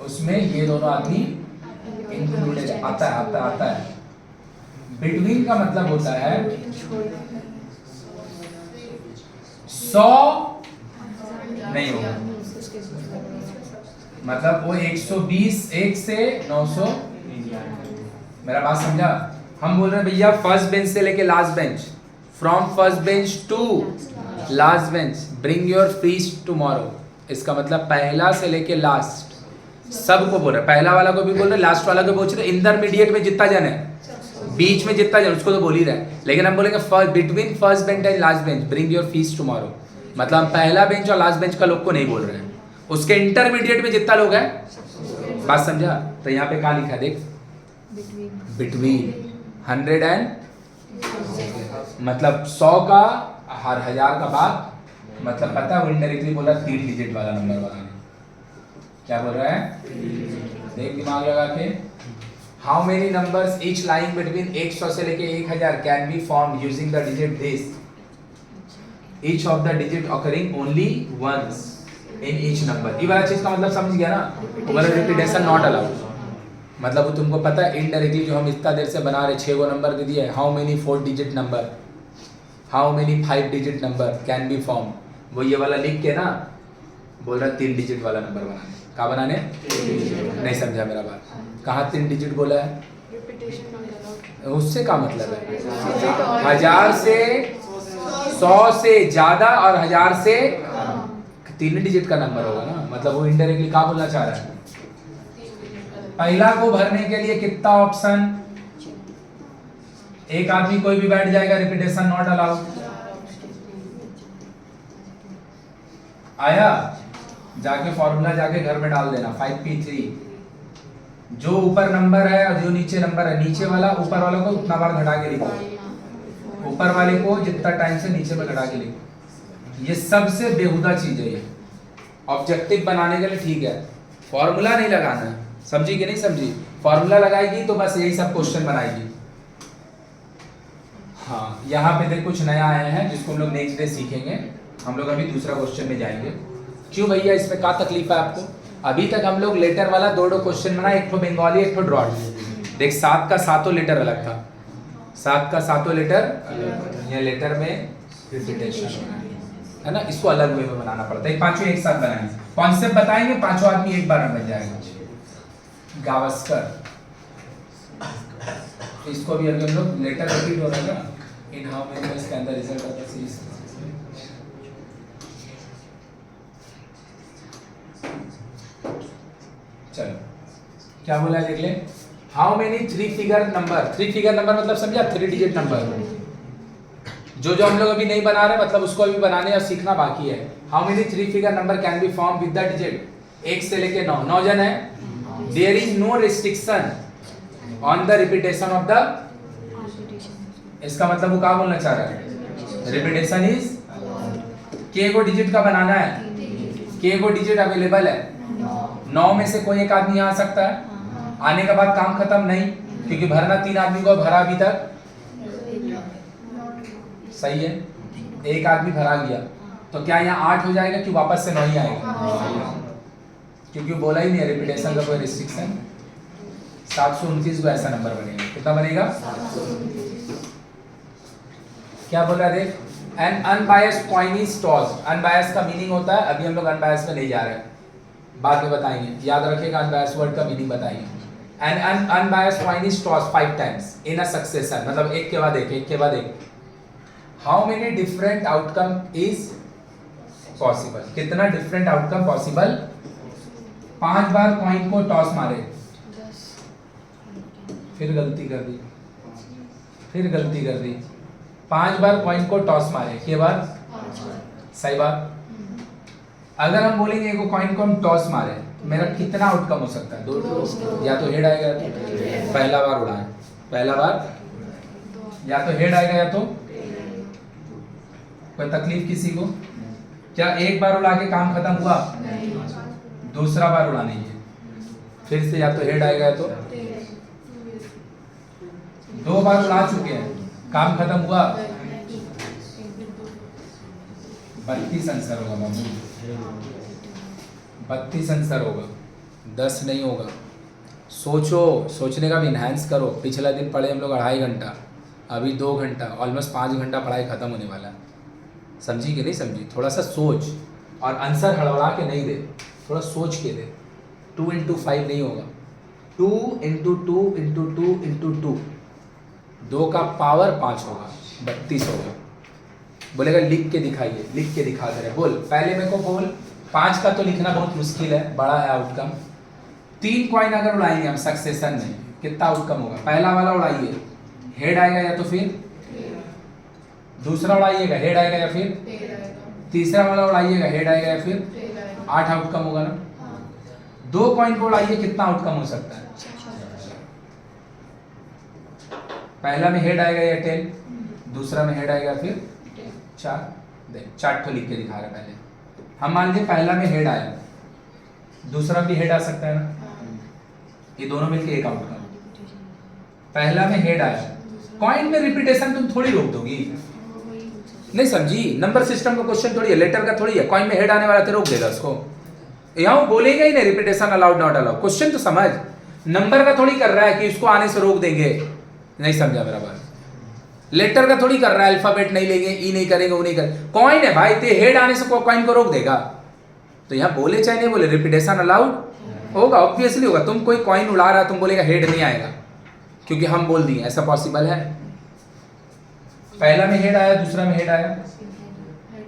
A: उसमें ये दोनों आदमी इंक्लूडेड आता है। बिटवीन का मतलब होता है 100 नहीं होगा, मतलब वो 120 1 से 900। मेरा बात समझा? हम बोल रहे हैं भैया फर्स्ट बेंच से लेके last bench, from first bench to last bench bring your feast tomorrow. इसका मतलब पहला से लेके लास्ट सबको बोल रहे, पहला वाला को भी बोल रहे, लास्ट वाला को बोल रहे, इंटरमीडिएट में जितना जन है, बीच में जितना जन उसको तो बोल ही रहे। लेकिन हम बोलेंगे between first bench and last bench bring your feast tomorrow, मतलब हम पहला बेंच और लास्ट बेंच का लोग को नहीं बोल रहे हैं, उसके इंटरमीडिएट में जितना लोग है। बात समझा? तो यहाँ पे क्या लिखा है देख, बिटवीन 100 एंड मतलब 100 का हर 1000 का बाद, मतलब पता है वो इनडायरेक्टली बोला 3 डिजिट वाला नंबर वाला। क्या बोल रहा है? देख दिमाग लगा के। How many numbers each lying between 100 से लेके 1000 can be formed using the digit this, each of the digit occurring only once in each number. ये वाला चीज का मतलब समझ गया ना? ओवर रिपीटेशन नॉट अलाउड, मतलब वो तुमको पता है इनडायरेक्टली जो हम इतना देर से बना रहे 6 गो नंबर दे दिए। How many 4 digit number, how many 5 digit number can be form, वो ये वाला लिख के ना बोल रहा 3 डिजिट वाला नंबर बनाने। कहाँ बनाने? नहीं समझा मेरा बात? कहाँ 3 डिजिट बोला है? उससे क्या मतलब है? 1000 से 100 से ज्यादा और 1000 से 3 डिजिट का नंबर होगा ना, मतलब वो इनडायरेक्टली क्या बोलना चाह रहा है? पहला को भरने के लिए कितना ऑप्शन? एक आदमी कोई भी बैठ जाएगा, रिपीटेशन नॉट अलाउड। आया? जाके फॉर्मूला जाके घर में डाल देना 5p3, जो ऊपर नंबर है और जो नीचे नंबर है, नीचे वाला ऊपर वाला को उतना बार घटा के लिखो, ऊपर वाले को जितना टाइम से नीचे में घटा के लिखो। ये सबसे बेहुदा चीज है, ये ऑब्जेक्टिव बनाने के लिए ठीक है, फॉर्मूला नहीं लगाना है। समझी कि नहीं समझी? फॉर्मूला लगाएगी तो बस यही सब क्वेश्चन बनाएगी। हाँ, यहाँ पे देख कुछ नया आया है जिसको हम लोग नेक्स्ट डे सीखेंगे। हम लोग अभी दूसरा क्वेश्चन में जाएंगे। क्यों भैया, इसमें क्या तकलीफ है आपको? अभी तक हम लोग लेटर वाला दो क्वेश्चन बना, एक तो बंगाली एक तो ड्रॉट। देख 7 का 7 लेटर अलग था, 7 का 7 लेटर ये लेटर में रिपीटेशन है ना, इसको अलग वे में बनाना पड़ता है। पांचों एक साथ बनाएंगे, कॉन्सेप्ट बताएंगे, पांचों आदमी एक बार में बन जाएगा। गावस्कर, इसको भी अभी हम लोग लेटर रिपीट हो रहा है ना, इन हाउ मेनी डेज के अंदर रिजल्ट ऑफ द सीरीज। चलो क्या बोला है देख ले। How many 3 figure number, 3 figure number मतलब समझा, 3 डिजिट नंबर। जो हम लोग अभी नहीं बना रहे मतलब उसको अभी बनाने और सीखना बाकी है। How many 3 figure number can be form with the digit 1 से लेके 9, 9 जन है। There is no restriction on the repetition of the, इसका मतलब वो क्या बोलना चाह रहा है, रिपीटेशन इज के को डिजिट का बनाना है, के को डिजिट अवेलेबल है, 9 में से कोई एक आदमी आ सकता है, आने के बाद काम खत्म नहीं, क्योंकि भरना 3 आदमी को भरा अभी तक, सही है, एक आदमी भरा गया तो क्या यहाँ 8 हो जाएगा कि वापस से 9 ही आएगा, क्योंकि बोला ही नहीं है रिपीटेशन का कोई रिस्ट्रिक्शन। 729 को ऐसा नंबर बनेगा, कितना बनेगा? क्या बोल रहा है देख, N unbiased coin is tossed. Unbiased का मीनिंग होता है, अभी हम लोग अनबायस्ड में नहीं जा रहे हैं, बाद में बताएंगे, याद रखिएगा अनबायस्ड वर्ड का मीनिंग बताएंगे। N unbiased coin is tossed 5 times in a succession, मतलब एक के बाद एक, एक के बाद एक। How many different outcome is possible, कितना डिफरेंट आउटकम पॉसिबल? 5 बार कॉइन को टॉस मारे, फिर गलती कर दी, फिर गलती कर दी, 5 बार कॉइन को टॉस मारे के बाद, सही बात। अगर हम बोलेंगे को कॉइन को हम टॉस मारे, मेरा कितना आउटकम हो सकता है? 2, या तो हेड आएगा, पहला बार उड़ाए, पहला बार या तो हेड आएगा या तो, कोई तकलीफ किसी को? क्या एक बार उड़ा के काम खत्म हुआ? दूसरा बार उड़ाने है, फिर से या तो हेड आएगा या तो, 2 बार उड़ा चुके हैं, काम खत्म हुआ, 32 आंसर होगा मामू, 32 आंसर होगा, 10 नहीं होगा। सोचो, सोचने का भी इन्हांस करो। पिछला दिन पढ़े हम लोग 2.5 घंटा, अभी 2 घंटा, ऑलमोस्ट 5 घंटा पढ़ाई खत्म होने वाला है। समझी कि नहीं समझी? थोड़ा सा सोच, और आंसर हड़बड़ा के नहीं दे, थोड़ा सोच के दे। 2 into 5 नहीं होगा, 2 into 2 into 2 into 2, 2 का पावर 5 होगा, 32 होगा। बोलेगा लिख के दिखाइए, लिख के दिखा दे रहे, बोल पहले मेरे को बोल। 5 का तो लिखना बहुत मुश्किल है, बड़ा है आउटकम। 3 कॉइन अगर उड़ाएंगे हम सक्सेशन में, कितना आउटकम होगा? पहला वाला उड़ाइए, हेड आएगा या तो फिर, दूसरा उड़ाइएगा हेड आएगा या फिर, तीसरा वाला उड़ाइएगा हेड आएगा या फिर, 8 आउटकम होगा ना। 2 कॉइन को उड़ाइए, कितना आउटकम हो सकता है? पहला में हेड आएगा या टेल, दूसरा में हेड आएगा फिर 4। देख 4 तो लिख के दिखा रहे पहले। हम मान लें पहला में हेड आया, दूसरा भी हेड आ सकता है ना, ये दोनों मिलके एक आउटकम। पहला में हेड आया, कॉइन में रिपीटेशन तुम थोड़ी रोक दोगी, नहीं समझी? नंबर सिस्टम का क्वेश्चन थोड़ी है, लेटर का थोड़ी है। कॉइन में हेड आने वाला तो रोक देगा उसको, यहाँ बोलेगा ही नहीं repetition allowed not allowed. Question तो समझ, नंबर का थोड़ी कर रहा है कि इसको आने से रोक देंगे, नहीं समझा मेरा बात। लेटर का थोड़ी कर रहा है, अल्फाबेट नहीं लेंगे, ई नहीं करेंगे, वो नहीं करेंगे। कॉइन है भाई, ते हेड आने से कॉइन को रोक देगा? तो यहाँ बोले चाहे नहीं बोले रिपीटेशन अलाउड होगा, ऑब्वियसली होगा। तुम कोई कॉइन उड़ा रहा, तुम बोलेगा हेड नहीं आएगा क्योंकि हम बोल दिए, ऐसा पॉसिबल है? पहला में हेड आया, दूसरा में हेड आया,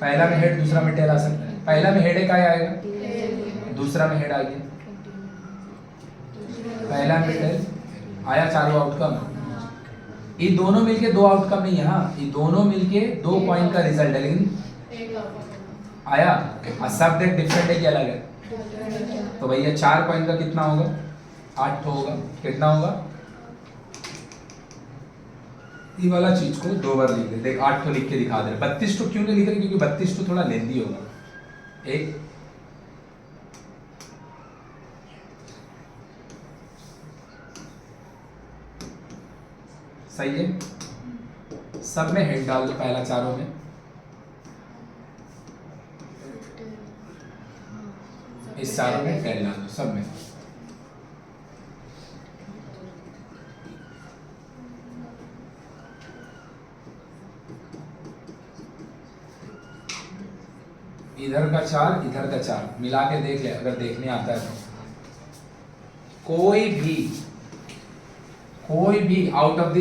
A: पहला में हेड दूसरा में टेल आ सकता है। पहला में हेड एक आएगा, दूसरा में हेड आ गया, पहला में टेल आया, चारों आउटकम। ये दोनों मिलके 2 आउटकम नहीं है, हाँ ये दोनों मिलके 2 कॉइन का रिजल्ट है, लेकिन आया। सब्जेक्ट डिफरेंट है कि अलग है? तो भैया 4 कॉइन का कितना होगा? 8 होगा। कितना होगा? ये वाला चीज को 2 बार लिख दे। देख 8 तो लिख के दिखा दे। 32 तो क्यों नहीं लिख रहे? क्योंकि 32 तो थोड़ा लेंदी होगा। एक सही है, सब में हेड डाल दो, पहला चारों में। इस चारों में टेल डाल दो, सब में। इधर का 4 इधर का 4 मिला के देख ले, अगर देखने आता है तो। कोई भी आउट ऑफ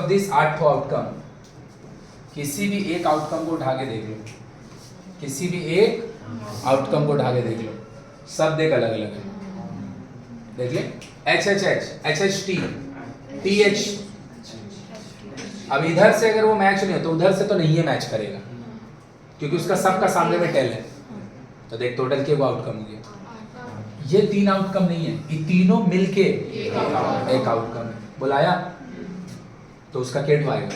A: दिस 8 को आउटकम, किसी भी एक आउटकम को उठा के देख लो, किसी भी एक आउटकम को उठा के देख लो, सब देख अलग अलग है। देख ले, HHT, TH। अब इधर से अगर वो मैच नहीं हो तो उधर से तो नहीं है मैच करेगा, क्योंकि उसका सबका सामने में टेल है। तो देख टोटल के वो आउटकम हो गया। ये 3 आउटकम नहीं है, ये तीनों मिलके एक आउटकम है। बुलाया तो उसका केट आएगा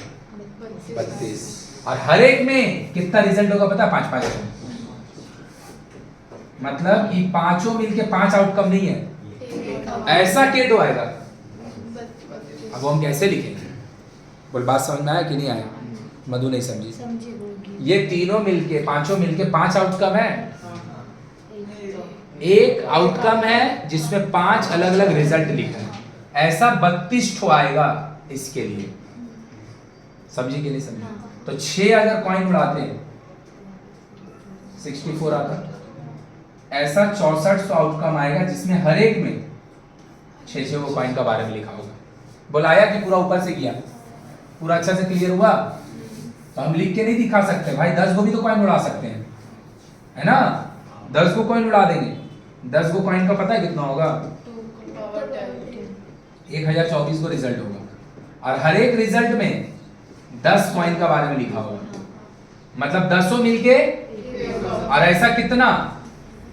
A: 32। और हर एक में कितना रिजल्ट होगा पता है? 5-5। मतलब ये पांचों मिलके 5 आउटकम नहीं है, ऐसा केट आएगा। अब वो हम कैसे लिखेंगे? बोल, बात समझ में आया कि नहीं आया? मधु नहीं समझी। ये तीनों मिलके, पांचों मिलके 5 आउटकम है। एक आउटकम है जिसमें 5 अलग अलग रिजल्ट लिखा है, ऐसा 32 ठो आएगा इसके लिए। समझी कि नहीं समझी? तो 6 अगर कॉइन उड़ाते हैं 64 आता, ऐसा 64 आउटकम आएगा जिसमें हर एक में 6 वो कॉइन का बारे में लिखा होगा। बुलाया कि पूरा ऊपर से किया, पूरा अच्छा से क्लियर हुआ? तो हम लिख के नहीं दिखा सकते भाई, 10 को भी तो कॉइन उड़ा सकते हैं, है ना? 10 को कॉइन उड़ा देंगे। 10 को कॉइन का पता है कितना होगा? 1024 को रिजल्ट होगा, और हर एक रिजल्ट में 10 कॉइन का बारे में लिखा होगा। मतलब 10 मिलके, और ऐसा कितना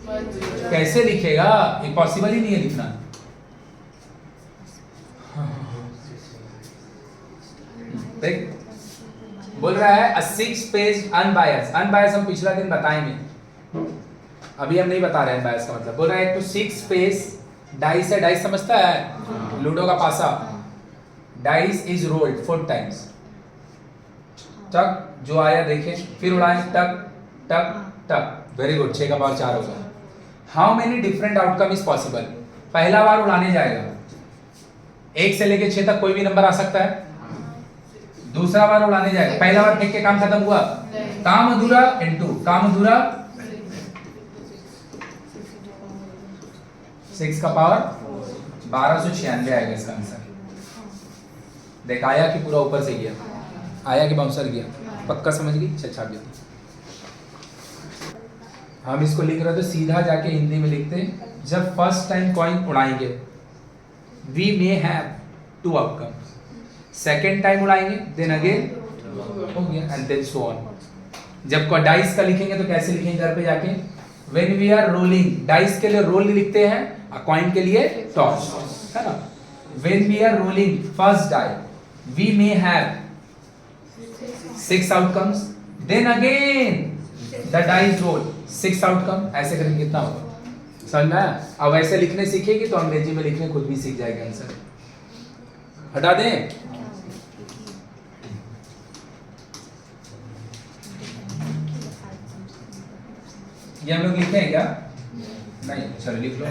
A: कैसे लिखेगा? ये पॉसिबल ही नहीं है लिखना। देख बोल रहा है 6 पेज अनबायस। अनबायस हम पिछला दिन बताएंगे, अभी हम नहीं बता रहे हैं अनबायस का मतलब। बोल रहा है एक तो 6 पेज डाइस है। डाइस समझता है? लूडो का पासा। Dice is rolled 4 times. टक, जो आया देखे, फिर उड़ाए, टक टक टक। वेरी गुड, 6 का पावर 4 होगा। How many different outcome is possible? पहला बार उड़ाने जाएगा, 1 से लेके 6 तक कोई भी नंबर आ सकता है। दूसरा बार उड़ाने जाएगा, पहला बार फेंक के काम खत्म हुआ, काम अधूरा इनटू काम अधूरा, 6 का पावर 1296 आएगा इसका आंसर। देख आया कि पूरा ऊपर से गया, आया कि बाउंसर गया? पक्का समझ गई? छाप देते। हम इसको लिख रहे थे, सीधा जाके हिंदी में लिखते, जब फर्स्ट टाइम कॉइन उड़ाएंगे we may have 2 outcomes. Second time उड़ाएंगे देन अगेन हो गया, एंड देन सो ऑन। जब को डाइस का लिखेंगे तो कैसे लिखेंगे घर पे जाके? When we are rolling, dice के लिए रोल लिखते हैं और कॉइन के लिए टॉस, है ना? When we are rolling first die we may have 6 outcomes, then again the dice roll 6 outcome. ऐसे करेंगे कितना होगा? समझ में आया? अब ऐसे लिखने सीखेगी तो अंग्रेजी में लिखने खुद भी सीख जाएगा आंसर। हटा दें? ये हम लोग लिखते हैं क्या? नहीं, चलो लिख लो,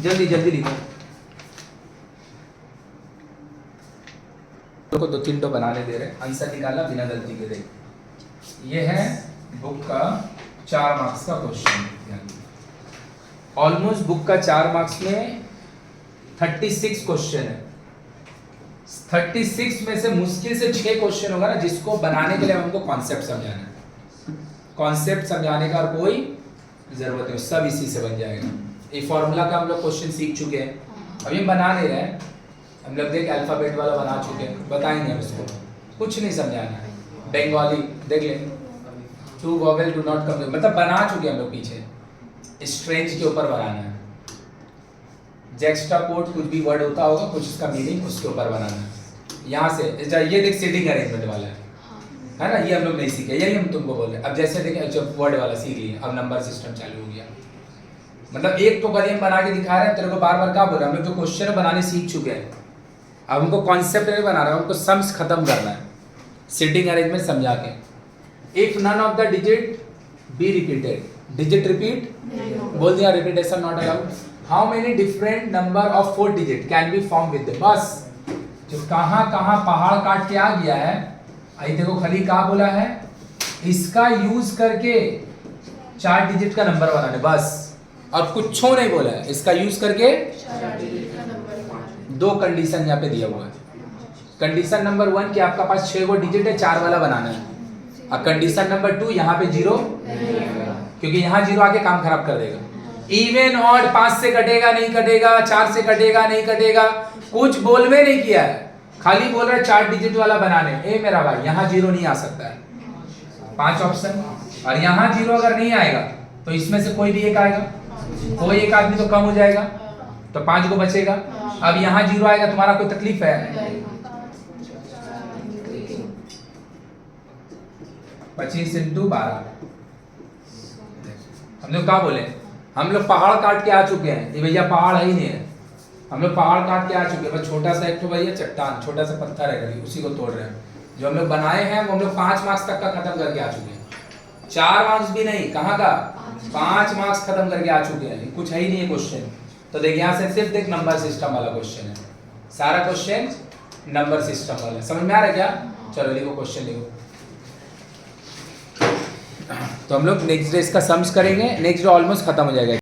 A: जल्दी जल्दी लिखो। को 2-3 तो बनाने दे रहे, आंसर निकालना बिना गलती के। देख ये है बुक का 4 मार्क्स का क्वेश्चन। ऑलमोस्ट बुक का 4 मार्क्स में 36 क्वेश्चन है। 36 में से मुश्किल से 6 क्वेश्चन होगा ना जिसको बनाने के लिए हमको कॉन्सेप्ट समझाना है। कॉन्सेप्ट समझाने का कोई जरूरत नहीं, सब इसी से बन जाएगा। ये फॉर्मूला का हम लोग क्वेश्चन सीख चुके हैं, अभी हम बना नहीं रहे हैं। हम लोग देख अल्फाबेट वाला बना चुके हैं, बताएंगे हम इसको, कुछ नहीं समझाना है। बंगाली देख ले, 2 वोवेल डू नॉट कम, मतलब बना चुके हैं हम लोग पीछे। स्ट्रेंज के ऊपर बनाना है, जैक्स्टापोर्ट कुछ भी वर्ड होता होगा, कुछ उसका मीनिंग उसके ऊपर बनाना है। यहाँ से ये देख सीटिंग अरेंजमेंट वाला है ना, ये हम लोग नहीं सीखे, यही हम तुमको बोल रहे हैं। अब जैसे देखें जब वर्ड वाला सीख लिए, अब नंबर सिस्टम चालू हो गया। मतलब एक तो कभी हम बना के दिखा रहे हैं, तेरे को बार बार क्या बोल रहे हैं, हम लोग जो क्वेश्चन बनाने सीख चुके हैं, अब हमको कॉन्सेप्ट नहीं बना रहा है, हमको सम्स खत्म करना है सिटिंग अरेंजमेंट समझा के। If none of the digit be repeated, digit repeat बोल दिया, repetition not allowed. How many different number of 4 digit can be form with, बस जो कहाँ कहाँ पहाड़ काट के आ गया है, आई देखो खाली क्या बोला है, इसका यूज करके 4 डिजिट का नंबर बनाने, बस और कुछ नहीं बोला है, इसका यूज करके 2 कंडीशन यहाँ पे दिया हुआ है। कंडीशन नंबर 1 कि आपका पास 6 गो डिजिट है, 4 वाला बनाना है, और कंडीशन नंबर 2 यहाँ पे 0, क्योंकि यहाँ 0 आके काम खराब कर देगा। इवन ऑड 5 से कटेगा नहीं कटेगा, 4 से कटेगा नहीं कटेगा, कुछ बोल में नहीं किया है, खाली बोल रहा है 4 डिजिट वाला बनाने। ए मेरा भाई यहाँ 0 नहीं आ सकता है, 5 ऑप्शन, और यहाँ 0 अगर नहीं आएगा तो इसमें से कोई भी एक आएगा, कोई एक आदमी तो कम हो जाएगा, तो 5 को बचेगा। अब यहाँ 0 आएगा, तुम्हारा कोई तकलीफ है? 25 × 12, हम लोग क्या बोले, हम लोग पहाड़ काट के आ चुके हैं, ये भैया पहाड़ है ही नहीं है, हम लोग पहाड़ काट के आ चुके हैं, बस छोटा सा एक तो भैया चट्टान, छोटा सा पत्थर है कभी, उसी को तोड़ रहे हैं। जो हम लोग बनाए हैं वो हम लोग 5 मार्क्स तक का खत्म करके आ चुके हैं, 4 मार्क्स भी नहीं, कहाँ का 5 मार्क्स खत्म करके आ चुके हैं, कुछ है ही नहीं है क्वेश्चन। तो देख यहाँ से सिर्फ देख नंबर सिस्टम वाला क्वेश्चन है, सारा क्वेश्चन नंबर सिस्टम वाला, समझ में आ रहा है क्या? चलो लिखो क्वेश्चन लिखो। तो हम लोग नेक्स्ट डे इसका सम्स करेंगे, नेक्स्ट डे ऑलमोस्ट खत्म हो जाएगा।